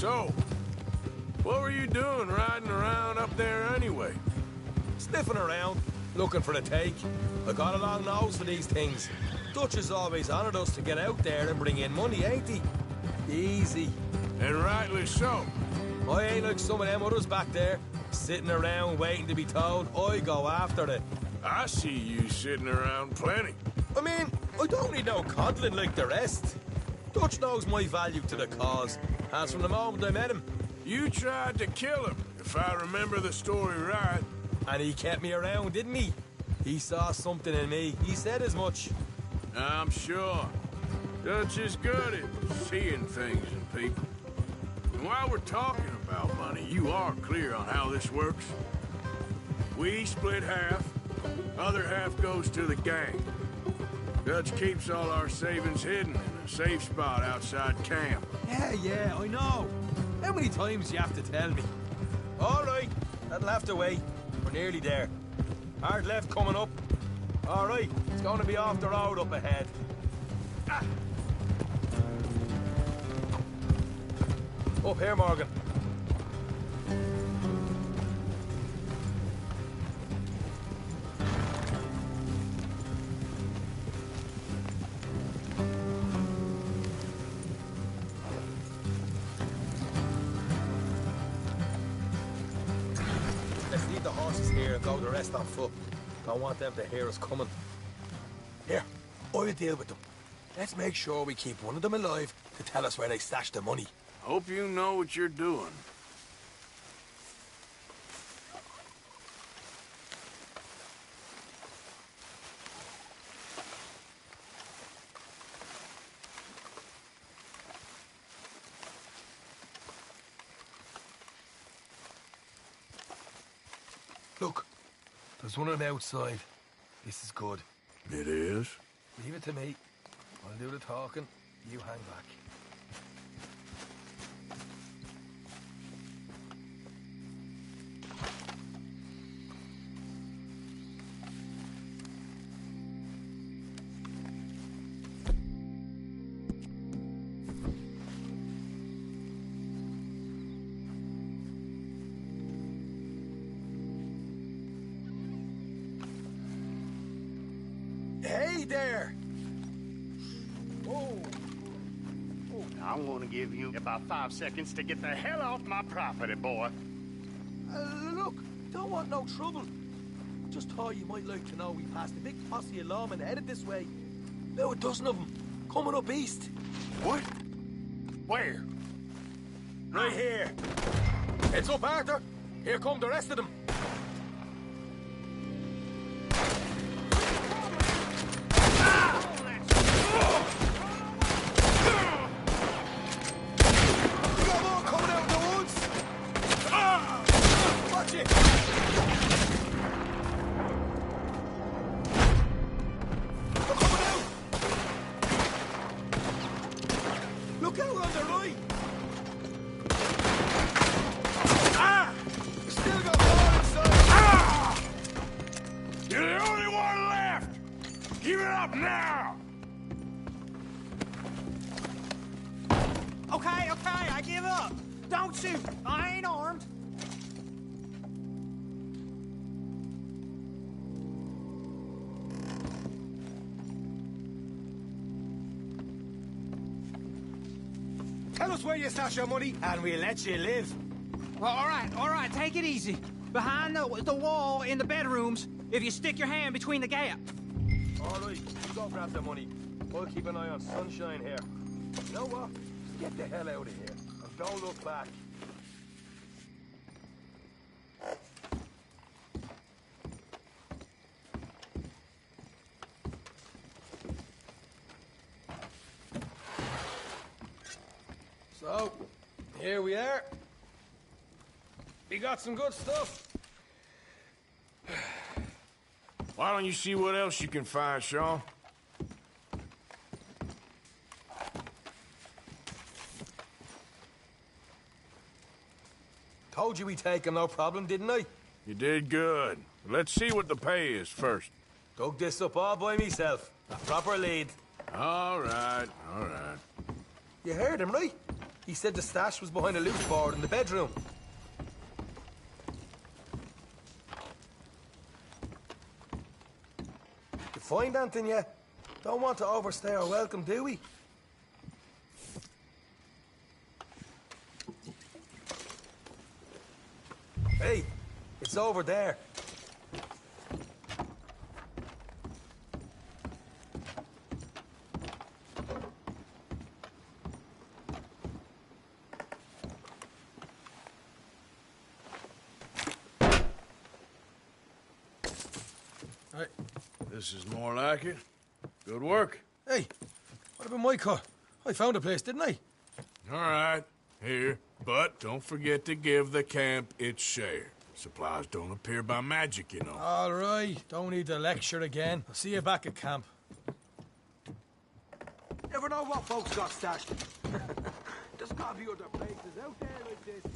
[SPEAKER 1] So, what were you doing riding around up there anyway?
[SPEAKER 6] Sniffing around, looking for a take. I got a long nose for these things. Dutch has always honoured us to get out there and bring in money, ain't he? Easy.
[SPEAKER 1] And rightly so.
[SPEAKER 6] I ain't like some of them others back there, sitting around waiting to be told. I go after it.
[SPEAKER 1] I see you sitting around plenty.
[SPEAKER 6] I mean, I don't need no coddling like the rest. Dutch knows my value to the cause, as from the moment I met him.
[SPEAKER 1] You tried to kill him, if I remember the story right.
[SPEAKER 6] And he kept me around, didn't he? He saw something in me. He said as much.
[SPEAKER 1] I'm sure. Dutch is good at seeing things in people. And while we're talking about money, you are clear on how this works. We split half, other half goes to the gang. Dutch keeps all our savings hidden in a safe spot outside camp.
[SPEAKER 6] Yeah, I know. How many times you have to tell me? All right, that'll have to wait. We're nearly there. Hard left coming up. All right, it's going to be off the road up ahead. Ah. Up here, Morgan. Let's leave the horses here and go the rest on foot. Don't want them to hear us coming. Here, I'll deal with them. Let's make sure we keep one of them alive to tell us where they stashed the money.
[SPEAKER 1] Hope you know what you're doing.
[SPEAKER 6] Look, there's one on the outside. This is good.
[SPEAKER 1] It is?
[SPEAKER 6] Leave it to me. I'll do the talking. You hang back.
[SPEAKER 12] I'm gonna give you about 5 seconds to get the hell off my property, boy.
[SPEAKER 6] Look, don't want no trouble. Just thought you might like to know we passed a big posse of lawmen headed this way. About a dozen of them, coming up east.
[SPEAKER 12] What? Where?
[SPEAKER 6] Right here. Heads up, Arthur. Here come the rest of them. Look out on the right! Ah! Still got more inside! Ah!
[SPEAKER 1] You're the only one left! Give it up now!
[SPEAKER 11] Okay, I give up. Don't shoot. I ain't armed.
[SPEAKER 10] Tell us where you stash your money, and we'll let you live.
[SPEAKER 11] Well, all right, take it easy. Behind the wall in the bedrooms, if you stick your hand between the gap.
[SPEAKER 6] All right, you go grab the money. We'll keep an eye on Sunshine here. You know what? Get the hell out of here, and don't look back. So, here we are. We got some good stuff.
[SPEAKER 1] Why don't you see what else you can find, Sean?
[SPEAKER 6] Told you we'd take him, no problem, didn't I?
[SPEAKER 1] You did good. Let's see what the pay is first.
[SPEAKER 6] Dug this up all by myself. A proper lead.
[SPEAKER 1] All right, all right.
[SPEAKER 6] You heard him, right? He said the stash was behind a loose board in the bedroom. You find anything yet? Don't want to overstay our welcome, do we? Hey, it's over there.
[SPEAKER 1] Hey, this is more like it. Good work.
[SPEAKER 6] Hey, what about my car? I found a place, didn't I?
[SPEAKER 1] All right, here. But don't forget to give the camp its share. Supplies don't appear by magic, you know.
[SPEAKER 6] All right, don't need to lecture again. I'll see you back at camp.
[SPEAKER 10] Never know what folks got stashed. There's gotta be other places out there like this.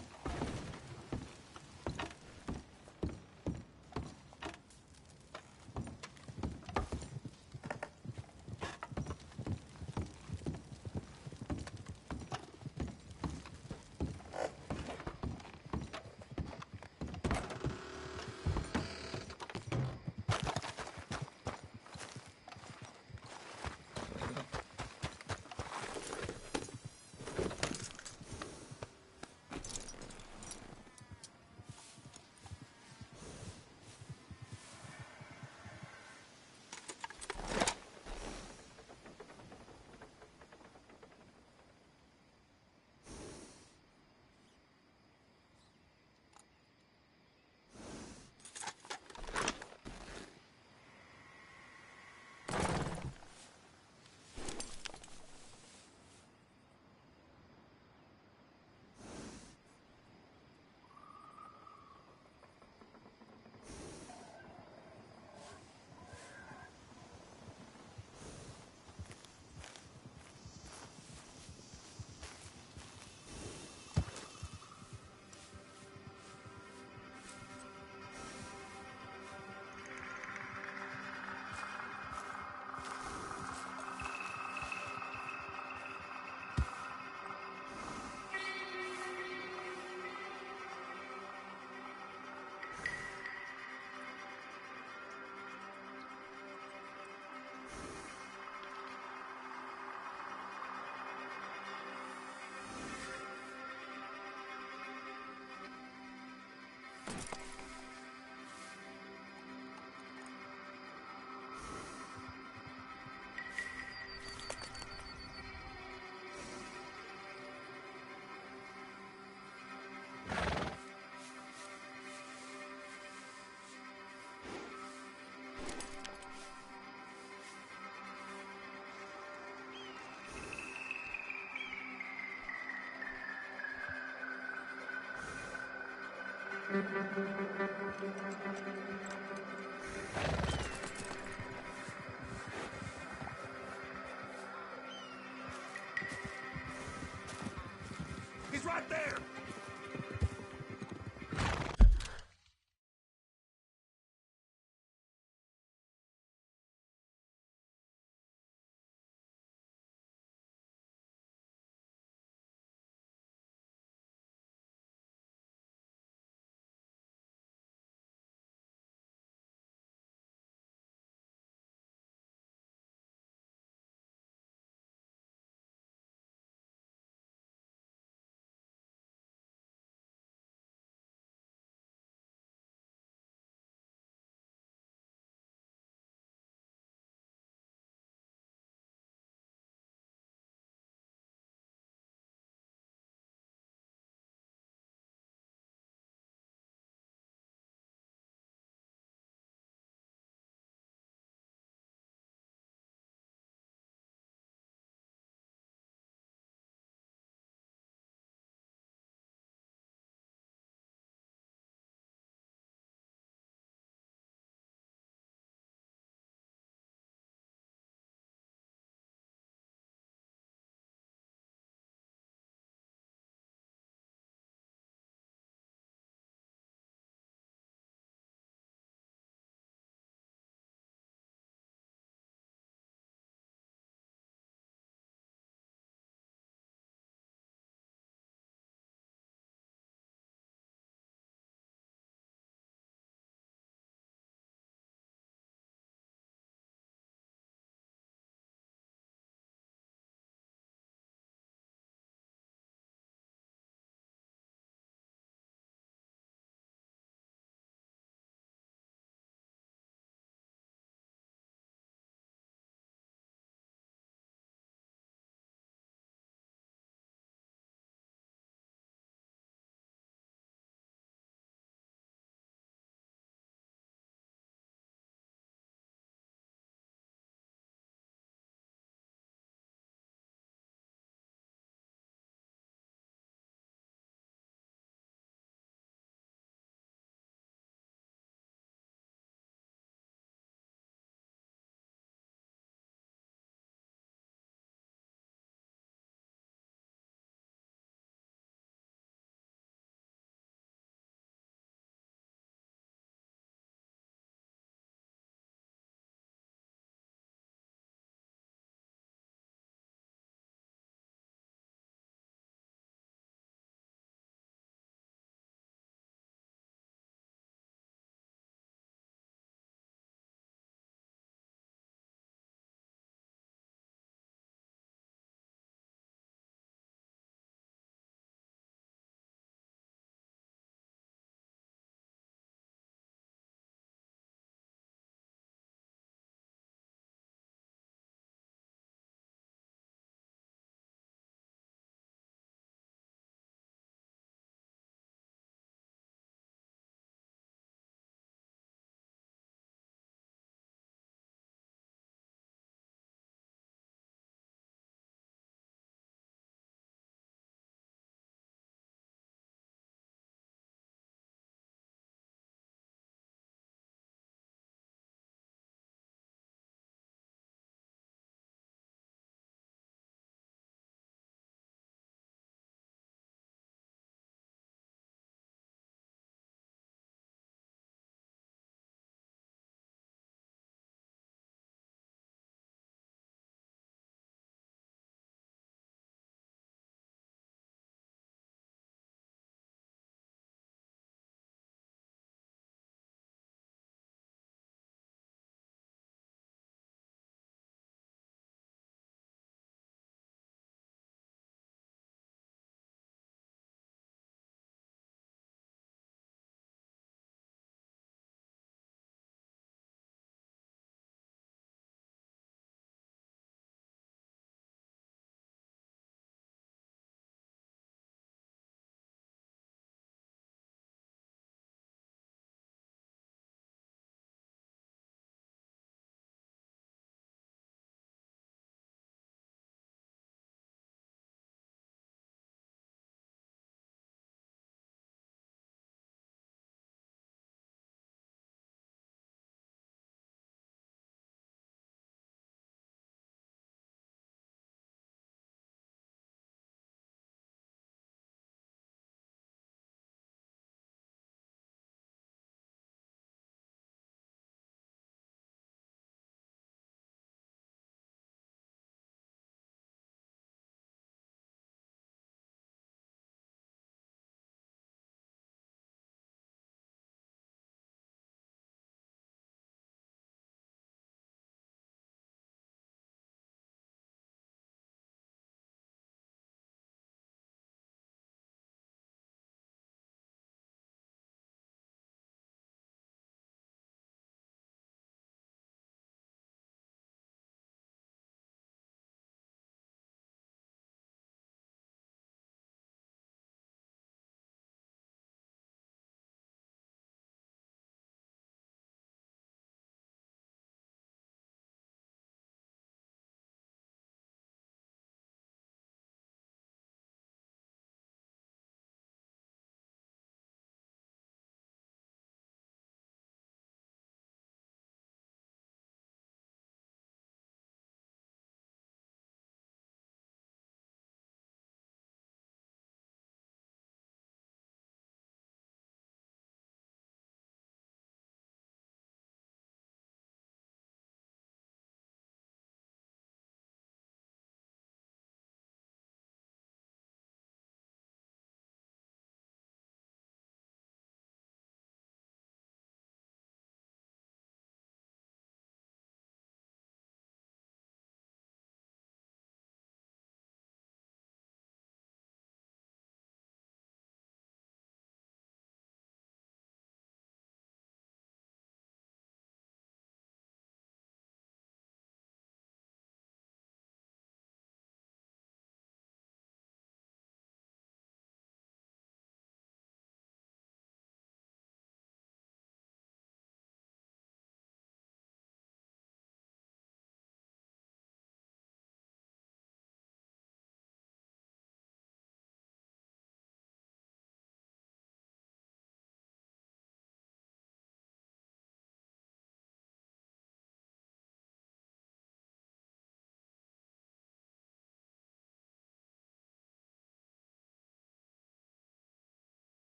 [SPEAKER 21] He's right there!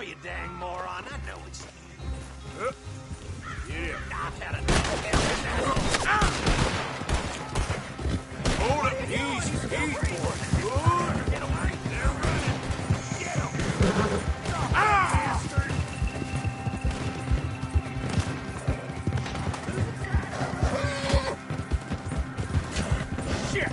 [SPEAKER 6] me, you dang moron. I know it's you.
[SPEAKER 1] Yeah.
[SPEAKER 6] I've had enough.
[SPEAKER 1] Hold it. Easy. Easy, boy. Good.
[SPEAKER 6] Get away.
[SPEAKER 1] They're running. Get them. Ah! Shit!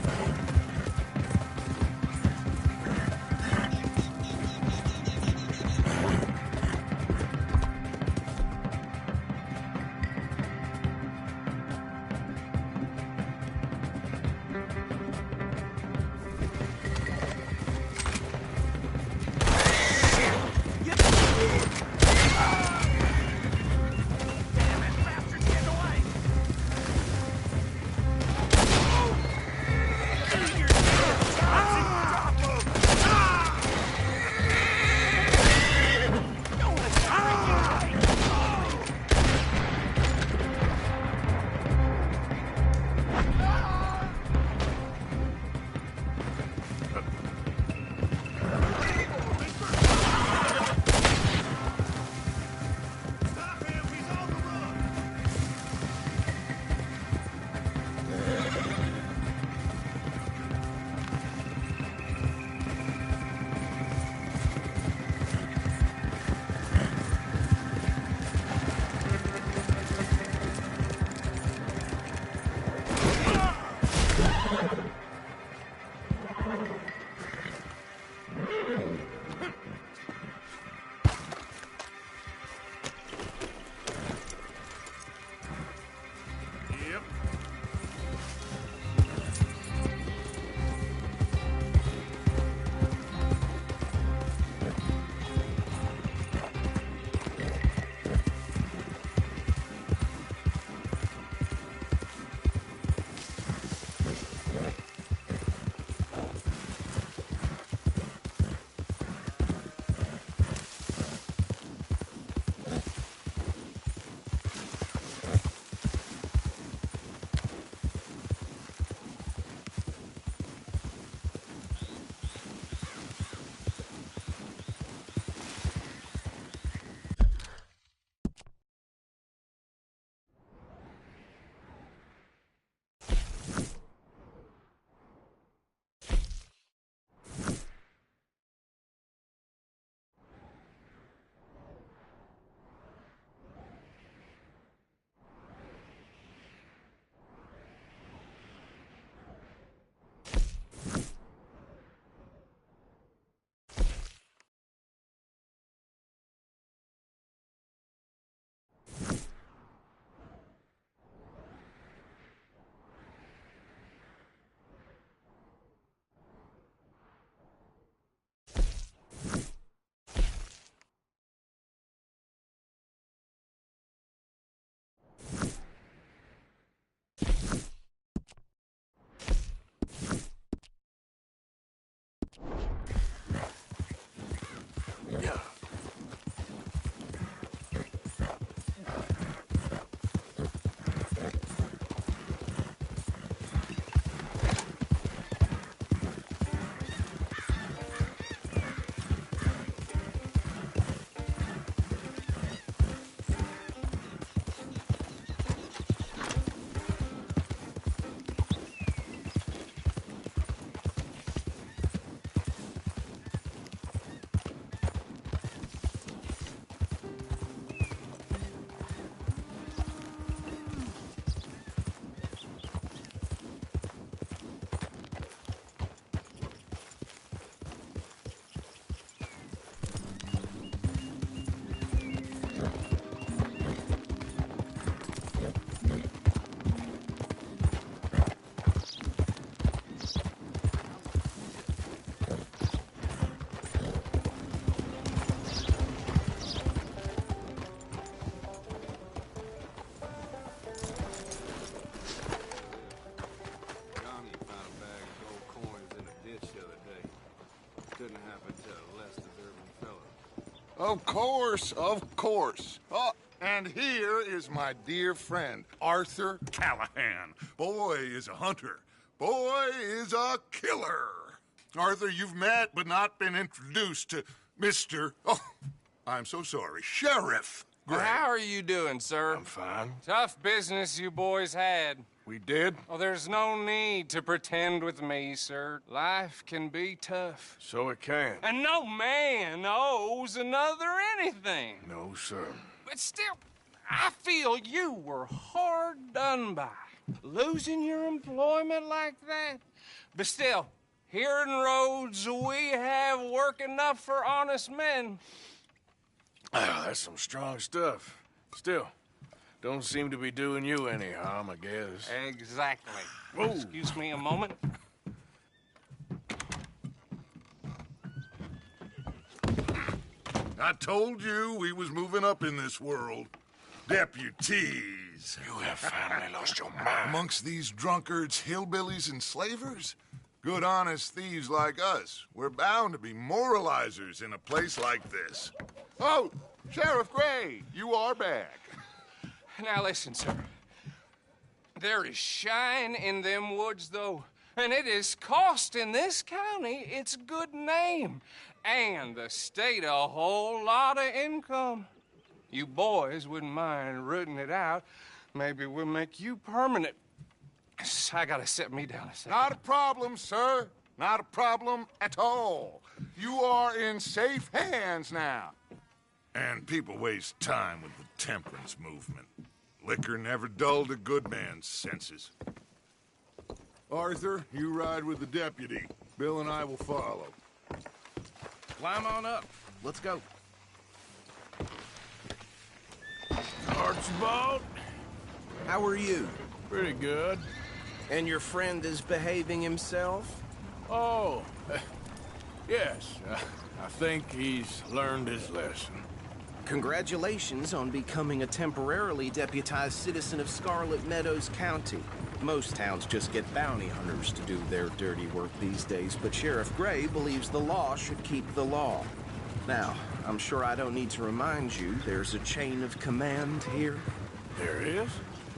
[SPEAKER 17] Of course, of course. Oh, and here is my dear friend, Arthur Callahan. Boy is a hunter. Boy is a killer. Arthur, you've met but not been introduced to Mr. Oh, I'm so sorry. Sheriff Gray.
[SPEAKER 19] How are you doing, sir?
[SPEAKER 1] I'm fine.
[SPEAKER 19] Tough business you boys had.
[SPEAKER 1] We did?
[SPEAKER 19] Oh, there's no need to pretend with me, sir. Life can be tough.
[SPEAKER 1] So it can.
[SPEAKER 19] And no man owes another anything.
[SPEAKER 1] No, sir.
[SPEAKER 19] But still, I feel you were hard done by. Losing your employment like that. But still, here in Rhodes, we have work enough for honest men.
[SPEAKER 1] Oh, that's some strong stuff. Still, don't seem to be doing you any harm, I guess.
[SPEAKER 19] Exactly.
[SPEAKER 1] Whoa.
[SPEAKER 19] Excuse me a moment.
[SPEAKER 17] I told you we was moving up in this world. Deputies.
[SPEAKER 1] You have finally lost your mind.
[SPEAKER 17] Amongst these drunkards, hillbillies, and slavers? Good, honest thieves like us. We're bound to be moralizers in a place like this. Oh, Sheriff Gray, you are back.
[SPEAKER 19] Now listen, sir. There is shine in them woods, though, and it is costing this county its good name and the state a whole lot of income. You boys wouldn't mind rooting it out. Maybe we'll make you permanent. I gotta sit me down a second.
[SPEAKER 17] Not a problem, sir. Not a problem at all. You are in safe hands now. And people waste time with the temperance movement. Liquor never dulled a good man's senses. Arthur, you ride with the deputy. Bill and I will follow.
[SPEAKER 10] Climb on up. Let's go.
[SPEAKER 1] Archibald?
[SPEAKER 10] How are you?
[SPEAKER 1] Pretty good.
[SPEAKER 10] And your friend is behaving himself?
[SPEAKER 1] Oh, yes. I think he's learned his lesson.
[SPEAKER 10] Congratulations on becoming a temporarily deputized citizen of Scarlet Meadows County. Most towns just get bounty hunters to do their dirty work these days, but Sheriff Gray believes the law should keep the law. Now, I'm sure I don't need to remind you there's a chain of command here.
[SPEAKER 1] There is?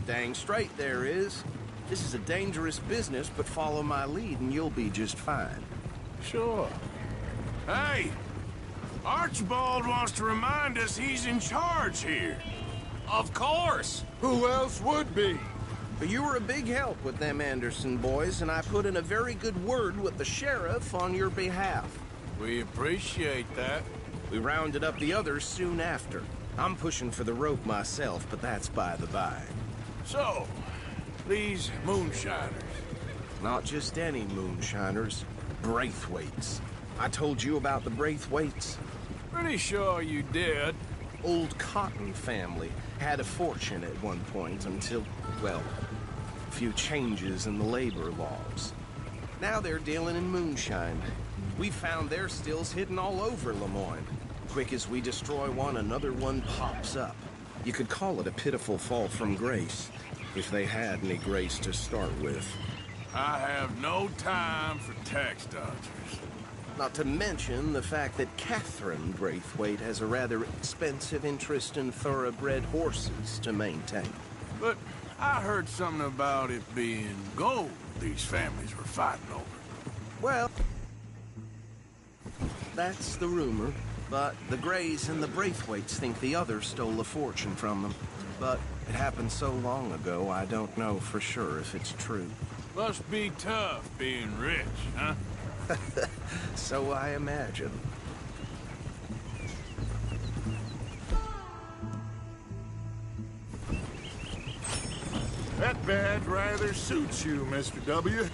[SPEAKER 10] Dang straight there is. This is a dangerous business, but follow my lead and you'll be just fine.
[SPEAKER 1] Sure. Hey! Archibald wants to remind us he's in charge here.
[SPEAKER 19] Of course!
[SPEAKER 17] Who else would be?
[SPEAKER 10] But you were a big help with them Anderson boys, and I put in a very good word with the sheriff on your behalf.
[SPEAKER 1] We appreciate that.
[SPEAKER 10] We rounded up the others soon after. I'm pushing for the rope myself, but that's by the by.
[SPEAKER 1] So, these moonshiners.
[SPEAKER 10] Not just any moonshiners. Braithwaites. I told you about the Braithwaites?
[SPEAKER 1] Pretty sure you did.
[SPEAKER 10] Old Cotton family had a fortune at one point until, well, a few changes in the labor laws. Now they're dealing in moonshine. We found their stills hidden all over Lemoyne. Quick as we destroy one, another one pops up. You could call it a pitiful fall from grace, if they had any grace to start with.
[SPEAKER 1] I have no time for tax dodgers.
[SPEAKER 10] Not to mention the fact that Catherine Braithwaite has a rather expensive interest in thoroughbred horses to maintain.
[SPEAKER 1] But I heard something about it being gold these families were fighting over.
[SPEAKER 10] Well, that's the rumor. But the Grays and the Braithwaites think the others stole a fortune from them. But it happened so long ago, I don't know for sure if it's true.
[SPEAKER 1] Must be tough being rich, huh?
[SPEAKER 10] So I imagine.
[SPEAKER 17] That badge rather suits you, Mr. W.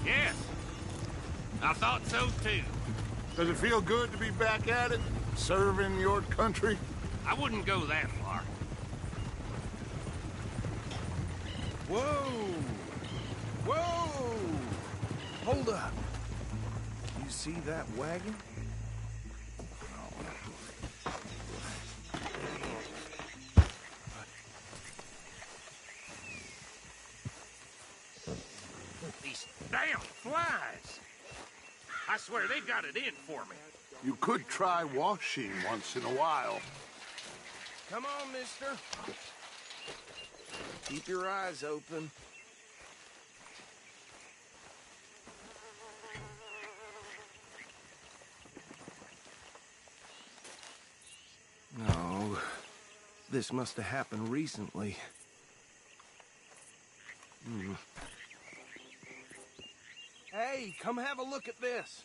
[SPEAKER 7] Yes. I thought so, too.
[SPEAKER 17] Does it feel good to be back at it? Serving your country?
[SPEAKER 7] I wouldn't go that far.
[SPEAKER 10] Whoa! Whoa! Hold up. You see that wagon?
[SPEAKER 7] These damn flies. I swear they've got it in for me.
[SPEAKER 17] You could try washing once in a while.
[SPEAKER 10] Come on, mister. Keep your eyes open. this must have happened recently. Hey, come have a look at this.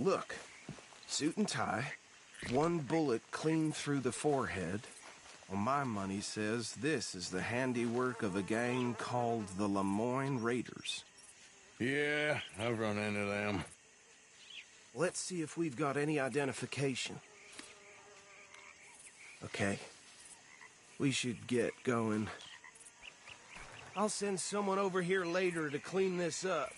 [SPEAKER 10] Look, suit and tie, one bullet clean through the forehead. Well, my money says this is the handiwork of a gang called the Lemoyne Raiders.
[SPEAKER 12] Yeah, I've run into them.
[SPEAKER 10] Let's see if we've got any identification. Okay. We should get going. I'll send someone over here later to clean this up.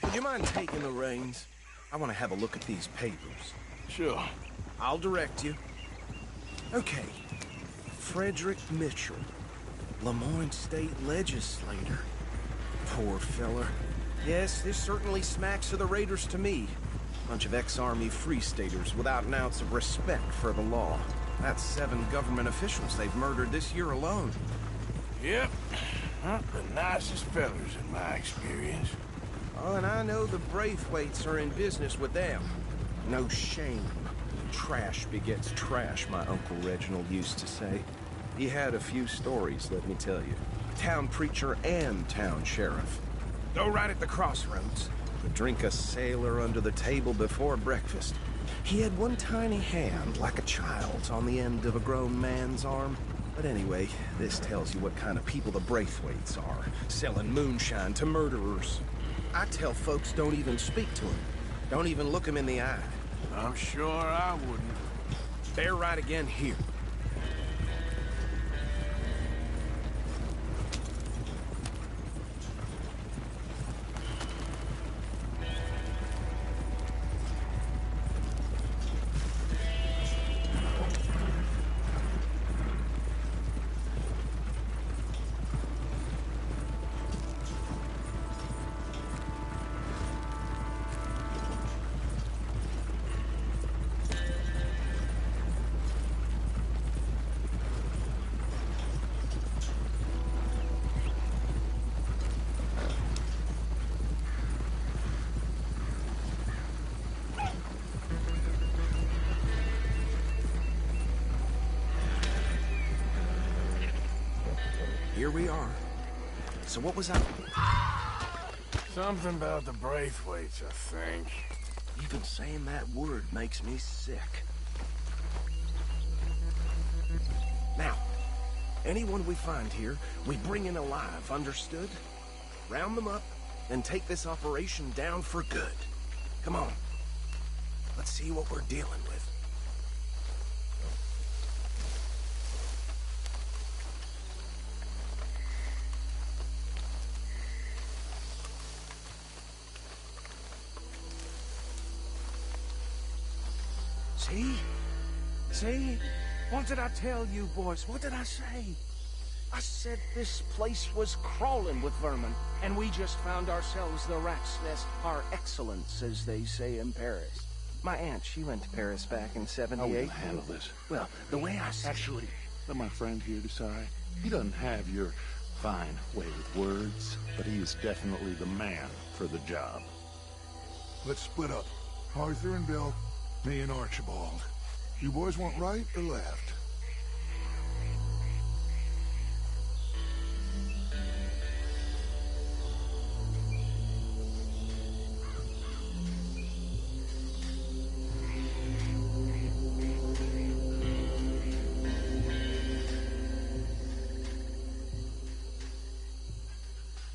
[SPEAKER 10] Would you mind taking the reins? I want to have a look at these papers.
[SPEAKER 12] Sure.
[SPEAKER 10] I'll direct you. Okay. Frederick Mitchell, Lemoyne State Legislator. Poor feller. Yes, this certainly smacks of the Raiders to me. Bunch of ex-Army Free Staters without an ounce of respect for the law. That's 7 government officials they've murdered this year alone.
[SPEAKER 12] Yep. The nicest fellers in my experience.
[SPEAKER 10] Oh, and I know the Braithwaites are in business with them. No shame. Trash begets trash, my Uncle Reginald used to say. He had a few stories, let me tell you. Town preacher and town sheriff. Go right at the crossroads. Would drink a sailor under the table before breakfast. He had one tiny hand, like a child's, on the end of a grown man's arm. But anyway, this tells you what kind of people the Braithwaites are. Selling moonshine to murderers. I tell folks don't even speak to him. Don't even look him in the eye.
[SPEAKER 1] I'm sure I wouldn't.
[SPEAKER 10] They're right again here. Here we are. So what was that?
[SPEAKER 12] Something about the Braithwaites, I think.
[SPEAKER 10] Even saying that word makes me sick. Now, anyone we find here, we bring in alive, understood? Round them up, and take this operation down for good. Come on. Let's see what we're dealing with. See? See? What did I tell you, boys? What did I say? I said this place was crawling with vermin, and we just found ourselves the rat's nest par excellence, as they say in Paris. My aunt, she went to Paris back in '78.
[SPEAKER 8] How will you handle this?
[SPEAKER 10] Well, the way I see...
[SPEAKER 8] Actually, let my friend here decide. He doesn't have your fine way with words, but he is definitely the man for the job.
[SPEAKER 17] Let's split up. Arthur and Bill, me and Archibald. You boys want right or left?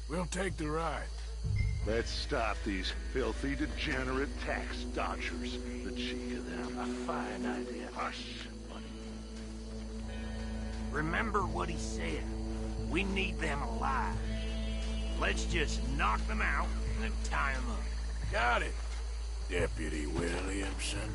[SPEAKER 1] We'll take the right.
[SPEAKER 17] Let's stop these filthy, degenerate tax dodgers. The cheek of them.
[SPEAKER 7] A fine idea.
[SPEAKER 17] Hush, buddy.
[SPEAKER 7] Remember what he said. We need them alive. Let's just knock them out
[SPEAKER 1] and tie him up. Got it, Deputy Williamson.